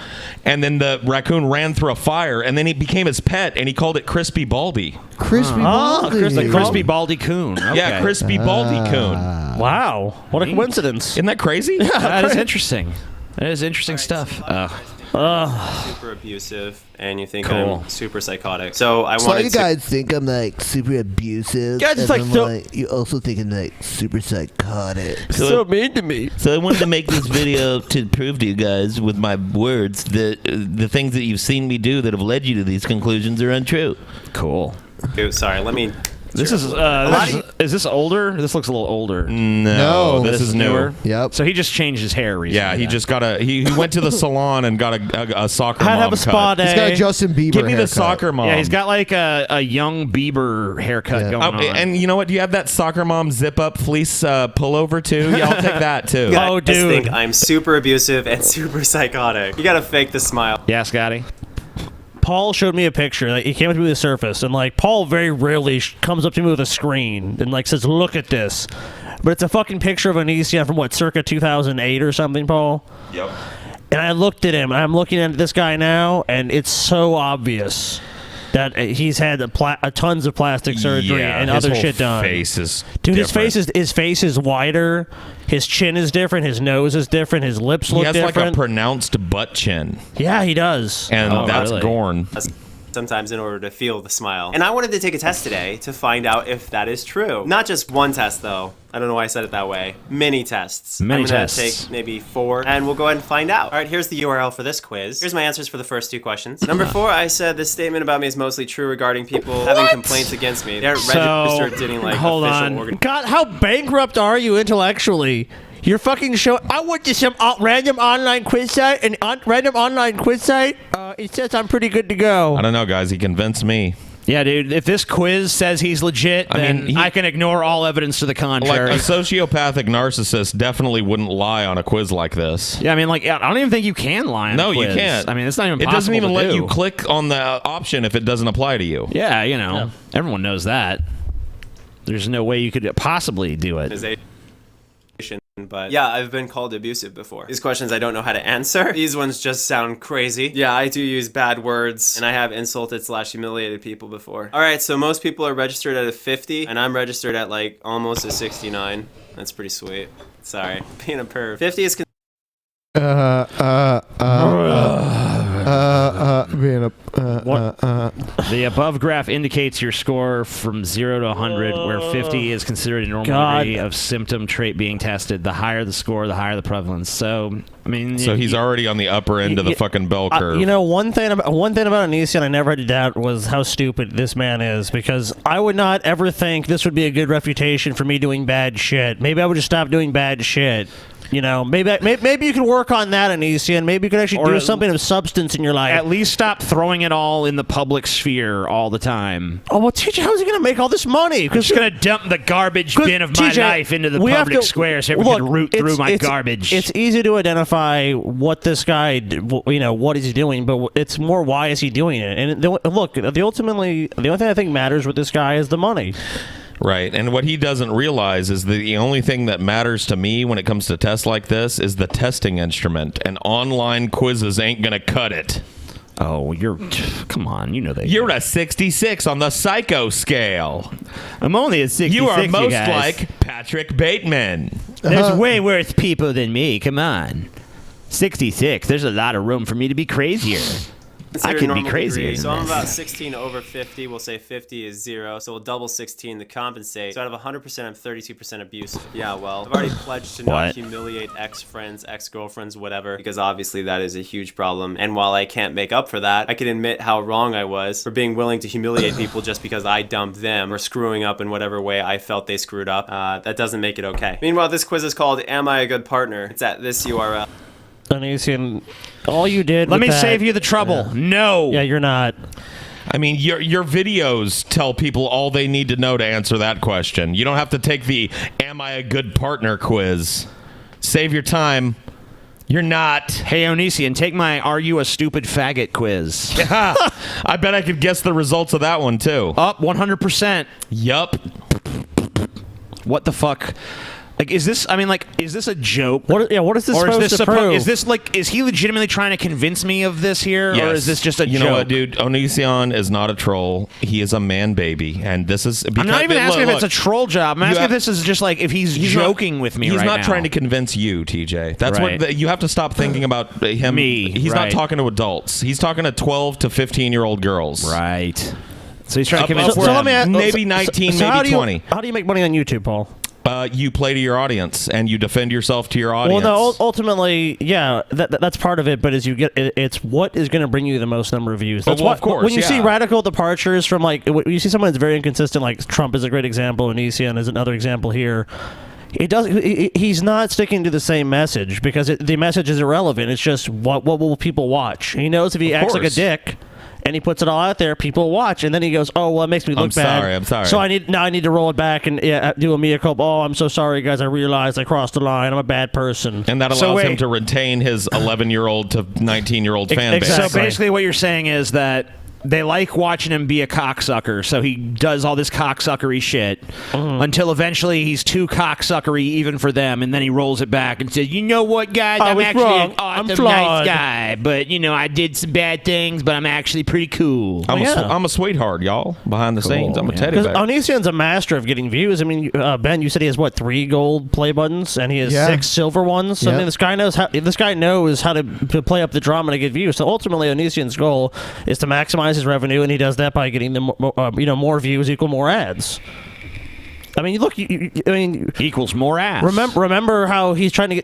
[SPEAKER 4] And then the raccoon ran through a fire and then it became his pet and he called it Crispy Baldy.
[SPEAKER 7] Crispy baldy.
[SPEAKER 6] The crispy baldy coon.
[SPEAKER 4] Yeah,
[SPEAKER 6] Okay.
[SPEAKER 4] Crispy Baldy coon.
[SPEAKER 5] Wow. What a coincidence.
[SPEAKER 4] Isn't that crazy?
[SPEAKER 6] That is interesting. That is interesting stuff.
[SPEAKER 8] Super abusive, and you think I'm super psychotic. So I
[SPEAKER 9] So
[SPEAKER 8] wanted
[SPEAKER 9] you
[SPEAKER 8] to.
[SPEAKER 9] guys think I'm like super abusive,
[SPEAKER 5] Guys, it's
[SPEAKER 9] and
[SPEAKER 5] like
[SPEAKER 9] then,
[SPEAKER 5] so-
[SPEAKER 9] you also think I'm like super psychotic.
[SPEAKER 5] So mean to me.
[SPEAKER 9] So I wanted to make this video to prove to you guys with my words that the things that you've seen me do that have led you to these conclusions are untrue.
[SPEAKER 6] Cool.
[SPEAKER 8] Sorry, let me.
[SPEAKER 6] This is is this older? This looks a little older.
[SPEAKER 4] No, this is newer.
[SPEAKER 7] Yep.
[SPEAKER 6] So he just changed his hair recently.
[SPEAKER 4] Yeah, he just got he went to the salon and got a soccer mom
[SPEAKER 5] have a spa
[SPEAKER 4] cut.
[SPEAKER 5] day.
[SPEAKER 7] He's got a Justin Bieber
[SPEAKER 4] Give me the
[SPEAKER 7] haircut.
[SPEAKER 4] soccer mom.
[SPEAKER 6] Yeah, he's got like a young Bieber haircut going on.
[SPEAKER 4] And you know what? Do you have that soccer mom zip up fleece pullover too? Yeah, I'll take that too.
[SPEAKER 8] You guys
[SPEAKER 5] Oh, dude.
[SPEAKER 8] think I'm super abusive and super psychotic. You gotta fake the smile.
[SPEAKER 6] Yeah, Scotty.
[SPEAKER 5] Paul showed me a picture. Like, he came up to me with a Surface, and Paul very rarely comes up to me with a screen and says, "Look at this." But it's a fucking picture of an ECM from circa 2008 or something, Paul.
[SPEAKER 4] Yep.
[SPEAKER 5] And I looked at him, and I'm looking at this guy now, and it's so obvious that he's had tons of plastic surgery and
[SPEAKER 4] his
[SPEAKER 5] other
[SPEAKER 4] whole
[SPEAKER 5] shit done.
[SPEAKER 4] Face is
[SPEAKER 5] Dude,
[SPEAKER 4] different.
[SPEAKER 5] his face is wider, his chin is different, his nose is different, his lips look
[SPEAKER 4] He has
[SPEAKER 5] different.
[SPEAKER 4] like a pronounced butt chin.
[SPEAKER 5] Yeah, he does.
[SPEAKER 4] And that's
[SPEAKER 8] really?
[SPEAKER 4] Gorn.
[SPEAKER 8] Sometimes in order to feel the smile. And I wanted to take a test today to find out if that is true. Not just one test, though. I don't know why I said it that way. Many tests.
[SPEAKER 6] Many
[SPEAKER 8] I'm gonna
[SPEAKER 6] tests.
[SPEAKER 8] take maybe 4, and we'll go ahead and find out. All right, here's the URL for this quiz. Here's my answers for the first 2 questions. Number 4, I said this statement about me is mostly true regarding people having complaints against me. They're registered doing like
[SPEAKER 5] hold
[SPEAKER 8] official
[SPEAKER 5] on.
[SPEAKER 8] organ.
[SPEAKER 5] God, how bankrupt are you intellectually? You're fucking show. I went to some random online quiz site, and it says I'm pretty good to go.
[SPEAKER 4] I don't know, guys. He convinced me.
[SPEAKER 6] Yeah, dude. If this quiz says he's legit, then I can ignore all evidence to the contrary.
[SPEAKER 4] Like a sociopathic narcissist definitely wouldn't lie on a quiz like this.
[SPEAKER 6] Yeah, I mean, like, I don't even think you can lie on a quiz.
[SPEAKER 4] You can't.
[SPEAKER 6] I mean, it's not even
[SPEAKER 4] It
[SPEAKER 6] possible
[SPEAKER 4] doesn't even
[SPEAKER 6] to
[SPEAKER 4] let
[SPEAKER 6] do.
[SPEAKER 4] you click on the option if it doesn't apply to you.
[SPEAKER 6] Yeah, you know, everyone knows that. There's no way you could possibly do it.
[SPEAKER 8] But yeah, I've been called abusive before. These questions I don't know how to answer. These ones just sound crazy. Yeah, I do use bad words, and I have insulted/humiliated people before. All right, so most people are registered at a 50, and I'm registered at like almost a 69. That's pretty sweet. Sorry, being a perv. 50 is
[SPEAKER 6] The above graph indicates your score from 0 to 100, where 50 is considered a normal degree of symptom trait being tested. The higher the score, the higher the prevalence. So, I mean,
[SPEAKER 4] So he's already on the upper end of the fucking bell curve.
[SPEAKER 5] You know, one thing about Onision I never had to doubt was how stupid this man is, because I would not ever think this would be a good reputation for me doing bad shit. Maybe I would just stop doing bad shit. You know, maybe you could work on that, Onision. Maybe you could actually do something of substance in your life.
[SPEAKER 6] At least stop throwing it all in the public sphere all the time.
[SPEAKER 5] Oh, well, TJ, how's he going to make all this money?
[SPEAKER 6] I'm just going to dump the garbage bin of my life into the public square so everyone can root through my garbage.
[SPEAKER 5] It's easy to identify what this guy, what he's doing, but it's more why is he doing it? And the only thing I think matters with this guy is the money.
[SPEAKER 4] Right, and what he doesn't realize is the only thing that matters to me when it comes to tests like this is the testing instrument, and online quizzes ain't gonna cut it.
[SPEAKER 6] Oh, come on, you know that.
[SPEAKER 4] You're a 66 on the psycho scale.
[SPEAKER 6] I'm only a 66.
[SPEAKER 4] You are most like Patrick Bateman.
[SPEAKER 6] There's way worse people than me, come on. 66, there's a lot of room for me to be crazier. I could be crazier.
[SPEAKER 8] So I'm about 16 over 50. We'll say 50 is 0. So we'll double 16 to compensate. So out of 100%, I'm 32% abusive. Yeah, well, I've already pledged to not humiliate ex-friends, ex-girlfriends, whatever, because obviously that is a huge problem. And while I can't make up for that, I can admit how wrong I was for being willing to humiliate people just because I dumped them or screwing up in whatever way I felt they screwed up. That doesn't make it okay. Meanwhile, this quiz is called Am I a Good Partner? It's at this URL.
[SPEAKER 5] Onision, all you did.
[SPEAKER 6] Let me save you the trouble.
[SPEAKER 5] Yeah.
[SPEAKER 6] No.
[SPEAKER 5] Yeah, you're not.
[SPEAKER 4] I mean, your videos tell people all they need to know to answer that question. You don't have to take the Am I a Good Partner quiz. Save your time. You're not.
[SPEAKER 6] Hey, Onision, take my Are You a Stupid Faggot quiz.
[SPEAKER 4] Yeah. I bet I could guess the results of that one, too.
[SPEAKER 6] Up 100%.
[SPEAKER 4] Yup.
[SPEAKER 6] What the fuck? Like, is this a joke?
[SPEAKER 5] What is this supposed to prove?
[SPEAKER 6] Is he legitimately trying to convince me of this here?
[SPEAKER 4] Yes.
[SPEAKER 6] Or is this just a joke?
[SPEAKER 4] You know what, dude? Onision is not a troll. He is a man baby. And this is...
[SPEAKER 6] I'm not even asking if it's a troll job. I'm asking if this is just like, if he's joking with me right now.
[SPEAKER 4] He's not trying to convince you, TJ. That's what... You have to stop thinking about him.
[SPEAKER 6] Me.
[SPEAKER 4] He's not talking to adults. He's talking to 12 to 15-year-old girls.
[SPEAKER 6] Right. So he's trying to convince
[SPEAKER 4] them. Maybe 19, maybe 20.
[SPEAKER 5] How do you make money on YouTube, Paul?
[SPEAKER 4] You play to your audience and you defend yourself to your audience.
[SPEAKER 5] Well, no, ultimately, yeah, that's part of it. But as you get, it's what is going to bring you the most number of views. That's
[SPEAKER 4] of course.
[SPEAKER 5] When you see radical departures from when you see someone that's very inconsistent, like Trump is a great example, and Onision is another example here. He's not sticking to the same message because the message is irrelevant. It's just what will people watch. He knows if he acts like a dick. And he puts it all out there, people watch, and then he goes, "Oh, well, it makes me look bad.
[SPEAKER 4] I'm sorry.
[SPEAKER 5] So I need to roll it back and do a mea culpa. Oh, I'm so sorry, guys. I realized I crossed the line. I'm a bad person."
[SPEAKER 4] And that allows him to retain his 11-year-old to 19-year-old fan base.
[SPEAKER 6] So basically, what you're saying is that they like watching him be a cocksucker, so he does all this cocksuckery shit until eventually he's too cocksuckery even for them, and then he rolls it back and says, "You know what, guys? I'm actually an awesome, nice guy, but you know I did some bad things, but I'm actually pretty cool."
[SPEAKER 4] I'm a sweetheart, y'all. Behind the scenes, I'm a teddy bear.
[SPEAKER 5] Because Onision's a master of getting views. I mean, Ben, you said he has what, 3 gold play buttons, and he has 6 silver ones. I mean, this guy knows how to play up the drama to get views. So ultimately, Onision's goal is to maximize his revenue, and he does that by getting them, more views equal more ads. I mean, look,
[SPEAKER 6] equals more ads.
[SPEAKER 5] Remember how he was trying to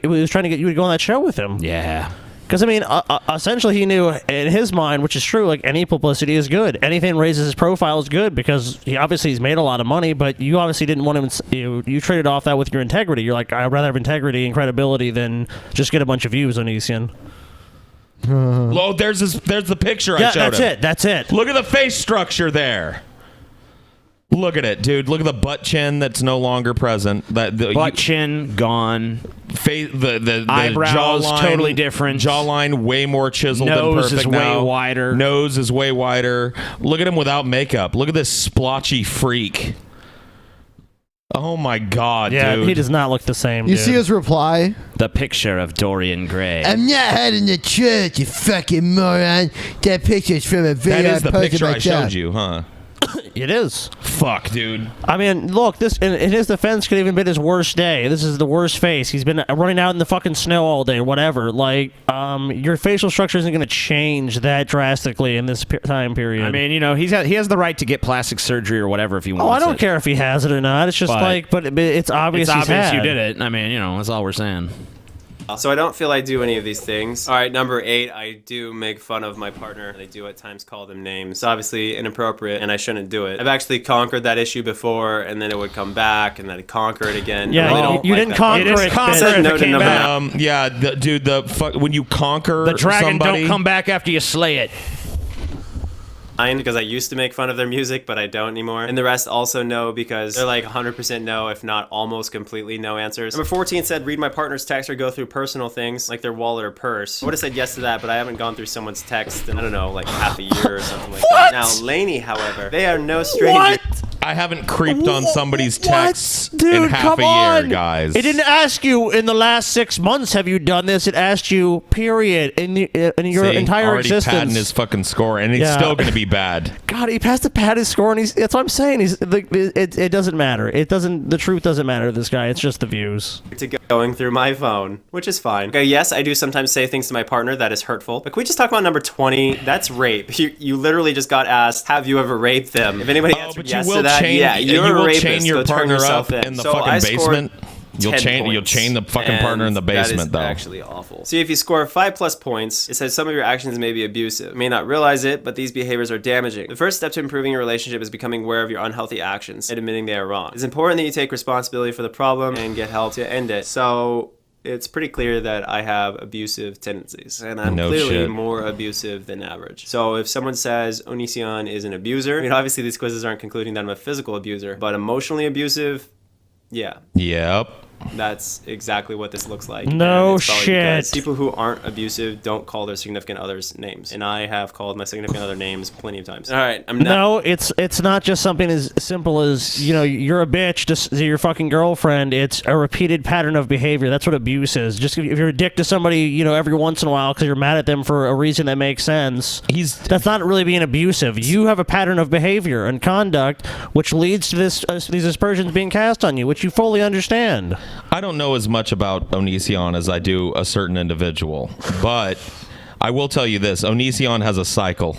[SPEAKER 5] get you to go on that show with him?
[SPEAKER 6] Yeah.
[SPEAKER 5] Because, I mean, essentially he knew in his mind, which is true, like any publicity is good. Anything that raises his profile is good because he's made a lot of money, but you obviously didn't want him, you traded off that with your integrity. You're like, I'd rather have integrity and credibility than just get a bunch of views on Onision.
[SPEAKER 4] There's the picture I showed him.
[SPEAKER 5] That's it.
[SPEAKER 4] Look at the face structure there. Look at it, dude. Look at the butt chin that's no longer present.
[SPEAKER 6] Chin gone.
[SPEAKER 4] The
[SPEAKER 6] eyebrows
[SPEAKER 4] jawline,
[SPEAKER 6] totally different.
[SPEAKER 4] Jawline way more chiseled
[SPEAKER 6] Nose
[SPEAKER 4] than perfect
[SPEAKER 6] is
[SPEAKER 4] now.
[SPEAKER 6] way wider.
[SPEAKER 4] Nose is way wider. Look at him without makeup. Look at this splotchy freak. Oh my God, dude.
[SPEAKER 5] He does not look the same.
[SPEAKER 7] You see his reply?
[SPEAKER 6] The picture of Dorian Gray.
[SPEAKER 7] I'm not heading to church, you fucking moron. That picture's from a video.
[SPEAKER 4] That is the picture I showed you, huh?
[SPEAKER 5] It is.
[SPEAKER 4] Fuck, dude.
[SPEAKER 5] I mean, look, this in his defense could even been his worst day. This is the worst face. He's been running out in the fucking snow all day, whatever. Like, your facial structure isn't going to change that drastically in this time period.
[SPEAKER 6] I mean, he has the right to get plastic surgery or whatever if he wants.
[SPEAKER 5] I don't care if he has it or not. It's just but it's obvious.
[SPEAKER 6] It's obvious you
[SPEAKER 5] had.
[SPEAKER 6] did it. I mean, that's all we're saying.
[SPEAKER 8] So I don't feel I do any of these things. All right, number 8, I do make fun of my partner. And I do at times call them names. It's obviously inappropriate, and I shouldn't do it. I've actually conquered that issue before, and then it would come back, and then I'd conquer it again.
[SPEAKER 5] Yeah,
[SPEAKER 8] I really
[SPEAKER 5] you didn't conquer it.
[SPEAKER 4] Dude, when you conquer
[SPEAKER 6] the dragon
[SPEAKER 4] somebody,
[SPEAKER 6] don't come back after you slay it.
[SPEAKER 8] Because I used to make fun of their music, but I don't anymore. And the rest also no, because they're like 100% no, if not almost completely no answers. Number 14 said, read my partner's text or go through personal things like their wallet or purse. I would have said yes to that, but I haven't gone through someone's text in, I don't know, like half a year or something like that. Now, Lainey, however, they are no stranger.
[SPEAKER 4] I haven't creeped on somebody's texts
[SPEAKER 5] Dude,
[SPEAKER 4] in half
[SPEAKER 5] come
[SPEAKER 4] a year,
[SPEAKER 5] on.
[SPEAKER 4] guys.
[SPEAKER 5] It didn't ask you in the last 6 months have you done this. It asked you, period, in your entire
[SPEAKER 4] already
[SPEAKER 5] existence.
[SPEAKER 4] padding his fucking score, and it's still going to be bad.
[SPEAKER 5] God, he passed the pad his score, and that's what I'm saying. It doesn't matter. The truth doesn't matter to this guy. It's just the views.
[SPEAKER 8] To going through my phone, which is fine. Okay, yes, I do sometimes say things to my partner that is hurtful. But can we just talk about number 20? That's rape. You literally just got asked, have you ever raped them? If anybody answered yes to that, you're a rapist.
[SPEAKER 4] Chain your
[SPEAKER 8] Go turn
[SPEAKER 4] partner
[SPEAKER 8] yourself
[SPEAKER 4] up
[SPEAKER 8] in
[SPEAKER 4] the
[SPEAKER 8] so
[SPEAKER 4] fucking basement. You'll
[SPEAKER 8] 10
[SPEAKER 4] chain the fucking partner in the basement, though.
[SPEAKER 8] That is actually awful. See, if you score 5+ points, it says some of your actions may be abusive. You may not realize it, but these behaviors are damaging. The first step to improving your relationship is becoming aware of your unhealthy actions and admitting they are wrong. It's important that you take responsibility for the problem and get help to end it. So it's pretty clear that I have abusive tendencies, and I'm clearly more abusive than average. So if someone says Onision is an abuser, I mean, obviously these quizzes aren't concluding that I'm a physical abuser, but emotionally abusive, yeah.
[SPEAKER 4] Yep.
[SPEAKER 8] That's exactly what this looks like.
[SPEAKER 5] No
[SPEAKER 8] shit. People who aren't abusive don't call their significant others names, and I have called my significant other names plenty of times. All right, I'm not.
[SPEAKER 5] No, it's not just something as simple as you're a bitch to your fucking girlfriend. It's a repeated pattern of behavior. That's what abuse is. Just if you're a dick to somebody, every once in a while because you're mad at them for a reason that makes sense. That's not really being abusive. You have a pattern of behavior and conduct which leads to these aspersions being cast on you, which you fully understand.
[SPEAKER 4] I don't know as much about Onision as I do a certain individual, but I will tell you this. Onision has a cycle,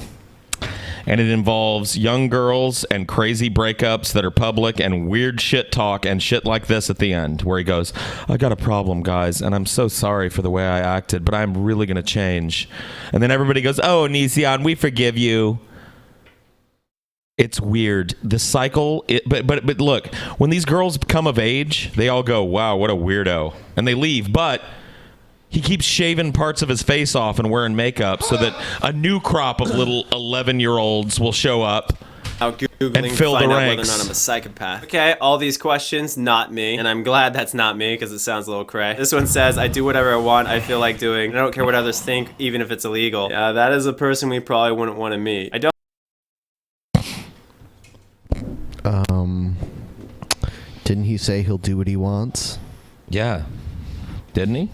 [SPEAKER 4] and it involves young girls and crazy breakups that are public and weird shit talk and shit like this at the end, where he goes, I got a problem, guys, and I'm so sorry for the way I acted, but I'm really going to change. And then everybody goes, oh, Onision, we forgive you. It's weird. The cycle, but look, when these girls come of age, they all go, wow, what a weirdo. And they leave, but he keeps shaving parts of his face off and wearing makeup so that a new crop of little 11-year-olds will show up
[SPEAKER 8] Googling
[SPEAKER 4] and fill
[SPEAKER 8] to find
[SPEAKER 4] the
[SPEAKER 8] out
[SPEAKER 4] ranks.
[SPEAKER 8] whether or not I'm a psychopath. Okay, all these questions, not me. And I'm glad that's not me because it sounds a little cray. This one says, I do whatever I want, I feel like doing. I don't care what others think, even if it's illegal. Yeah, that is a person we probably wouldn't want to meet. I don't
[SPEAKER 7] Didn't he say he'll do what he wants?
[SPEAKER 4] Yeah. Didn't he?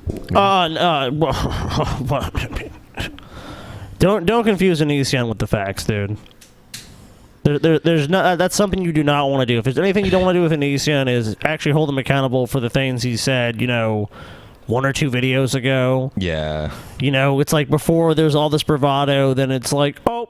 [SPEAKER 5] Don't confuse Onision with the facts, dude. There's no, that's something you do not want to do. If there's anything you don't want to do with Onision is actually hold him accountable for the things he said, 1 or 2 videos ago.
[SPEAKER 4] Yeah.
[SPEAKER 5] It's like before there's all this bravado, then it's like, oh,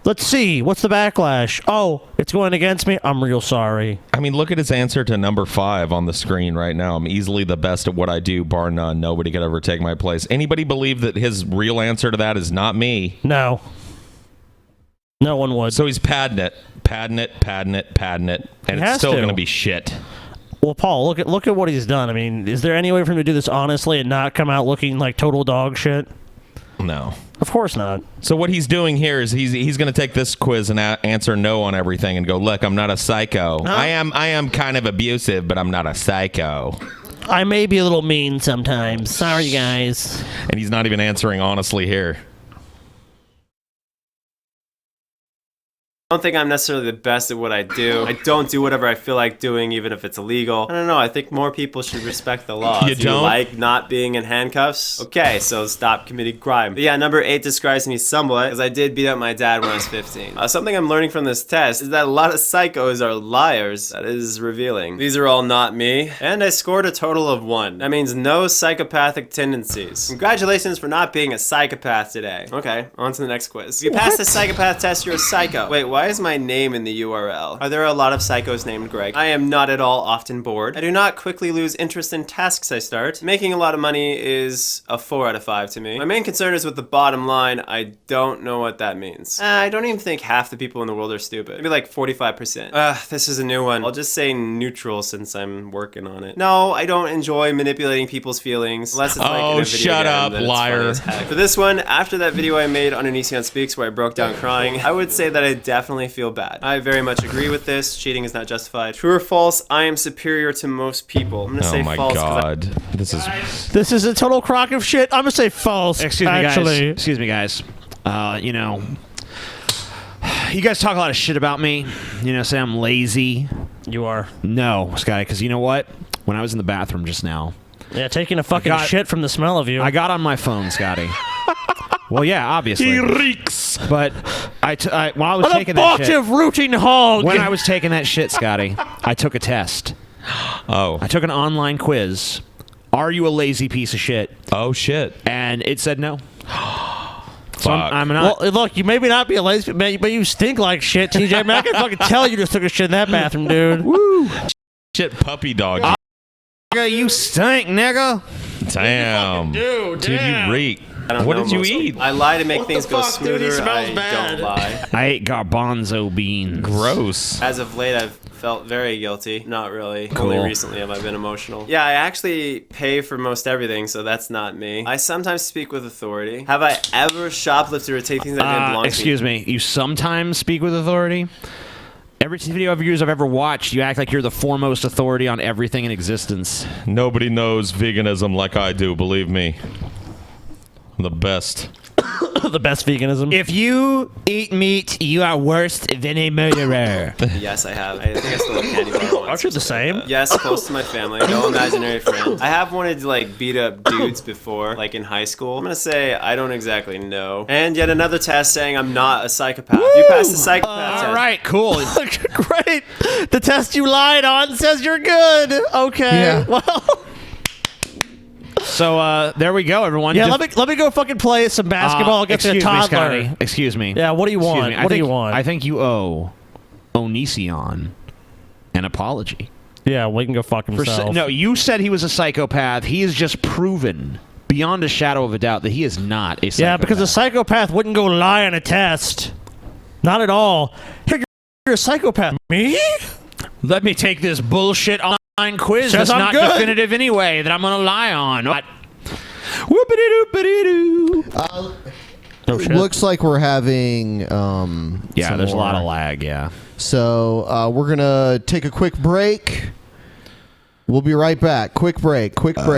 [SPEAKER 5] let's see, what's the backlash? Oh, it's going against me? I'm real sorry.
[SPEAKER 4] I mean, look at his answer to number 5 on the screen right now. I'm easily the best at what I do, bar none. Nobody could ever take my place. Anybody believe that his real answer to that is not me?
[SPEAKER 5] No. No one would.
[SPEAKER 4] So he's padding it, and it's still going to be shit.
[SPEAKER 5] Well, Paul, look at what he's done. I mean, is there any way for him to do this honestly and not come out looking like total dog shit?
[SPEAKER 4] No.
[SPEAKER 5] Of course not.
[SPEAKER 4] So what he's doing here is he's going to take this quiz and answer no on everything and go, look, I'm not a psycho.
[SPEAKER 5] Huh?
[SPEAKER 4] I am kind of abusive, but I'm not a psycho.
[SPEAKER 5] I may be a little mean sometimes. Sorry, guys.
[SPEAKER 4] And he's not even answering honestly here.
[SPEAKER 8] I don't think I'm necessarily the best at what I do. I don't do whatever I feel like doing, even if it's illegal. I don't know. I think more people should respect the law.
[SPEAKER 4] You don't?
[SPEAKER 8] Like not being in handcuffs? Okay, so stop committing crime. But yeah, number 8 describes me somewhat, because I did beat up my dad when I was 15. Something I'm learning from this test is that a lot of psychos are liars. That is revealing. These are all not me. And I scored a total of 1. That means no psychopathic tendencies. Congratulations for not being a psychopath today. Okay, on to the next quiz. If you pass the psychopath test, you're a psycho. Wait, why is my name in the URL? Are there a lot of psychos named Greg? I am not at all often bored. I do not quickly lose interest in tasks I start. Making a lot of money is a 4 out of 5 to me. My main concern is with the bottom line. I don't know what that means. I don't even think half the people in the world are stupid. Maybe like 45%. This is a new one. I'll just say neutral since I'm working on it. No, I don't enjoy manipulating people's feelings unless it's like in a video
[SPEAKER 4] shut
[SPEAKER 8] game,
[SPEAKER 4] up,
[SPEAKER 8] then it's
[SPEAKER 4] liar.
[SPEAKER 8] funny as heck. For this one, after that video I made on Onision Speaks where I broke down crying, I would say that I definitely feel bad. I very much agree with this. Cheating is not justified. True or false, I am superior to most people. I'm gonna say
[SPEAKER 4] my
[SPEAKER 8] false.
[SPEAKER 4] God.
[SPEAKER 5] This is a total crock of shit. I'm gonna say false.
[SPEAKER 6] Excuse me,
[SPEAKER 5] actually.
[SPEAKER 6] guys. Excuse me, guys. You guys talk a lot of shit about me. Say I'm lazy.
[SPEAKER 5] You are.
[SPEAKER 6] No, Scotty, because you know what? When I was in the bathroom just now.
[SPEAKER 5] Yeah, taking a fucking shit from the smell of you.
[SPEAKER 6] I got on my phone, Scotty. Well, yeah, obviously.
[SPEAKER 5] He reeks.
[SPEAKER 6] But while I was taking that shit,
[SPEAKER 5] of rooting hog.
[SPEAKER 6] when I was taking that shit, Scotty, I took a test.
[SPEAKER 4] Oh.
[SPEAKER 6] I took an online quiz. Are you a lazy piece of shit?
[SPEAKER 4] Oh, shit.
[SPEAKER 6] And it said no.
[SPEAKER 4] So
[SPEAKER 6] I'm not.
[SPEAKER 5] Well, look, you maybe not be a lazy, but you stink like shit, TJ. Man, I can fucking tell you just took a shit in that bathroom, dude.
[SPEAKER 6] Woo.
[SPEAKER 4] Shit puppy dog.
[SPEAKER 6] Nigga, you stink, nigga.
[SPEAKER 4] Damn.
[SPEAKER 5] Dude,
[SPEAKER 4] you reek.
[SPEAKER 8] I don't
[SPEAKER 4] What
[SPEAKER 8] know
[SPEAKER 4] did you
[SPEAKER 8] most-
[SPEAKER 4] eat?
[SPEAKER 8] I lie to make things go
[SPEAKER 5] fuck, dude? He
[SPEAKER 8] smoother.
[SPEAKER 5] smells
[SPEAKER 8] I
[SPEAKER 5] bad.
[SPEAKER 8] don't lie.
[SPEAKER 6] I ate garbanzo beans.
[SPEAKER 4] Gross.
[SPEAKER 8] As of late, I've felt very guilty. Not really.
[SPEAKER 6] Cool.
[SPEAKER 8] Only recently have I been emotional. Yeah, I actually pay for most everything, so that's not me. I sometimes speak with authority. Have I ever shoplifted or taken things that didn't belong to me?
[SPEAKER 6] Excuse me. You sometimes speak with authority? Every video of yours I've ever watched, you act like you're the foremost authority on everything in existence.
[SPEAKER 4] Nobody knows veganism like I do, believe me. I'm the best.
[SPEAKER 5] The best veganism.
[SPEAKER 6] If you eat meat, you are worse than a murderer.
[SPEAKER 8] Yes, I have. I think I stole a candy bar once.
[SPEAKER 5] Aren't you the same?
[SPEAKER 8] Yes, close to my family. No imaginary friends. I have wanted to like beat up dudes before, like in high school. I'm gonna say I don't exactly know. And yet another test saying I'm not a psychopath. You passed the psychopath test.
[SPEAKER 6] All right, cool.
[SPEAKER 5] Great. The test you lied on says you're good. Okay.
[SPEAKER 7] Yeah.
[SPEAKER 5] Well.
[SPEAKER 6] So there we go, everyone.
[SPEAKER 5] Yeah, let me go fucking play some basketball against a
[SPEAKER 6] excuse me,
[SPEAKER 5] toddler.
[SPEAKER 6] Scotty. Excuse me.
[SPEAKER 5] Yeah, what do you want? What do you want?
[SPEAKER 6] I think you owe Onision an apology.
[SPEAKER 5] Yeah, we can go fuck himself.
[SPEAKER 6] No, you said he was a psychopath. He has just proven beyond a shadow of a doubt that he is not a psychopath.
[SPEAKER 5] Yeah, because a psychopath wouldn't go lie on a test. Not at all. Hey, you're a psychopath. Me?
[SPEAKER 6] Let me take this bullshit online quiz
[SPEAKER 5] Says
[SPEAKER 6] that's
[SPEAKER 5] I'm
[SPEAKER 6] not
[SPEAKER 5] good.
[SPEAKER 6] definitive anyway that I'm going to lie on.
[SPEAKER 7] Whoopity-doopity-doo.
[SPEAKER 5] Oh, shit.
[SPEAKER 7] Looks like we're having
[SPEAKER 6] Yeah,
[SPEAKER 7] some
[SPEAKER 6] there's a lot
[SPEAKER 7] more.
[SPEAKER 6] of lag, yeah.
[SPEAKER 7] So we're gonna take a quick break. We'll be right back. Quick break.
[SPEAKER 6] Break.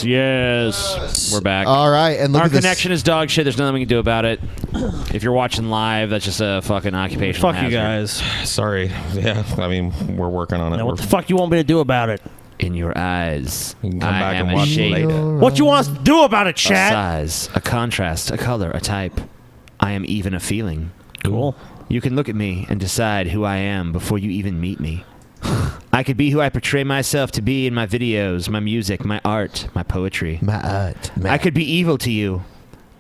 [SPEAKER 6] Yes. We're back.
[SPEAKER 7] All right, and look
[SPEAKER 6] our
[SPEAKER 7] at this.
[SPEAKER 6] connection is dog shit. There's nothing we can do about it. If you're watching live, that's just a fucking occupational
[SPEAKER 5] Fuck you
[SPEAKER 6] hazard.
[SPEAKER 5] guys.
[SPEAKER 4] Sorry. Yeah, I mean, we're working on it.
[SPEAKER 5] Now, what the fuck you want me to do about it?
[SPEAKER 6] In your eyes,
[SPEAKER 4] You can come
[SPEAKER 6] I
[SPEAKER 4] back
[SPEAKER 6] am
[SPEAKER 4] and
[SPEAKER 6] a
[SPEAKER 4] watch it
[SPEAKER 6] shape,
[SPEAKER 4] later.
[SPEAKER 5] What you want us to do about it,
[SPEAKER 6] a
[SPEAKER 5] chat?
[SPEAKER 6] size, a contrast, a color, a type. I am even a feeling.
[SPEAKER 5] Cool.
[SPEAKER 6] You can look at me and decide who I am before you even meet me. I could be who I portray myself to be in my videos, my music, my art, my poetry. I could be evil to you.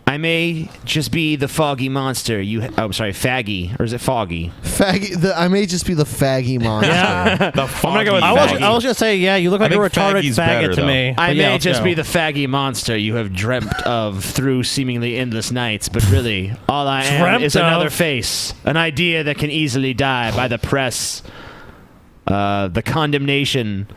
[SPEAKER 6] I may just be the foggy monster you... I'm sorry, faggy. Or is it foggy?
[SPEAKER 7] Faggy. I may just be the faggy monster.
[SPEAKER 5] Yeah.
[SPEAKER 4] The
[SPEAKER 6] I'm gonna go with
[SPEAKER 5] I
[SPEAKER 6] faggy.
[SPEAKER 5] was gonna say, yeah, you look like a
[SPEAKER 4] think
[SPEAKER 5] retarded
[SPEAKER 4] faggy's
[SPEAKER 5] faggot
[SPEAKER 4] better,
[SPEAKER 5] to
[SPEAKER 4] though.
[SPEAKER 5] me.
[SPEAKER 6] I
[SPEAKER 5] But yeah,
[SPEAKER 6] may
[SPEAKER 5] let's
[SPEAKER 6] just
[SPEAKER 5] go.
[SPEAKER 6] be the faggy monster you have dreamt of through seemingly endless nights, but really, all I am
[SPEAKER 5] Dreamt
[SPEAKER 6] is another
[SPEAKER 5] of?
[SPEAKER 6] face, an idea that can easily die by the press, the condemnation,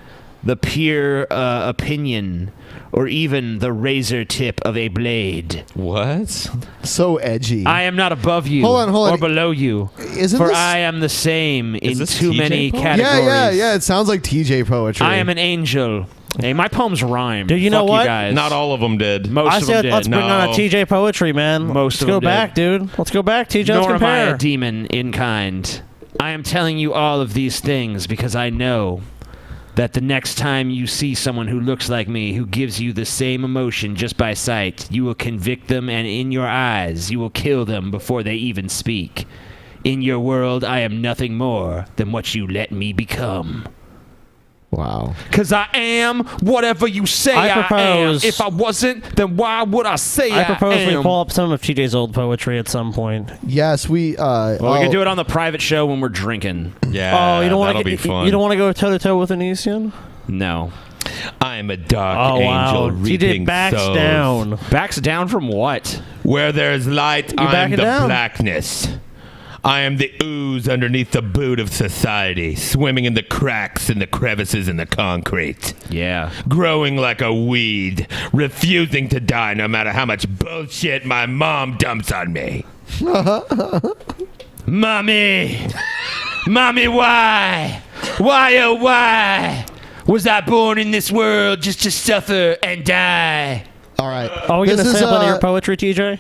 [SPEAKER 6] the peer opinion, or even the razor tip of a blade.
[SPEAKER 4] What?
[SPEAKER 7] So edgy.
[SPEAKER 6] I am not above you
[SPEAKER 7] Hold on.
[SPEAKER 6] or below you,
[SPEAKER 7] Isn't
[SPEAKER 6] for
[SPEAKER 7] this-
[SPEAKER 6] I am the same in
[SPEAKER 4] this
[SPEAKER 6] too
[SPEAKER 4] TJ
[SPEAKER 6] many
[SPEAKER 4] poetry?
[SPEAKER 6] categories.
[SPEAKER 7] Yeah. It sounds like TJ poetry.
[SPEAKER 6] I am an angel. Hey, my poems rhyme.
[SPEAKER 5] Dude, you know
[SPEAKER 6] Fuck
[SPEAKER 5] what?
[SPEAKER 6] You guys.
[SPEAKER 4] Not all of them did.
[SPEAKER 6] Most
[SPEAKER 5] I
[SPEAKER 6] of them
[SPEAKER 5] said,
[SPEAKER 6] did.
[SPEAKER 5] let's bring on a TJ poetry, man.
[SPEAKER 6] Most
[SPEAKER 5] let's
[SPEAKER 6] of
[SPEAKER 5] go
[SPEAKER 6] them did.
[SPEAKER 5] back, dude. Let's go back, TJ. Let's
[SPEAKER 6] Nor am I
[SPEAKER 5] compare.
[SPEAKER 6] a demon in kind. I am telling you all of these things because I know that the next time you see someone who looks like me, who gives you the same emotion just by sight, you will convict them, and in your eyes, you will kill them before they even speak. In your world, I am nothing more than what you let me become.
[SPEAKER 7] Wow.
[SPEAKER 6] Because I am whatever you say
[SPEAKER 5] I
[SPEAKER 6] I
[SPEAKER 5] propose-
[SPEAKER 6] am. If I wasn't, then why would I say I
[SPEAKER 5] I propose
[SPEAKER 6] am?
[SPEAKER 5] we pull up some of TJ's old poetry at some point.
[SPEAKER 7] Yes, we.
[SPEAKER 6] Well, we can do it on the private show when we're drinking.
[SPEAKER 4] Yeah,
[SPEAKER 5] Oh, you don't want
[SPEAKER 4] that'll
[SPEAKER 5] to
[SPEAKER 4] be fun.
[SPEAKER 5] You don't want to go toe to toe with Elysian?
[SPEAKER 6] No.
[SPEAKER 4] I'm a dark
[SPEAKER 5] Oh
[SPEAKER 4] angel
[SPEAKER 5] wow,
[SPEAKER 4] reaping
[SPEAKER 5] TJ backs
[SPEAKER 4] souls.
[SPEAKER 5] down.
[SPEAKER 6] Backs down from what?
[SPEAKER 4] Where there's light, I'm
[SPEAKER 5] backing
[SPEAKER 4] the
[SPEAKER 5] down?
[SPEAKER 4] blackness. I am the ooze underneath the boot of society, swimming in the cracks and the crevices in the concrete.
[SPEAKER 6] Yeah.
[SPEAKER 4] Growing like a weed, refusing to die no matter how much bullshit my mom dumps on me.
[SPEAKER 6] Mommy! Mommy, why? Why, oh, why? Was I born in this world just to suffer and die?
[SPEAKER 7] All right.
[SPEAKER 5] Are we
[SPEAKER 7] This
[SPEAKER 5] going to
[SPEAKER 7] is,
[SPEAKER 5] sample any of
[SPEAKER 7] uh,
[SPEAKER 5] your poetry, TJ?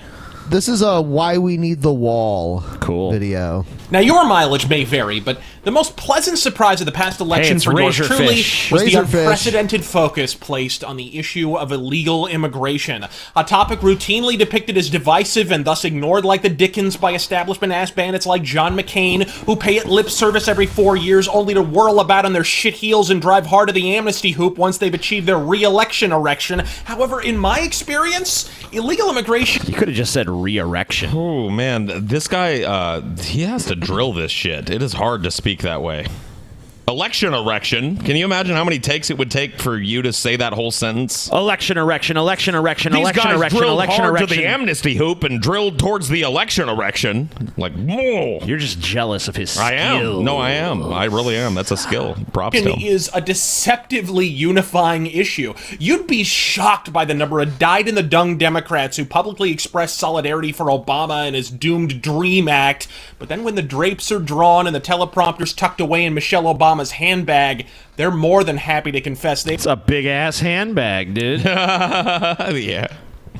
[SPEAKER 7] This is a Why We Need the Wall video.
[SPEAKER 10] Now, your mileage may vary, but the most pleasant surprise of the past election
[SPEAKER 6] it's
[SPEAKER 10] for yours
[SPEAKER 6] Razorfish.
[SPEAKER 10] truly was the
[SPEAKER 7] Razorfish.
[SPEAKER 10] unprecedented focus placed on the issue of illegal immigration, a topic routinely depicted as divisive and thus ignored like the Dickens by establishment-ass bandits like John McCain, who pay it lip service every 4 years only to whirl about on their shit heels and drive hard to the amnesty hoop once they've achieved their re-election erection. However, in my experience, illegal immigration...
[SPEAKER 6] You could have just said re-erection.
[SPEAKER 4] Oh, man. This guy, he has to drill this shit. It is hard to speak that way. Election erection. Can you imagine how many takes it would take for you to say that whole sentence?
[SPEAKER 6] Election erection, election erection,
[SPEAKER 4] These
[SPEAKER 6] election
[SPEAKER 4] guys
[SPEAKER 6] erection,
[SPEAKER 4] drilled
[SPEAKER 6] election
[SPEAKER 4] hard
[SPEAKER 6] erection.
[SPEAKER 4] to the amnesty hoop and drilled towards the election erection. Like, whoa.
[SPEAKER 6] You're just jealous of his skill.
[SPEAKER 4] I am. No, I am. I really am. That's a skill. Props to him.
[SPEAKER 10] is a deceptively unifying issue. You'd be shocked by the number of dyed-in-the-dung Democrats who publicly express solidarity for Obama and his doomed DREAM Act, but then when the drapes are drawn and the teleprompter's tucked away in Michelle Obama's handbag, they're more than happy to confess they...
[SPEAKER 6] It's a big-ass handbag, dude.
[SPEAKER 4] Yeah.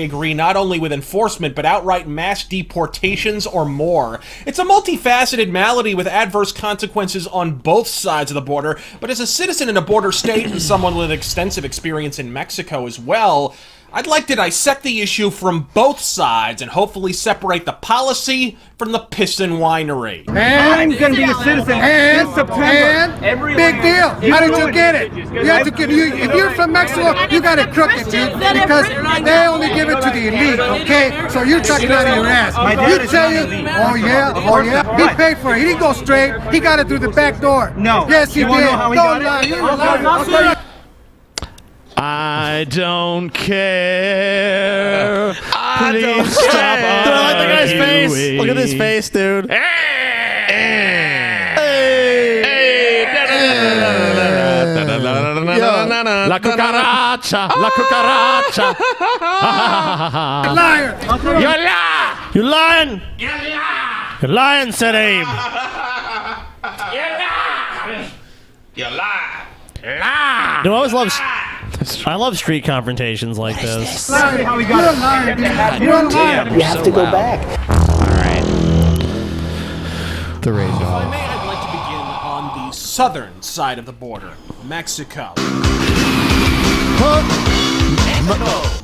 [SPEAKER 10] Agree not only with enforcement, but outright mass deportations or more. It's a multifaceted malady with adverse consequences on both sides of the border, but as a citizen in a border state and someone with extensive experience in Mexico as well, I'd like to dissect the issue from both sides and hopefully separate the policy from the piss and winery.
[SPEAKER 14] I'm going to be a citizen in September.
[SPEAKER 15] Big deal. How did you get it? You have to get, if you're from Mexico, you got to crook it, dude, because they only give it to the elite, okay? So you're talking out of your ass. You tell you, oh yeah, he paid for it. He didn't go straight. He got it through the back door.
[SPEAKER 14] No.
[SPEAKER 15] Yes, he did.
[SPEAKER 14] You wanna know how he got
[SPEAKER 15] Don't lie.
[SPEAKER 14] it?
[SPEAKER 15] You're a liar. I'll tell you.
[SPEAKER 6] I don't care. Please stop.
[SPEAKER 5] Dude, I like the guy's face. Look at his face, dude.
[SPEAKER 6] La cucaracha, la cucaracha.
[SPEAKER 15] Liar.
[SPEAKER 6] You're lying.
[SPEAKER 5] You're lying. You're lying, said Abe.
[SPEAKER 4] You lie.
[SPEAKER 6] Lie.
[SPEAKER 5] Dude, I always love. I love street confrontations like this.
[SPEAKER 14] How we got it.
[SPEAKER 16] You have to go back.
[SPEAKER 7] The rage.
[SPEAKER 10] If I may, I'd like to begin on the southern side of the border, Mexico.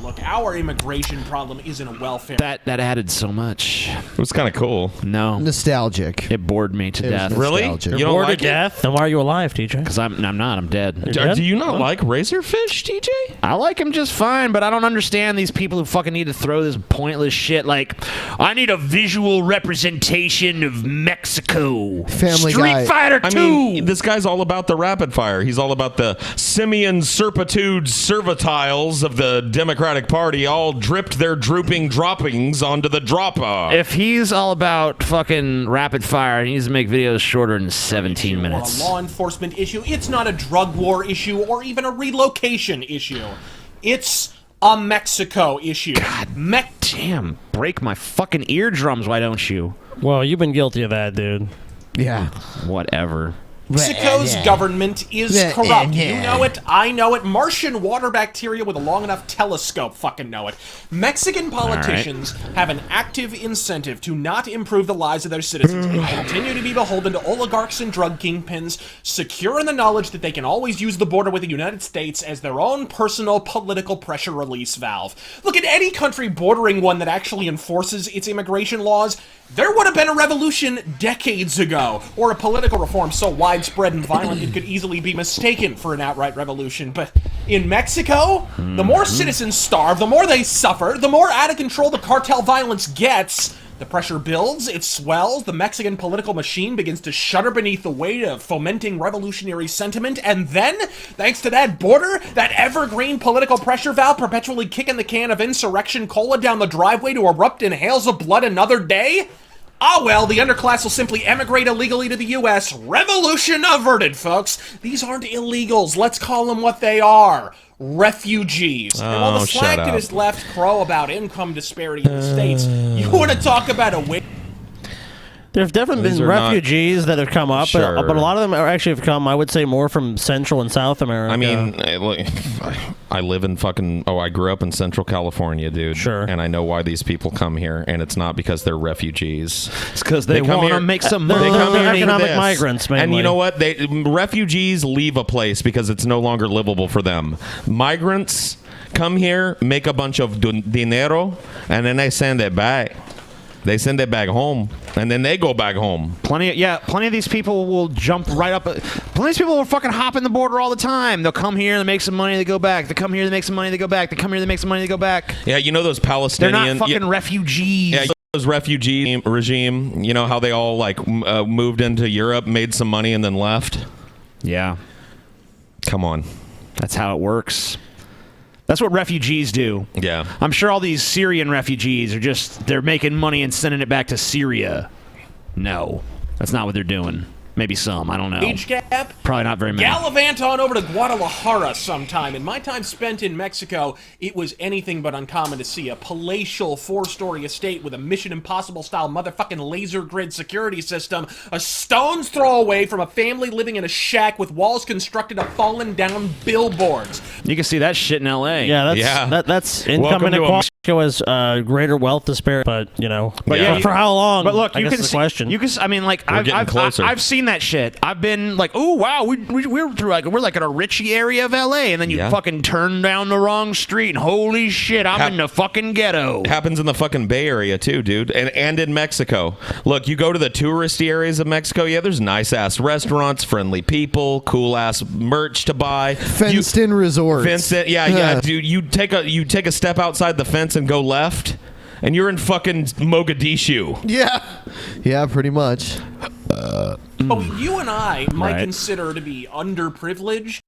[SPEAKER 10] Look, our immigration problem isn't a welfare.
[SPEAKER 6] That added so much.
[SPEAKER 4] It was kind of cool.
[SPEAKER 6] No.
[SPEAKER 7] Nostalgic.
[SPEAKER 6] It bored me to death.
[SPEAKER 4] Really?
[SPEAKER 7] nostalgic.
[SPEAKER 4] You
[SPEAKER 5] You're
[SPEAKER 4] don't
[SPEAKER 5] bored
[SPEAKER 4] like
[SPEAKER 5] to death? Then why are you alive, TJ?
[SPEAKER 6] Because I'm not. I'm dead.
[SPEAKER 4] Do you not like Razorfish, TJ?
[SPEAKER 6] I like him just fine, but I don't understand these people who fucking need to throw this pointless shit like, I need a visual representation of Mexico.
[SPEAKER 7] Family
[SPEAKER 6] Street
[SPEAKER 7] Guy.
[SPEAKER 6] Fighter 2!
[SPEAKER 4] I mean, this guy's all about the rapid fire. He's all about the simian serpitude servitiles of the Democratic Party all dripped their drooping droppings onto the dropper.
[SPEAKER 6] If he's all about fucking rapid fire, he needs to make videos shorter than 17
[SPEAKER 10] Or a
[SPEAKER 6] minutes.
[SPEAKER 10] law enforcement issue. It's not a drug war issue or even a relocation issue. It's a Mexico issue.
[SPEAKER 6] Damn, break my fucking eardrums, why don't you?
[SPEAKER 5] Well, you've been guilty of that, dude.
[SPEAKER 7] Yeah.
[SPEAKER 6] Whatever.
[SPEAKER 10] Mexico's government is corrupt. You know it, I know it. Martian water bacteria with a long enough telescope fucking know it. Mexican politicians have an active incentive to not improve the lives of their citizens and continue to be beholden to oligarchs and drug kingpins, secure in the knowledge that they can always use the border with the United States as their own personal political pressure release valve. Look, at any country bordering one that actually enforces its immigration laws, there would have been a revolution decades ago, or a political reform so widespread and violent it could easily be mistaken for an outright revolution. But in Mexico, the more citizens starve, the more they suffer, the more out of control the cartel violence gets. The pressure builds, it swells, the Mexican political machine begins to shudder beneath the weight of fomenting revolutionary sentiment, and then, thanks to that border, that evergreen political pressure valve perpetually kicking the can of insurrection cola down the driveway to erupt in hails of blood another day? Ah well, the underclass will simply emigrate illegally to the U.S. Revolution averted, folks. These aren't illegals. Let's call them what they are. Refugees. And while the slack that is left crow about income disparity in the States, you want to talk about a way...
[SPEAKER 5] There's definitely
[SPEAKER 4] These
[SPEAKER 5] been
[SPEAKER 4] are not-
[SPEAKER 5] refugees that have come up,
[SPEAKER 4] Sure.
[SPEAKER 5] but a lot of them are actually have come, I would say, more from Central and South America.
[SPEAKER 4] I mean, I live in fucking... Oh, I grew up in Central California, dude.
[SPEAKER 5] Sure.
[SPEAKER 4] And I know why these people come here, and it's not because they're refugees.
[SPEAKER 6] It's because they
[SPEAKER 4] come
[SPEAKER 6] want to
[SPEAKER 4] here-
[SPEAKER 6] make some
[SPEAKER 5] they're
[SPEAKER 6] money.
[SPEAKER 4] They come here for
[SPEAKER 5] economic
[SPEAKER 4] this.
[SPEAKER 5] migrants,
[SPEAKER 4] And
[SPEAKER 5] mainly.
[SPEAKER 4] you know what? Refugees leave a place because it's no longer livable for them. Migrants come here, make a bunch of dinero, and then they send it back. They send it back home, and then they go back home.
[SPEAKER 6] Plenty of these people will jump right up. Plenty of these people will fucking hop in the border all the time. They'll come here, they make some money, they go back. They come here, they make some money, they go back. They come here, they make some money, they go back.
[SPEAKER 4] Yeah, you know those Palestinian...
[SPEAKER 6] They're not fucking refugees.
[SPEAKER 4] Yeah, those refugee regime, you know how they all like moved into Europe, made some money, and then left?
[SPEAKER 6] Yeah.
[SPEAKER 4] Come on.
[SPEAKER 6] That's how it works. That's what refugees do.
[SPEAKER 4] Yeah.
[SPEAKER 6] I'm sure all these Syrian refugees are they're making money and sending it back to Syria. No, that's not what they're doing. Maybe some, I don't know.
[SPEAKER 10] Age gap?
[SPEAKER 6] Probably not very many.
[SPEAKER 10] Gallivant on over to Guadalajara sometime. In my time spent in Mexico, it was anything but uncommon to see a palatial 4-story estate with a Mission Impossible-style motherfucking laser grid security system a stone's throw away from a family living in a shack with walls constructed of fallen-down billboards.
[SPEAKER 6] You can see that shit in L.A.
[SPEAKER 5] Yeah, that's income inequality as greater wealth disparity, but, you know, for how long?
[SPEAKER 6] But look,
[SPEAKER 5] I
[SPEAKER 6] you
[SPEAKER 5] guess
[SPEAKER 6] can
[SPEAKER 5] the
[SPEAKER 6] see,
[SPEAKER 5] question.
[SPEAKER 6] you can. I mean, like I've seen that shit. I've been like, oh wow, we're through we're like in a richy area of L.A. and then you fucking turn down the wrong street and holy shit, I'm in the fucking ghetto.
[SPEAKER 4] Happens in the fucking Bay Area too, dude, and in Mexico. Look, you go to the touristy areas of Mexico. Yeah, there's nice ass restaurants, friendly people, cool ass merch to buy,
[SPEAKER 7] fenced in resorts.
[SPEAKER 4] Fenced in, yeah, dude. You take a step outside the fence and go left, and you're in fucking Mogadishu.
[SPEAKER 7] Yeah, pretty much.
[SPEAKER 10] But you and I might consider to be underprivileged,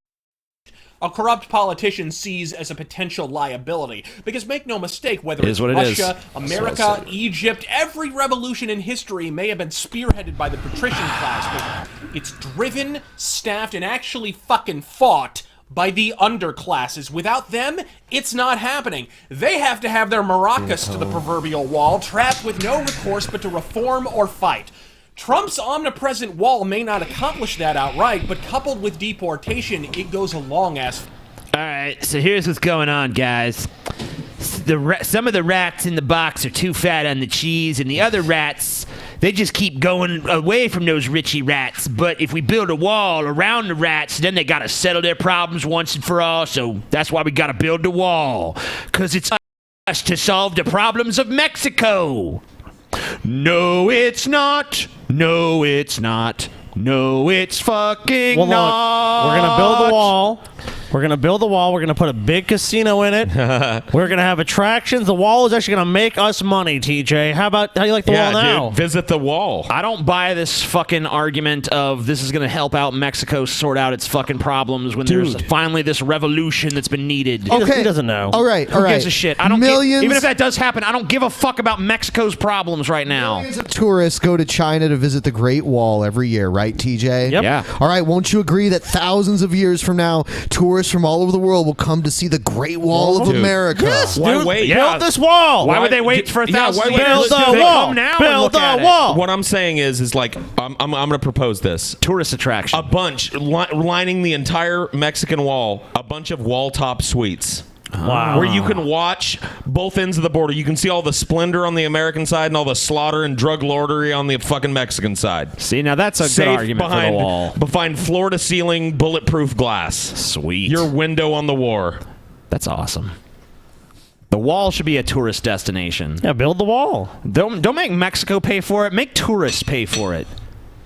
[SPEAKER 10] a corrupt politician sees as a potential liability. Because make no mistake, whether it's Russia, America, Egypt, every revolution in history may have been spearheaded by the patrician class, but it's driven, staffed, and actually fucking fought by the underclasses. Without them, it's not happening. They have to have their maracas to the proverbial wall, trapped with no recourse but to reform or fight. Trump's omnipresent wall may not accomplish that outright, but coupled with deportation, it goes a long ass...
[SPEAKER 6] All right, so here's what's going on, guys. Some of the rats in the box are too fat on the cheese, and the other rats, they just keep going away from those Richie rats. But if we build a wall around the rats, then they got to settle their problems once and for all. So that's why we got to build the wall, because it's us to solve the problems of Mexico. No, it's not. No, it's not. No, it's fucking
[SPEAKER 5] Well, look,
[SPEAKER 6] not.
[SPEAKER 5] we're gonna build the wall. We're going to build the wall. We're going to put a big casino in it. We're going to have attractions. The wall is actually going to make us money, TJ. How do you like the wall now?
[SPEAKER 4] Dude, visit the wall.
[SPEAKER 6] I don't buy this fucking argument of this is going to help out Mexico sort out its fucking problems when there's finally this revolution that's been needed.
[SPEAKER 5] He doesn't know.
[SPEAKER 7] All right,
[SPEAKER 6] Who gives a shit? I don't
[SPEAKER 7] Millions.
[SPEAKER 6] even if that does happen, I don't give a fuck about Mexico's problems right now.
[SPEAKER 7] Millions of tourists go to China to visit the Great Wall every year, right, TJ?
[SPEAKER 6] Yep. Yeah.
[SPEAKER 7] All right, won't you agree that thousands of years from now, tourists from all over the world will come to see the Great Wall of America?
[SPEAKER 5] Yes,
[SPEAKER 4] Why
[SPEAKER 5] dude.
[SPEAKER 4] wait?
[SPEAKER 5] Build this wall.
[SPEAKER 6] Why would they wait for 1,000 years?
[SPEAKER 5] Build the
[SPEAKER 6] They
[SPEAKER 5] wall.
[SPEAKER 6] come now and
[SPEAKER 5] Build
[SPEAKER 6] look at
[SPEAKER 5] the
[SPEAKER 6] it.
[SPEAKER 5] wall.
[SPEAKER 4] What I'm saying is like I'm going to propose this
[SPEAKER 6] tourist attraction.
[SPEAKER 4] A bunch lining the entire Mexican wall. A bunch of wall top suites.
[SPEAKER 5] Wow.
[SPEAKER 4] Where you can watch both ends of the border. You can see all the splendor on the American side and all the slaughter and drug lordery on the fucking Mexican side.
[SPEAKER 6] See, now that's a
[SPEAKER 4] Safe
[SPEAKER 6] good argument for the wall.
[SPEAKER 4] Behind floor-to-ceiling bulletproof glass.
[SPEAKER 6] Sweet.
[SPEAKER 4] Your window on the war.
[SPEAKER 6] That's awesome. The wall should be a tourist destination.
[SPEAKER 5] Yeah, build the wall.
[SPEAKER 6] Don't make Mexico pay for it. Make tourists pay for it.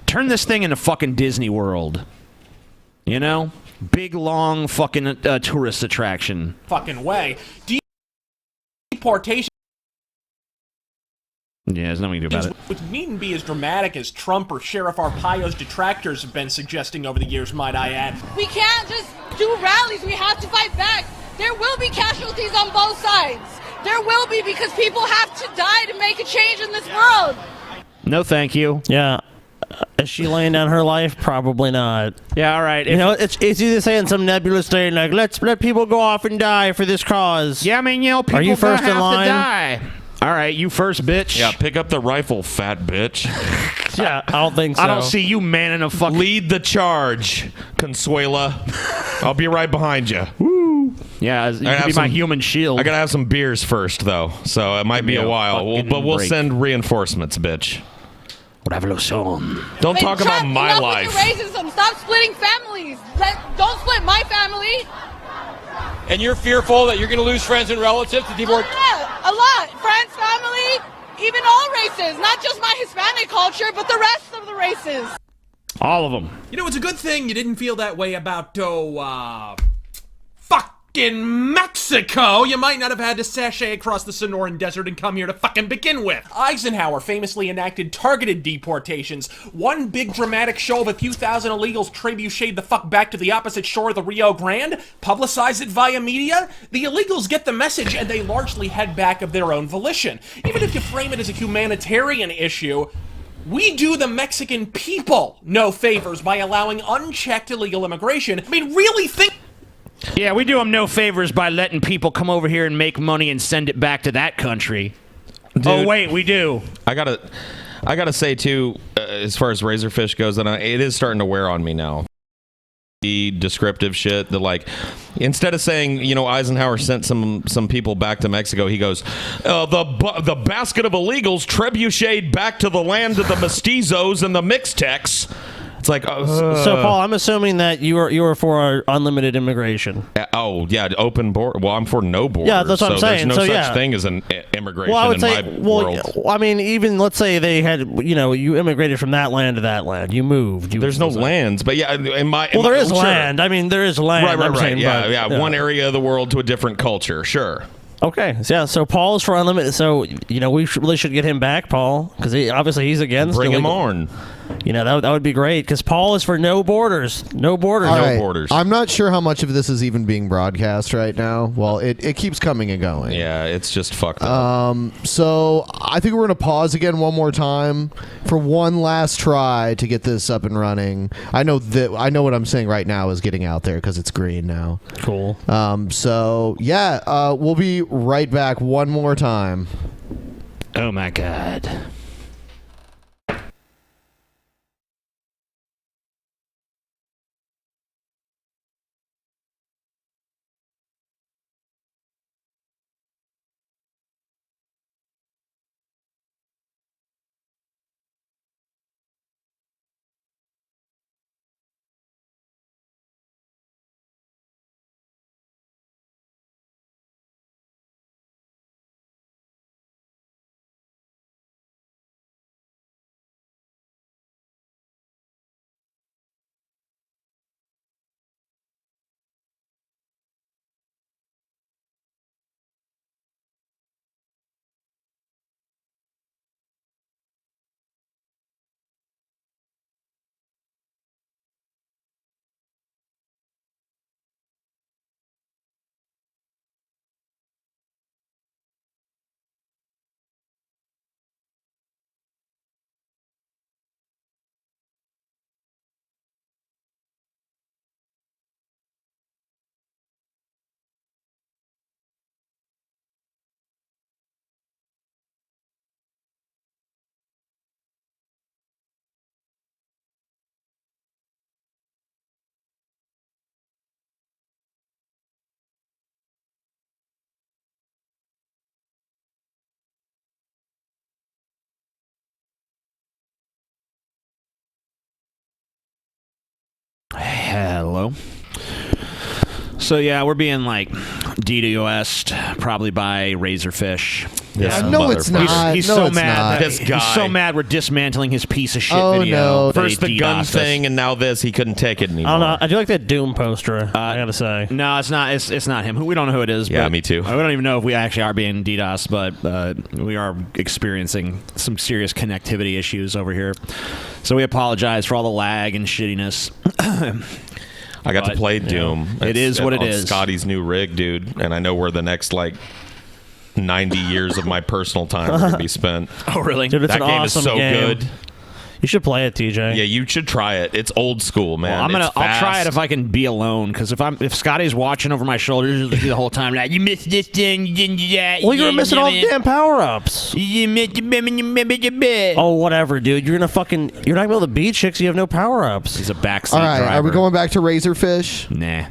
[SPEAKER 6] Turn this thing into fucking Disney World. You know? Big, long fucking tourist attraction.
[SPEAKER 10] Fucking way. Deportation.
[SPEAKER 6] Yeah, there's nothing to do about it.
[SPEAKER 10] Which needn't be as dramatic as Trump or Sheriff Arpaio's detractors have been suggesting over the years, might I add.
[SPEAKER 11] We can't just do rallies. We have to fight back. There will be casualties on both sides. There will be, because people have to die to make a change in this world.
[SPEAKER 6] No, thank you.
[SPEAKER 5] Yeah. Is she laying down her life? Probably not.
[SPEAKER 6] Yeah, all right.
[SPEAKER 5] You know, it's easy to say in some nebulous thing like, let's let people go off and die for this cause.
[SPEAKER 6] Yeah, I mean, you know, people
[SPEAKER 5] are you first in
[SPEAKER 6] have
[SPEAKER 5] line?
[SPEAKER 6] to die. All right, you first, bitch.
[SPEAKER 4] Yeah, pick up the rifle, fat bitch.
[SPEAKER 5] Yeah, I don't think so.
[SPEAKER 6] I don't see you manning a fucking...
[SPEAKER 4] Lead the charge, Consuela. I'll be right behind you.
[SPEAKER 6] Woo. Yeah, you can be my human shield.
[SPEAKER 4] I gotta have some beers first, though, so it might be a while. But we'll send reinforcements, bitch. Don't talk about my
[SPEAKER 11] enough
[SPEAKER 4] life.
[SPEAKER 11] With your racism. Stop splitting families. Don't split my family.
[SPEAKER 17] And you're fearful that you're going to lose friends and relatives to deport?
[SPEAKER 11] Yeah, a lot. Friends, family, even all races. Not just my Hispanic culture, but the rest of the races.
[SPEAKER 6] All of them.
[SPEAKER 10] You know, it's a good thing you didn't feel that way about, fucking Mexico. You might not have had to sashay across the Sonoran Desert and come here to fucking begin with. Eisenhower famously enacted targeted deportations. One big dramatic show of a few thousand illegals trebucheted the fuck back to the opposite shore of the Rio Grande, publicized it via media. The illegals get the message and they largely head back of their own volition. Even if you frame it as a humanitarian issue, we do the Mexican people no favors by allowing unchecked illegal immigration. I mean, really think...
[SPEAKER 6] Yeah, we do them no favors by letting people come over here and make money and send it back to that country.
[SPEAKER 4] Dude,
[SPEAKER 6] oh, wait, we do.
[SPEAKER 4] I gotta say, too, as far as Razorfish goes, that it is starting to wear on me now. The descriptive shit, instead of saying, you know, Eisenhower sent some people back to Mexico, he goes, the basket of illegals trebucheted back to the land of the mestizos and the Mixtecs. It's like,
[SPEAKER 5] so Paul, I'm assuming that you are for unlimited immigration.
[SPEAKER 4] Oh yeah, open border. Well, I'm for no borders.
[SPEAKER 5] Yeah, that's what I'm saying.
[SPEAKER 4] There's no
[SPEAKER 5] so,
[SPEAKER 4] such thing as an immigration
[SPEAKER 5] well, I would
[SPEAKER 4] in
[SPEAKER 5] say,
[SPEAKER 4] my world.
[SPEAKER 5] I mean, even let's say they had, you know, you immigrated from that land to that land. You moved.
[SPEAKER 4] There's no lands, but yeah,
[SPEAKER 5] there is land. I mean, there is land.
[SPEAKER 4] Right.
[SPEAKER 5] Saying,
[SPEAKER 4] yeah. One area of the world to a different culture. Sure.
[SPEAKER 5] Okay, so Paul is for unlimited. So you know we really should get him back, Paul, because obviously he's against.
[SPEAKER 4] Bring him on.
[SPEAKER 5] You know that would be great because Paul is for no borders, no borders,
[SPEAKER 7] All
[SPEAKER 5] no
[SPEAKER 7] right.
[SPEAKER 5] borders.
[SPEAKER 7] I'm not sure how much of this is even being broadcast right now. Well, it keeps coming and going.
[SPEAKER 4] Yeah, it's just fucked up.
[SPEAKER 7] So I think we're gonna pause again one more time for one last try to get this up and running. I know what I'm saying right now is getting out there because it's green now.
[SPEAKER 5] Cool.
[SPEAKER 7] So yeah, we'll be right back one more time.
[SPEAKER 6] Oh my God. Hello. So yeah, we're being like DDoS'd probably by Razorfish.
[SPEAKER 7] No, it's not.
[SPEAKER 6] He's
[SPEAKER 7] No,
[SPEAKER 6] so
[SPEAKER 7] it's
[SPEAKER 6] mad.
[SPEAKER 7] not.
[SPEAKER 6] That he's so mad we're dismantling his piece of shit
[SPEAKER 7] Oh,
[SPEAKER 6] video.
[SPEAKER 7] no.
[SPEAKER 6] that
[SPEAKER 4] First
[SPEAKER 6] he
[SPEAKER 4] the gun
[SPEAKER 6] DDoSed us.
[SPEAKER 4] thing, and now this. He couldn't take it anymore.
[SPEAKER 5] I don't know. I do like that Doom poster. I gotta say.
[SPEAKER 6] No, it's not. It's not him. We don't know who it is.
[SPEAKER 4] Yeah,
[SPEAKER 6] but
[SPEAKER 4] me too.
[SPEAKER 6] We don't even know if we actually are being DDoS, but we are experiencing some serious connectivity issues over here. So we apologize for all the lag and shittiness.
[SPEAKER 4] I got to play Doom.
[SPEAKER 6] It is what it
[SPEAKER 4] on
[SPEAKER 6] is.
[SPEAKER 4] Scotty's new rig, dude, and I know where the next 90 years of my personal time are going to be spent.
[SPEAKER 6] Oh, really?
[SPEAKER 5] Dude, it's
[SPEAKER 4] that
[SPEAKER 5] an
[SPEAKER 4] game
[SPEAKER 5] awesome
[SPEAKER 4] is so
[SPEAKER 5] game.
[SPEAKER 4] good.
[SPEAKER 5] You should play it, TJ.
[SPEAKER 4] Yeah, you should try it. It's old school, man.
[SPEAKER 6] Well,
[SPEAKER 4] It's
[SPEAKER 6] I'll try it
[SPEAKER 4] fast.
[SPEAKER 6] if I can be alone. Because if Scotty's watching over my shoulders the whole time, like you missed this thing, you didn't do that.
[SPEAKER 5] Well, you're missing all the damn power-ups. Oh, whatever, dude. You're not gonna be able to beat chicks. You have no power-ups.
[SPEAKER 6] He's a backseat
[SPEAKER 7] All right,
[SPEAKER 6] driver.
[SPEAKER 7] are we going back to Razorfish?
[SPEAKER 6] Nah.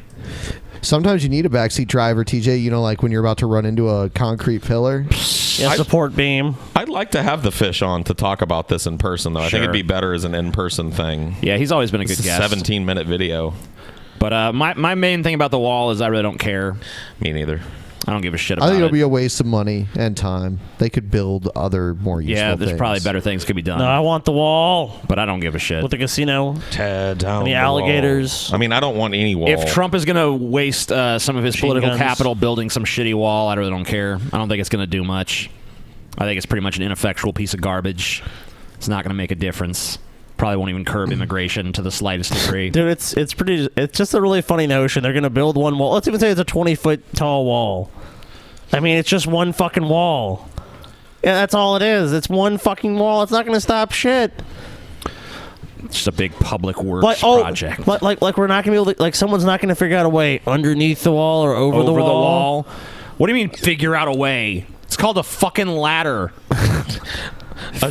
[SPEAKER 7] Sometimes you need a backseat driver, TJ. You know, like when you're about to run into a concrete pillar.
[SPEAKER 5] Yeah, support beam.
[SPEAKER 4] I'd like to have the fish on to talk about this in person, though. I think it'd be better as an in-person thing.
[SPEAKER 6] Yeah, he's always been a good
[SPEAKER 4] It's
[SPEAKER 6] guest.
[SPEAKER 4] 17-minute video.
[SPEAKER 6] But my main thing about the wall is I really don't care.
[SPEAKER 4] Me neither.
[SPEAKER 6] I don't give a shit
[SPEAKER 7] I
[SPEAKER 6] about
[SPEAKER 7] think
[SPEAKER 6] it.
[SPEAKER 7] it'll be a waste of money and time. They could build other more useful
[SPEAKER 6] Yeah, there's
[SPEAKER 7] things.
[SPEAKER 6] probably better things could be done.
[SPEAKER 5] No, I want the wall
[SPEAKER 6] But I don't give a shit.
[SPEAKER 5] with the casino.
[SPEAKER 4] Tear down
[SPEAKER 5] And the
[SPEAKER 4] wall.
[SPEAKER 5] alligators.
[SPEAKER 4] I mean, I don't want any wall.
[SPEAKER 6] If Trump is going to waste some of his
[SPEAKER 5] Machine
[SPEAKER 6] political
[SPEAKER 5] guns.
[SPEAKER 6] capital building some shitty wall, I really don't care. I don't think it's going to do much. I think it's pretty much an ineffectual piece of garbage. It's not going to make a difference. Probably won't even curb immigration to the slightest degree.
[SPEAKER 5] Dude, it's just a really funny notion. They're gonna build one wall. Let's even say it's a 20-foot tall wall. I mean, it's just one fucking wall. Yeah, that's all it is. It's one fucking wall. It's not gonna stop shit.
[SPEAKER 6] It's just a big public works project.
[SPEAKER 5] Like we're not gonna be able to. Like someone's not gonna figure out a way underneath the wall or over the wall.
[SPEAKER 6] What do you mean figure out a way? It's called a fucking ladder.
[SPEAKER 4] A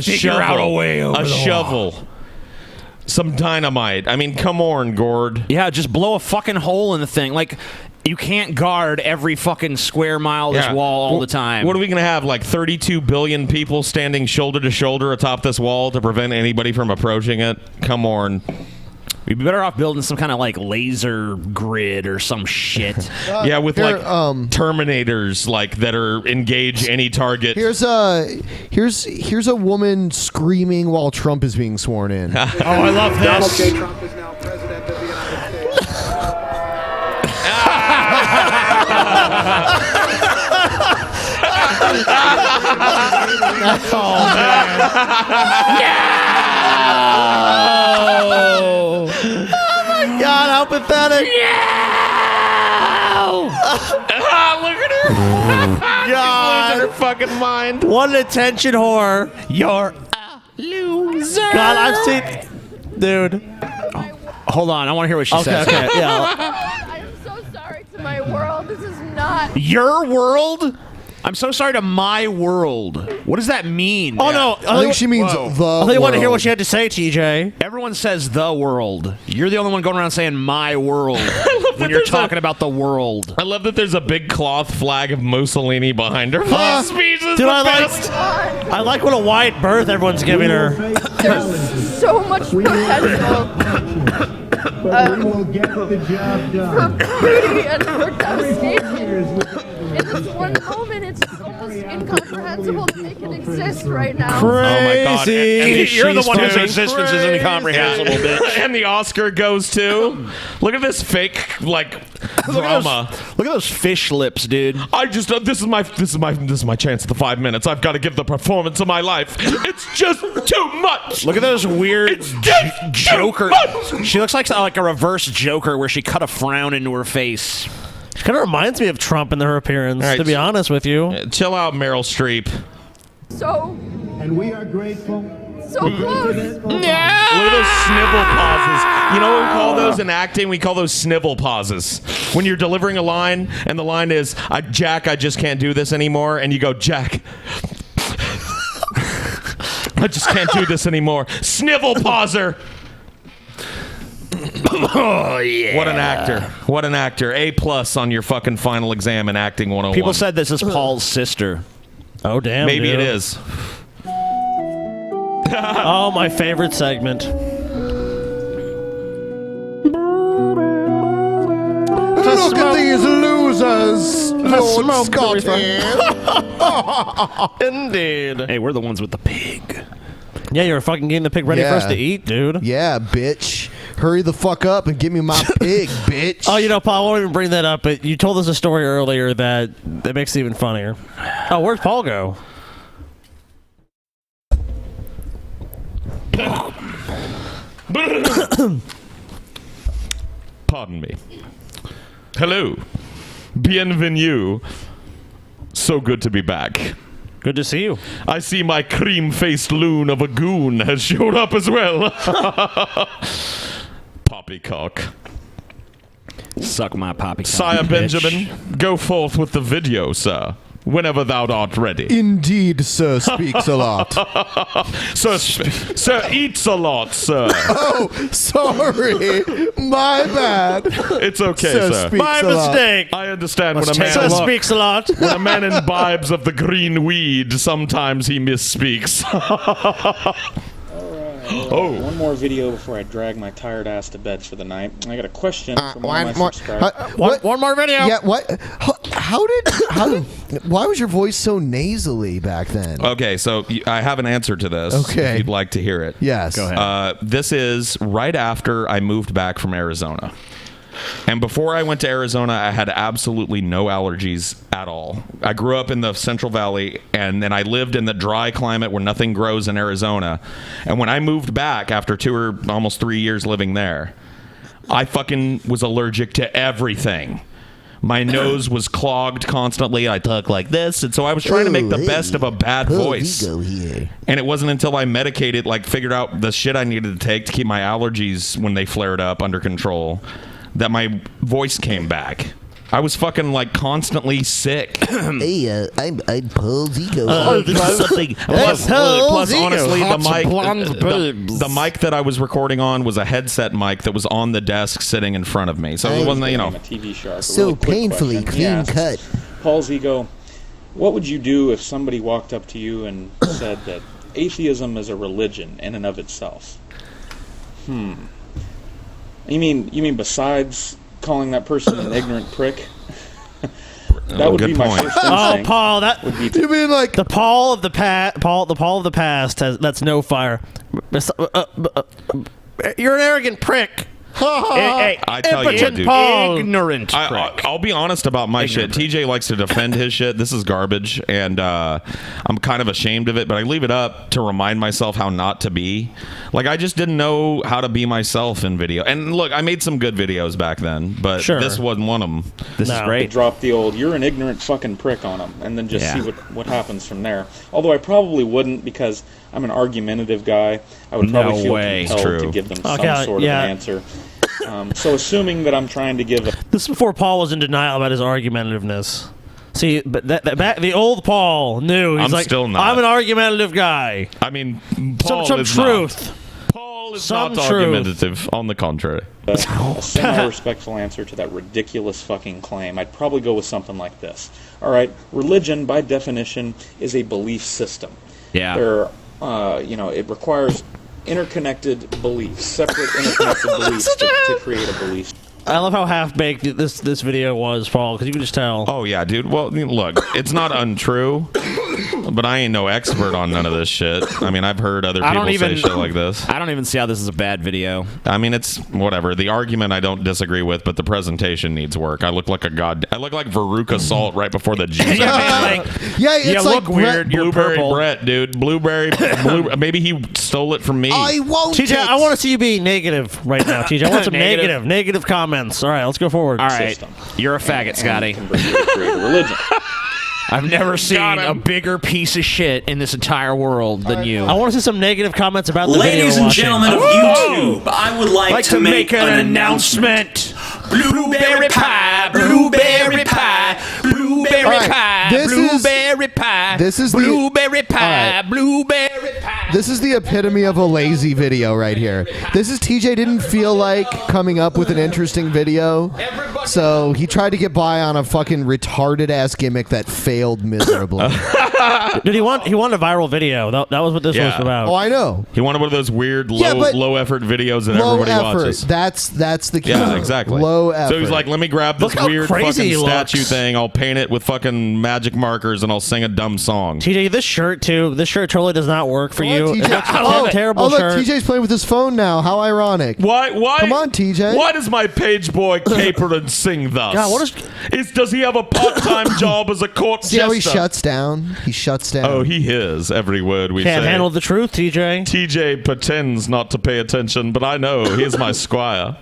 [SPEAKER 6] Figure
[SPEAKER 4] shovel.
[SPEAKER 6] out a way over
[SPEAKER 4] a
[SPEAKER 6] the
[SPEAKER 4] shovel.
[SPEAKER 6] wall.
[SPEAKER 4] Some dynamite. I mean, come on, Gord.
[SPEAKER 6] Yeah, just blow a fucking hole in the thing. Like, you can't guard every fucking square mile of this wall all the time.
[SPEAKER 4] What are we going to have, like 32 billion people standing shoulder to shoulder atop this wall to prevent anybody from approaching it? Come on.
[SPEAKER 6] We'd be better off building some kind of like laser grid or some shit.
[SPEAKER 4] Yeah, with like Terminators like that are engage any target.
[SPEAKER 7] Here's a woman screaming while Trump is being sworn in.
[SPEAKER 6] Oh, I love this.
[SPEAKER 14] Donald J. Trump is now president of the United States.
[SPEAKER 5] Oh man!
[SPEAKER 6] No!
[SPEAKER 5] Oh my God! How pathetic!
[SPEAKER 4] Look at her!
[SPEAKER 5] God!
[SPEAKER 4] She's losing her fucking mind.
[SPEAKER 5] What an attention whore! You're
[SPEAKER 6] a loser.
[SPEAKER 5] God, I've seen, dude.
[SPEAKER 6] Hold on, I want to hear what she says.
[SPEAKER 5] Okay, yeah.
[SPEAKER 11] I'm so sorry to my world. This is not.
[SPEAKER 6] Your world? I'm so sorry to my world. What does that mean?
[SPEAKER 5] Oh no!
[SPEAKER 7] I think she means the
[SPEAKER 5] I think you want to hear
[SPEAKER 7] world.
[SPEAKER 5] what she had to say, TJ.
[SPEAKER 6] Everyone says the world. You're the only one going around saying my world when you're talking about the world.
[SPEAKER 4] I love that there's a big cloth flag of Mussolini behind her. This speech is
[SPEAKER 5] Dude,
[SPEAKER 4] the
[SPEAKER 5] I
[SPEAKER 4] best.
[SPEAKER 5] like what a wide berth everyone's giving her.
[SPEAKER 11] There's so much potential.
[SPEAKER 14] But we will get the job done.
[SPEAKER 11] For beauty and for devastation. In this one moment, it's just almost incomprehensible that they can exist right now.
[SPEAKER 4] Oh my God! And
[SPEAKER 6] You're the one whose
[SPEAKER 4] doing
[SPEAKER 6] existence is incomprehensible, bitch.
[SPEAKER 4] And the Oscar goes to. Look at this fake drama.
[SPEAKER 6] Look at those fish lips, dude.
[SPEAKER 4] I just this is my chance at the 5 minutes. I've got to give the performance of my life. It's just too much.
[SPEAKER 6] Look at those weird Joker. She looks like a reverse Joker where she cut a frown into her face.
[SPEAKER 5] She kind of reminds me of Trump in her appearance,
[SPEAKER 4] All right,
[SPEAKER 5] to be honest with you.
[SPEAKER 4] Chill out, Meryl Streep.
[SPEAKER 11] So
[SPEAKER 14] And we are grateful.
[SPEAKER 11] so close.
[SPEAKER 4] Look at those snivel pauses. You know what we call those in acting? We call those snivel pauses. When you're delivering a line and the line is, Jack, I just can't do this anymore. And you go, Jack, I just can't do this anymore. Snivel pauser.
[SPEAKER 6] Oh, yeah.
[SPEAKER 4] What an actor. What an actor. A+ on your fucking final exam in acting 101.
[SPEAKER 6] People said this is Paul's sister.
[SPEAKER 5] Oh, damn.
[SPEAKER 4] Maybe
[SPEAKER 5] dude.
[SPEAKER 4] it is.
[SPEAKER 5] Oh, my favorite segment.
[SPEAKER 7] Look at these losers, Lord Scotty.
[SPEAKER 5] Indeed.
[SPEAKER 6] Hey, we're the ones with the pig.
[SPEAKER 5] Yeah, you're fucking getting the pig ready for us to eat, dude.
[SPEAKER 7] Yeah, bitch. Hurry the fuck up and give me my pig, bitch.
[SPEAKER 5] Oh, you know, Paul, I won't even bring that up, but you told us a story earlier that makes it even funnier. Oh, where'd Paul go?
[SPEAKER 4] Pardon me. Hello. Bienvenue. So good to be back.
[SPEAKER 5] Good to see you.
[SPEAKER 4] I see my cream-faced loon of a goon has showed up as well. Poppycock.
[SPEAKER 6] Suck my poppycock.
[SPEAKER 4] Sire
[SPEAKER 6] bitch.
[SPEAKER 4] Benjamin, go forth with the video, sir. Whenever thou art ready.
[SPEAKER 7] Indeed, sir speaks a lot.
[SPEAKER 4] Sir eats a lot, sir.
[SPEAKER 7] Oh, sorry. My bad.
[SPEAKER 4] It's okay, sir.
[SPEAKER 5] My mistake.
[SPEAKER 4] I understand when a
[SPEAKER 5] Sir
[SPEAKER 4] man
[SPEAKER 5] speaks a lot.
[SPEAKER 4] when a man imbibes of the green weed, sometimes he misspeaks.
[SPEAKER 18] Oh. One more video before I drag my tired ass to bed for the night. I got a question from one of my subscribers.
[SPEAKER 5] One more video.
[SPEAKER 7] Yeah, what? Why was your voice so nasally back then?
[SPEAKER 4] Okay, so I have an answer to this.
[SPEAKER 7] Okay.
[SPEAKER 4] If you'd like to hear it.
[SPEAKER 7] Yes. Go
[SPEAKER 4] ahead. This is right after I moved back from Arizona. And before I went to Arizona, I had absolutely no allergies at all. I grew up in the Central Valley, and then I lived in the dry climate where nothing grows in Arizona. And when I moved back after 2 or almost 3 years living there, I fucking was allergic to everything. My nose was clogged constantly. I talk like this. And so I was trying to make the best of a bad voice. And it wasn't until I medicated, figured out the shit I needed to take to keep my allergies when they flared up under control, that my voice came back. I was fucking constantly sick.
[SPEAKER 9] Hey, I'm Paul Zico.
[SPEAKER 4] This is something. Plus, honestly, the mic that I was recording on was a headset mic that was on the desk sitting in front of me. So it wasn't,
[SPEAKER 18] I'm a TV shark.
[SPEAKER 9] So painfully clean cut.
[SPEAKER 18] Paul Zico, what would you do if somebody walked up to you and said that atheism is a religion in and of itself? You mean besides calling that person an ignorant prick? That would be my first instinct.
[SPEAKER 5] Oh, Paul, that
[SPEAKER 18] would be
[SPEAKER 7] you mean
[SPEAKER 5] the Paul of the past? Paul, the Paul of the past that's no fire. You're an arrogant prick.
[SPEAKER 4] Hey, I tell you what, dude.
[SPEAKER 5] Paul.
[SPEAKER 6] Ignorant prick.
[SPEAKER 4] I'll be honest about my shit. TJ likes to defend his shit. This is garbage, and I'm kind of ashamed of it, but I leave it up to remind myself how not to be. I just didn't know how to be myself in video. And look, I made some good videos back then, but this wasn't one of them.
[SPEAKER 6] This is great.
[SPEAKER 18] Drop the old, you're an ignorant fucking prick on them, and then just see what happens from there. Although I probably wouldn't, because I'm an argumentative guy. I would probably feel compelled to give them some sort of an answer. So assuming that I'm trying to give
[SPEAKER 5] This is before Paul was in denial about his argumentativeness. See, but the old Paul knew. He's
[SPEAKER 4] still not.
[SPEAKER 5] I'm an argumentative guy.
[SPEAKER 4] I mean, Paul
[SPEAKER 5] some
[SPEAKER 4] is
[SPEAKER 5] truth.
[SPEAKER 4] Not. Paul is not argumentative. On the contrary.
[SPEAKER 18] a semi-respectful answer to that ridiculous fucking claim. I'd probably go with something like this. All right, religion, by definition, is a belief system.
[SPEAKER 6] Yeah.
[SPEAKER 18] There, it requires interconnected beliefs, separate interconnected beliefs to create a belief.
[SPEAKER 5] I love how half-baked this video was, Paul, because you can just tell.
[SPEAKER 4] Oh, yeah, dude. Well, look, it's not untrue, but I ain't no expert on none of this shit. I mean, I've heard other people say shit like this.
[SPEAKER 6] I don't even see how this is a bad video.
[SPEAKER 4] I mean, it's whatever. The argument I don't disagree with, but the presentation needs work. I look like I look like Veruca Salt right before the Jesus.
[SPEAKER 7] It's
[SPEAKER 6] look weird. You're
[SPEAKER 4] Blueberry
[SPEAKER 6] purple.
[SPEAKER 4] Brett, dude. Blueberry. Maybe he stole it from me.
[SPEAKER 7] I won't.
[SPEAKER 5] TJ, I want to see you be negative right now, TJ. I want some negative comments. All right, let's go forward.
[SPEAKER 6] All right, you're a faggot, Scotty.
[SPEAKER 18] Create a religion.
[SPEAKER 6] I've never seen a bigger piece of shit in this entire world than you.
[SPEAKER 5] I want to see some negative comments about the video.
[SPEAKER 20] Ladies and gentlemen of YouTube, I would like to make an announcement. Blueberry pie, blueberry pie, blueberry pie, blueberry pie.
[SPEAKER 7] This is
[SPEAKER 20] blueberry pie, blueberry pie.
[SPEAKER 7] This is the epitome of a lazy video right here. This is TJ didn't feel like coming up with an interesting video, so he tried to get by on a fucking retarded ass gimmick that failed miserably.
[SPEAKER 5] Dude, he wanted a viral video. That was what this was about.
[SPEAKER 7] Oh, I know.
[SPEAKER 4] He wanted one of those weird
[SPEAKER 7] but
[SPEAKER 4] low effort videos that
[SPEAKER 7] low
[SPEAKER 4] everybody
[SPEAKER 7] effort.
[SPEAKER 4] watches.
[SPEAKER 7] That's the key.
[SPEAKER 4] Yeah, exactly.
[SPEAKER 7] Low effort.
[SPEAKER 4] So he's like, let me grab this
[SPEAKER 5] Look how
[SPEAKER 4] weird
[SPEAKER 5] crazy
[SPEAKER 4] fucking
[SPEAKER 5] he
[SPEAKER 4] statue
[SPEAKER 5] looks.
[SPEAKER 4] thing. I'll paint it with fucking magic markers and I'll sing a dumb song.
[SPEAKER 5] TJ, this shirt too. This shirt totally does not work for you.
[SPEAKER 7] TJ.
[SPEAKER 5] It's a terrible
[SPEAKER 7] look,
[SPEAKER 5] shirt.
[SPEAKER 7] TJ's playing with his phone now. How ironic.
[SPEAKER 4] Why?
[SPEAKER 7] Come on, TJ.
[SPEAKER 4] Why does my page boy caper and sing thus?
[SPEAKER 5] God, what
[SPEAKER 4] does he have a part-time job as a court
[SPEAKER 7] See how he
[SPEAKER 4] jester?
[SPEAKER 7] shuts down? He shuts down.
[SPEAKER 4] Oh, he hears every word we
[SPEAKER 5] Can't
[SPEAKER 4] say.
[SPEAKER 5] handle the truth, TJ.
[SPEAKER 4] TJ pretends not to pay attention, but I know he's my squire.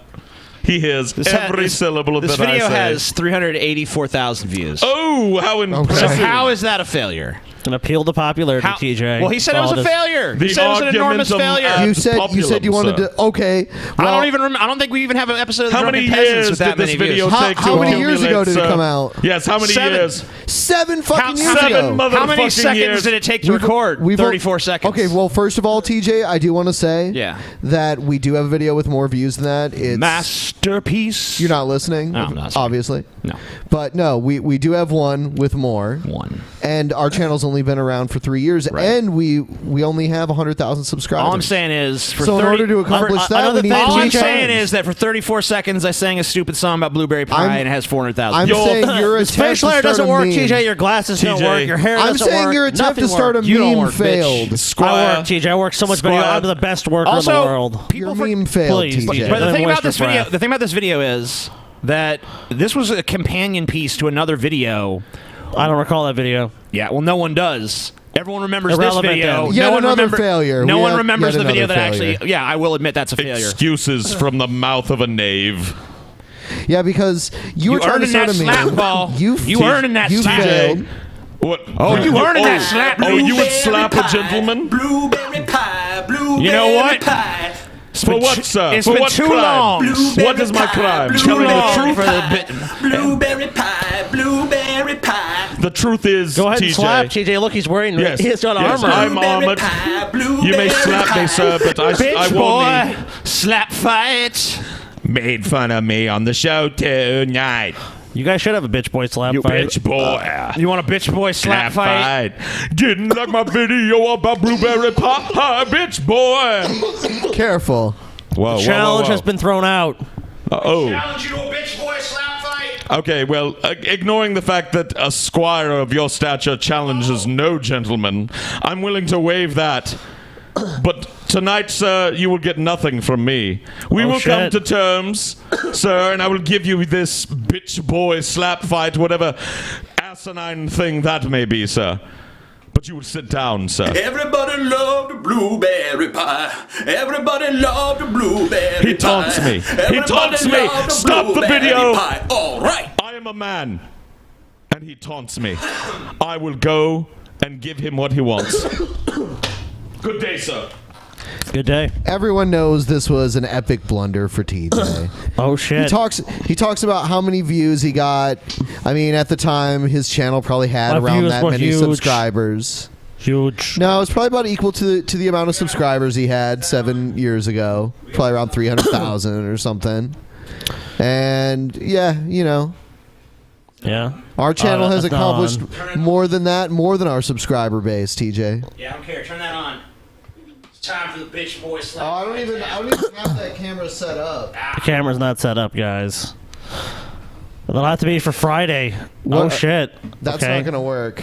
[SPEAKER 4] He hears every syllable of
[SPEAKER 6] this
[SPEAKER 4] that I say.
[SPEAKER 6] video has 384,000 views.
[SPEAKER 4] Oh, how impressive!
[SPEAKER 6] So how is that a failure?
[SPEAKER 5] An appeal to popularity, TJ.
[SPEAKER 6] Well, he said it was a failure. He said it was an enormous failure.
[SPEAKER 7] You said you wanted to. Okay. Well,
[SPEAKER 6] I don't think we even have an episode of
[SPEAKER 4] How
[SPEAKER 6] Drunken
[SPEAKER 4] many
[SPEAKER 6] Peasants
[SPEAKER 4] years
[SPEAKER 6] with that
[SPEAKER 4] did this
[SPEAKER 6] many
[SPEAKER 4] video
[SPEAKER 6] views.
[SPEAKER 4] take to
[SPEAKER 7] how many years ago
[SPEAKER 4] accumulate,
[SPEAKER 7] did it
[SPEAKER 4] sir?
[SPEAKER 7] come out?
[SPEAKER 4] Yes, how many
[SPEAKER 6] 7.
[SPEAKER 4] years?
[SPEAKER 7] 7 fucking years
[SPEAKER 4] seven
[SPEAKER 7] ago.
[SPEAKER 6] How many
[SPEAKER 4] motherfucking
[SPEAKER 6] seconds
[SPEAKER 4] years.
[SPEAKER 6] did it take to record? 34 seconds.
[SPEAKER 7] Okay, well, first of all, TJ, I do want to say that we do have a video with more views than that. It's
[SPEAKER 6] masterpiece.
[SPEAKER 7] You're not listening?
[SPEAKER 6] No, I'm not listening.
[SPEAKER 7] Obviously.
[SPEAKER 6] No.
[SPEAKER 7] But no, we do have one with more. And our channel's only been around for 3 years, and we only have 100,000 subscribers.
[SPEAKER 6] All I'm saying is, for
[SPEAKER 7] so
[SPEAKER 6] 30,
[SPEAKER 7] in order to accomplish that, we need
[SPEAKER 6] all I'm
[SPEAKER 7] to
[SPEAKER 6] saying is that for 34 seconds, I sang a stupid song about blueberry pie, and it has 400,000.
[SPEAKER 7] I'm saying your
[SPEAKER 5] This
[SPEAKER 7] attempt
[SPEAKER 5] facial
[SPEAKER 7] to
[SPEAKER 5] hair
[SPEAKER 7] start
[SPEAKER 5] doesn't
[SPEAKER 7] a
[SPEAKER 5] work,
[SPEAKER 7] meme.
[SPEAKER 5] TJ. Your glasses don't
[SPEAKER 4] TJ.
[SPEAKER 5] work. Your hair
[SPEAKER 7] I'm
[SPEAKER 5] doesn't work.
[SPEAKER 7] saying your attempt
[SPEAKER 5] Nothing
[SPEAKER 7] to start a
[SPEAKER 5] works.
[SPEAKER 6] You don't
[SPEAKER 7] meme
[SPEAKER 6] work, bitch.
[SPEAKER 7] failed.
[SPEAKER 5] I work, TJ. I work so much better.
[SPEAKER 4] Squad.
[SPEAKER 5] I'm the best worker
[SPEAKER 6] Also,
[SPEAKER 5] in the world.
[SPEAKER 7] Your meme failed,
[SPEAKER 5] Please,
[SPEAKER 7] TJ.
[SPEAKER 6] But the
[SPEAKER 5] Don't
[SPEAKER 6] thing
[SPEAKER 5] waste
[SPEAKER 6] about this
[SPEAKER 5] your
[SPEAKER 6] video,
[SPEAKER 5] breath.
[SPEAKER 6] the thing about this video is that this was a companion piece to another video.
[SPEAKER 5] I don't recall that video.
[SPEAKER 6] Yeah, well, no one does. Everyone remembers
[SPEAKER 5] Irrelevant
[SPEAKER 6] this video.
[SPEAKER 5] then.
[SPEAKER 7] Yet
[SPEAKER 6] no one
[SPEAKER 7] another
[SPEAKER 6] remember,
[SPEAKER 7] failure.
[SPEAKER 6] No
[SPEAKER 7] We
[SPEAKER 6] one
[SPEAKER 7] have
[SPEAKER 6] remembers
[SPEAKER 7] yet
[SPEAKER 6] the video
[SPEAKER 7] another
[SPEAKER 6] that
[SPEAKER 7] failure.
[SPEAKER 6] actually. Yeah, I will admit that's a failure.
[SPEAKER 4] Excuses from the mouth of a knave.
[SPEAKER 7] Yeah, because you were trying to
[SPEAKER 6] earning
[SPEAKER 7] start
[SPEAKER 6] that
[SPEAKER 7] a meme.
[SPEAKER 6] slap ball.
[SPEAKER 7] You
[SPEAKER 6] earning that
[SPEAKER 7] you
[SPEAKER 6] slap.
[SPEAKER 7] failed.
[SPEAKER 4] What?
[SPEAKER 6] Oh, you earning that slap.
[SPEAKER 4] Oh, you would slap a gentleman?
[SPEAKER 20] Blueberry pie, blueberry
[SPEAKER 6] You know what?
[SPEAKER 20] pie.
[SPEAKER 4] For what, sir?
[SPEAKER 6] It's
[SPEAKER 4] For
[SPEAKER 6] been
[SPEAKER 4] what
[SPEAKER 6] too
[SPEAKER 4] crime?
[SPEAKER 6] long.
[SPEAKER 4] What is my crime?
[SPEAKER 6] Too
[SPEAKER 4] Tell me the
[SPEAKER 6] long
[SPEAKER 4] truth.
[SPEAKER 6] for the bit.
[SPEAKER 20] Blueberry pie, blueberry pie.
[SPEAKER 4] The truth is,
[SPEAKER 5] Go ahead
[SPEAKER 4] TJ.
[SPEAKER 5] and slap, TJ. Look, he's wearing.
[SPEAKER 4] Yes.
[SPEAKER 5] He's got
[SPEAKER 4] Yes,
[SPEAKER 5] armor.
[SPEAKER 4] I'm armored. You may slap me, sir, but I
[SPEAKER 6] Bitch
[SPEAKER 4] won't.
[SPEAKER 6] boy, slap fight.
[SPEAKER 4] Made fun of me on the show tonight.
[SPEAKER 5] You guys should have a bitch boy slap
[SPEAKER 4] You
[SPEAKER 5] fight.
[SPEAKER 4] bitch boy.
[SPEAKER 6] You want a bitch boy slap fight?
[SPEAKER 4] Didn't like my video about blueberry pie, bitch boy.
[SPEAKER 7] Careful.
[SPEAKER 4] Whoa,
[SPEAKER 5] Challenge has been thrown out.
[SPEAKER 4] Oh.
[SPEAKER 6] Challenge you to a bitch boy slap fight.
[SPEAKER 4] Okay, well, ignoring the fact that a squire of your stature challenges no gentleman, I'm willing to waive that. But tonight, sir, you will get nothing from me. We will come to terms, sir, and I will give you this bitch boy slap fight, whatever asinine thing that may be, sir. But you will sit down, sir.
[SPEAKER 20] Everybody loved blueberry pie. Everybody loved blueberry pie.
[SPEAKER 4] He taunts me. He
[SPEAKER 20] Everybody
[SPEAKER 4] taunts me.
[SPEAKER 20] loved
[SPEAKER 4] Stop the
[SPEAKER 20] blueberry
[SPEAKER 4] video.
[SPEAKER 20] pie. All right.
[SPEAKER 4] I am a man, and he taunts me. I will go and give him what he wants. Good day, sir.
[SPEAKER 5] Good day.
[SPEAKER 7] Everyone knows this was an epic blunder for TJ.
[SPEAKER 5] Oh shit.
[SPEAKER 7] He talks about how many views he got. I mean, at the time, his channel probably had
[SPEAKER 5] My
[SPEAKER 7] around
[SPEAKER 5] views
[SPEAKER 7] that
[SPEAKER 5] were
[SPEAKER 7] many
[SPEAKER 5] huge.
[SPEAKER 7] subscribers.
[SPEAKER 5] Huge.
[SPEAKER 7] No, it's probably about equal to the amount of subscribers he had 7 years ago. Probably around 300,000 or something. And yeah, you know.
[SPEAKER 5] Yeah.
[SPEAKER 7] Our channel has
[SPEAKER 5] that's not
[SPEAKER 7] accomplished
[SPEAKER 5] on.
[SPEAKER 7] more than that, more than our subscriber base, TJ.
[SPEAKER 6] Yeah, I don't care. Turn that on. It's time for the bitch boy slap.
[SPEAKER 7] I don't even have that camera set up.
[SPEAKER 5] The camera's not set up, guys. It'll have to be for Friday.
[SPEAKER 7] What?
[SPEAKER 5] Oh shit.
[SPEAKER 7] That's
[SPEAKER 5] okay.
[SPEAKER 7] not gonna work.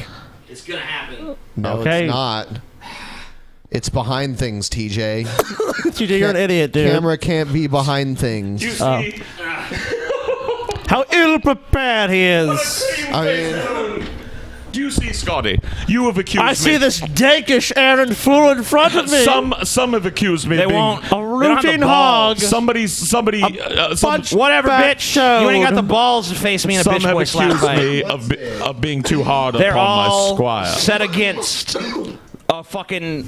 [SPEAKER 6] It's gonna happen.
[SPEAKER 7] No,
[SPEAKER 5] Okay.
[SPEAKER 7] it's not. It's behind things, TJ.
[SPEAKER 5] TJ, you're an idiot, dude.
[SPEAKER 7] Camera can't be behind things.
[SPEAKER 5] How ill prepared he is.
[SPEAKER 7] I mean,
[SPEAKER 4] do you see, Scotty? You have accused me.
[SPEAKER 5] I see this dankish errand fool in front of me.
[SPEAKER 4] Some have accused me.
[SPEAKER 6] They
[SPEAKER 4] of being
[SPEAKER 6] won't.
[SPEAKER 5] A rooting hog.
[SPEAKER 4] Somebody.
[SPEAKER 6] Whatever,
[SPEAKER 5] Fat
[SPEAKER 6] bitch. You ain't got the balls to face me in a
[SPEAKER 4] Some
[SPEAKER 6] bitch
[SPEAKER 4] have
[SPEAKER 6] boy slap
[SPEAKER 4] accused
[SPEAKER 6] fight.
[SPEAKER 4] me of being too hard
[SPEAKER 6] They're
[SPEAKER 4] upon
[SPEAKER 6] all
[SPEAKER 4] my squire.
[SPEAKER 6] set against a fucking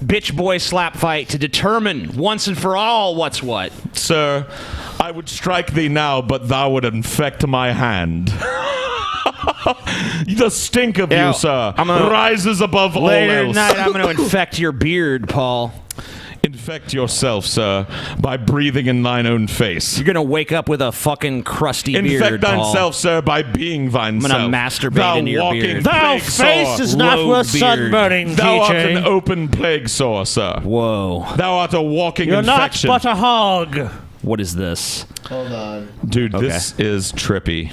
[SPEAKER 6] bitch boy slap fight to determine once and for all what's what.
[SPEAKER 4] Sir, I would strike thee now, but thou would infect my hand. The stink of
[SPEAKER 6] Yeah,
[SPEAKER 4] you, sir,
[SPEAKER 6] I'm gonna-
[SPEAKER 4] rises above all
[SPEAKER 6] Later
[SPEAKER 4] else.
[SPEAKER 6] tonight, I'm going to infect your beard, Paul.
[SPEAKER 4] infect yourself, sir, by breathing in thine own face.
[SPEAKER 6] You're gonna wake up with a fucking crusty beard.
[SPEAKER 4] Infect
[SPEAKER 6] Paul.
[SPEAKER 4] thyself, sir, by being thyself.
[SPEAKER 6] I'm gonna masturbate
[SPEAKER 4] Thou
[SPEAKER 6] into your
[SPEAKER 4] walking
[SPEAKER 6] beard.
[SPEAKER 5] Thou
[SPEAKER 4] plague
[SPEAKER 5] face
[SPEAKER 4] sore.
[SPEAKER 5] is not
[SPEAKER 6] Low
[SPEAKER 5] worth
[SPEAKER 6] beard.
[SPEAKER 5] sunburning,
[SPEAKER 4] Thou art
[SPEAKER 5] TJ.
[SPEAKER 4] an open plague sore, sir.
[SPEAKER 6] Whoa.
[SPEAKER 4] Thou art a walking
[SPEAKER 5] You're
[SPEAKER 4] infection.
[SPEAKER 5] not but a hog.
[SPEAKER 6] What is this?
[SPEAKER 7] Hold on.
[SPEAKER 4] Dude,
[SPEAKER 6] Okay.
[SPEAKER 4] this is trippy.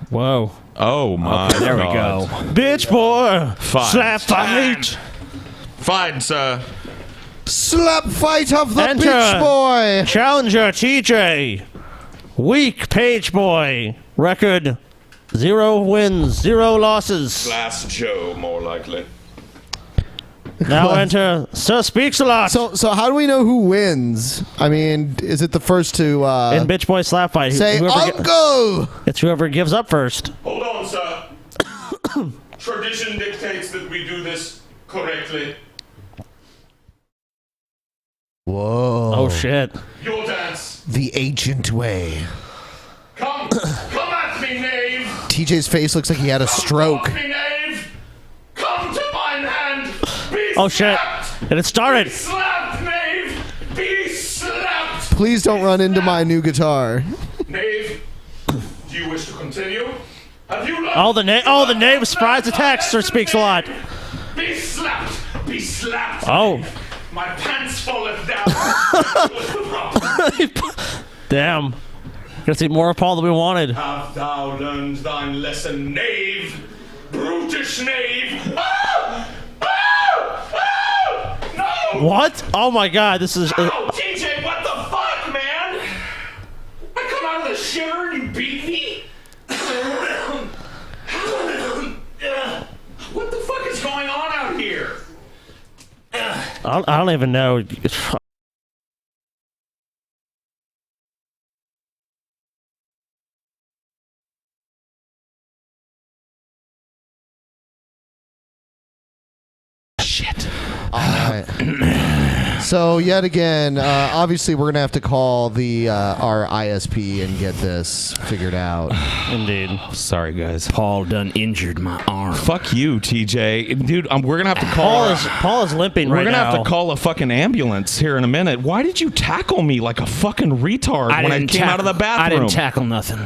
[SPEAKER 5] Whoa.
[SPEAKER 4] Oh my
[SPEAKER 6] Okay, there we
[SPEAKER 4] God.
[SPEAKER 6] go.
[SPEAKER 5] Bitch boy.
[SPEAKER 4] Fine.
[SPEAKER 5] Slap fight.
[SPEAKER 4] Fine, sir.
[SPEAKER 7] Slap fight of the
[SPEAKER 5] Enter.
[SPEAKER 7] bitch boy.
[SPEAKER 5] Challenger TJ. Weak page boy. Record 0 wins, 0 losses.
[SPEAKER 4] Glass Joe, more likely.
[SPEAKER 5] Now enter Sir Speaks a Lot.
[SPEAKER 7] So how do we know who wins? I mean, is it the first to
[SPEAKER 5] in bitch boy slap fight?
[SPEAKER 7] say Uncle?
[SPEAKER 5] It's whoever gives up first.
[SPEAKER 4] Hold on, sir. Tradition dictates that we do this correctly.
[SPEAKER 7] Whoa.
[SPEAKER 5] Oh shit.
[SPEAKER 4] Your dance.
[SPEAKER 7] The ancient way.
[SPEAKER 4] Come at me, knave.
[SPEAKER 7] TJ's face looks like he had a stroke.
[SPEAKER 4] Me, knave. Come to mine hand. Be
[SPEAKER 5] Oh shit. And it started.
[SPEAKER 4] slapped, knave. Be slapped.
[SPEAKER 7] Please don't run into my new guitar.
[SPEAKER 4] Knave, do you wish to continue? Have you learned?
[SPEAKER 5] Oh the knave surprise attacks Sir Speaks a Lot.
[SPEAKER 4] Be slapped. Be slapped.
[SPEAKER 5] Oh.
[SPEAKER 4] My pants falleth down.
[SPEAKER 5] Damn. Gonna see more of Paul than we wanted.
[SPEAKER 4] Have thou learned thine lesson, knave? Brutish knave! Ah! Ah! Ah! No!
[SPEAKER 5] What? Oh my god, this is
[SPEAKER 4] Oh, TJ, what the fuck, man? I come out of the shiver and you beat me? What the fuck is going on out here?
[SPEAKER 5] I don't even know.
[SPEAKER 7] Shit. All right. So yet again, obviously we're gonna have to call the our ISP and get this figured out.
[SPEAKER 5] Indeed.
[SPEAKER 4] Sorry, guys.
[SPEAKER 6] Paul done injured my arm.
[SPEAKER 4] Fuck you, TJ. Dude, we're gonna have to call...
[SPEAKER 5] Paul is limping right now.
[SPEAKER 4] We're gonna have to call a fucking ambulance here in a minute. Why did you tackle me like a fucking retard when I came out of the bathroom?
[SPEAKER 6] I didn't tackle nothing.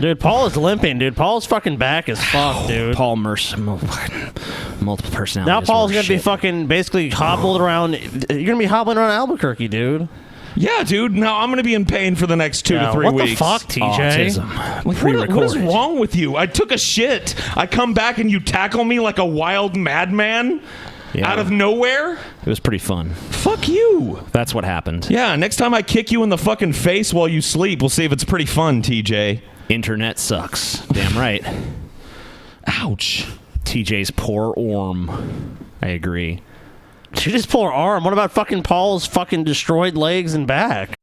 [SPEAKER 5] Dude, Paul is limping, dude. Paul's fucking back is fucked, dude.
[SPEAKER 6] Paul Mercer, multiple personality.
[SPEAKER 5] Now Paul's
[SPEAKER 6] disorder
[SPEAKER 5] gonna be
[SPEAKER 6] shit.
[SPEAKER 5] fucking basically hobbled around. You're gonna be hobbling around Albuquerque, dude.
[SPEAKER 4] Yeah, dude. Now I'm gonna be in pain for the next 2 to 3
[SPEAKER 5] what
[SPEAKER 4] weeks.
[SPEAKER 5] the fuck, TJ?
[SPEAKER 6] Autism.
[SPEAKER 4] Like, what is wrong with you? I took a shit. I come back and you tackle me like a wild madman out of nowhere.
[SPEAKER 6] It was pretty fun.
[SPEAKER 4] Fuck you.
[SPEAKER 6] That's what happened.
[SPEAKER 4] Yeah, next time I kick you in the fucking face while you sleep, we'll see if it's pretty fun, TJ.
[SPEAKER 6] Internet sucks. Damn right.
[SPEAKER 4] Ouch.
[SPEAKER 6] TJ's poor arm. I agree.
[SPEAKER 5] TJ's poor arm. What about fucking Paul's fucking destroyed legs and back?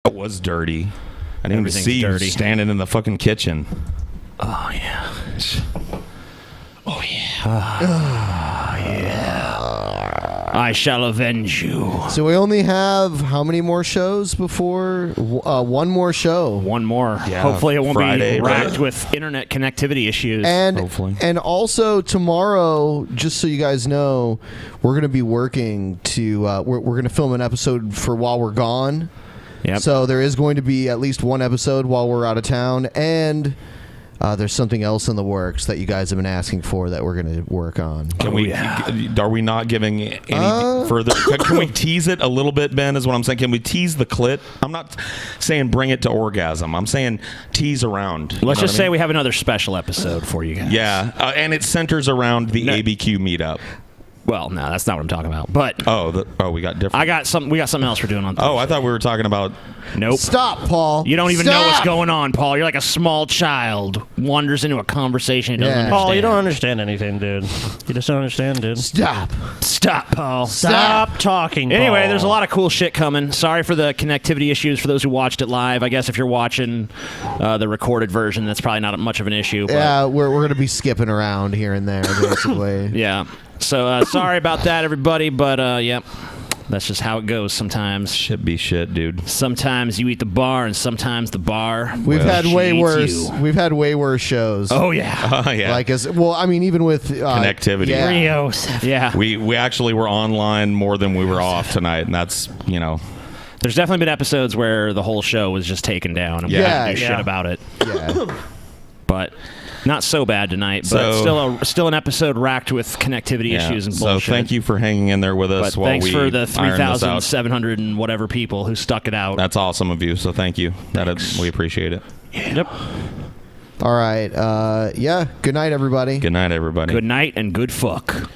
[SPEAKER 4] It was dirty. I didn't even
[SPEAKER 6] Everything's
[SPEAKER 4] see
[SPEAKER 6] dirty.
[SPEAKER 4] you standing in the fucking kitchen.
[SPEAKER 6] Oh yeah.
[SPEAKER 4] Oh yeah.
[SPEAKER 6] Oh yeah. I shall avenge you.
[SPEAKER 7] So we only have how many more shows before? One more show.
[SPEAKER 6] One more.
[SPEAKER 4] Yeah,
[SPEAKER 6] Hopefully it won't
[SPEAKER 4] Friday,
[SPEAKER 6] be racked
[SPEAKER 4] right?
[SPEAKER 6] with internet connectivity issues.
[SPEAKER 7] And also tomorrow, just so you guys know, we're going to be working to we're going to film an episode for While We're Gone.
[SPEAKER 6] Yep.
[SPEAKER 7] So there is going to be at least one episode while we're out of town, and there's something else in the works that you guys have been asking for that we're going to work on.
[SPEAKER 4] Can we? Are we not giving any further? Can we tease it a little bit, Ben? Is what I'm saying. Can we tease the clit? I'm not saying bring it to orgasm. I'm saying tease around.
[SPEAKER 6] Let's just say we have another special episode for you guys.
[SPEAKER 4] Yeah, and it centers around the ABQ meetup.
[SPEAKER 6] Well, no, that's not what I'm talking about. But
[SPEAKER 4] we got different.
[SPEAKER 6] We got something else we're doing on Thursday.
[SPEAKER 4] Oh, I thought we were talking about.
[SPEAKER 6] Nope.
[SPEAKER 7] Stop, Paul.
[SPEAKER 6] You don't even know what's going on, Paul. You're like a small child wanders into a conversation and doesn't understand.
[SPEAKER 5] Paul, you don't understand anything, dude. You just don't understand, dude.
[SPEAKER 7] Stop,
[SPEAKER 6] Paul.
[SPEAKER 5] Stop talking, Paul.
[SPEAKER 6] Anyway, there's a lot of cool shit coming. Sorry for the connectivity issues for those who watched it live. I guess if you're watching the recorded version, that's probably not much of an issue. But
[SPEAKER 7] Yeah, we're going to be skipping around here and there, basically.
[SPEAKER 6] yeah. So sorry about that, everybody. But yep. That's just how it goes sometimes.
[SPEAKER 4] Shit be shit, dude.
[SPEAKER 6] Sometimes you eat the bar, and sometimes the bar.
[SPEAKER 7] We've had way
[SPEAKER 6] eats
[SPEAKER 7] worse.
[SPEAKER 6] you.
[SPEAKER 7] We've had way worse shows.
[SPEAKER 6] Oh yeah.
[SPEAKER 4] Yeah.
[SPEAKER 7] Like I mean, even with
[SPEAKER 4] connectivity.
[SPEAKER 7] Yeah.
[SPEAKER 5] Rio.
[SPEAKER 6] Yeah.
[SPEAKER 4] We actually were online more than we were off tonight, and that's
[SPEAKER 6] There's definitely been episodes where the whole show was just taken down, and we had to do shit about it.
[SPEAKER 7] Yeah.
[SPEAKER 6] But not so bad tonight. But still an episode racked with connectivity issues and bullshit.
[SPEAKER 4] So thank you for hanging in there with us
[SPEAKER 6] But
[SPEAKER 4] while
[SPEAKER 6] thanks
[SPEAKER 4] we
[SPEAKER 6] for the
[SPEAKER 4] iron this out.
[SPEAKER 6] 3,700 and whatever people who stuck it out.
[SPEAKER 4] That's awesome of you. So thank you. We appreciate it.
[SPEAKER 6] Yep.
[SPEAKER 7] All right. Yeah. Good night, everybody.
[SPEAKER 4] Good night, everybody.
[SPEAKER 6] Good night and good fuck.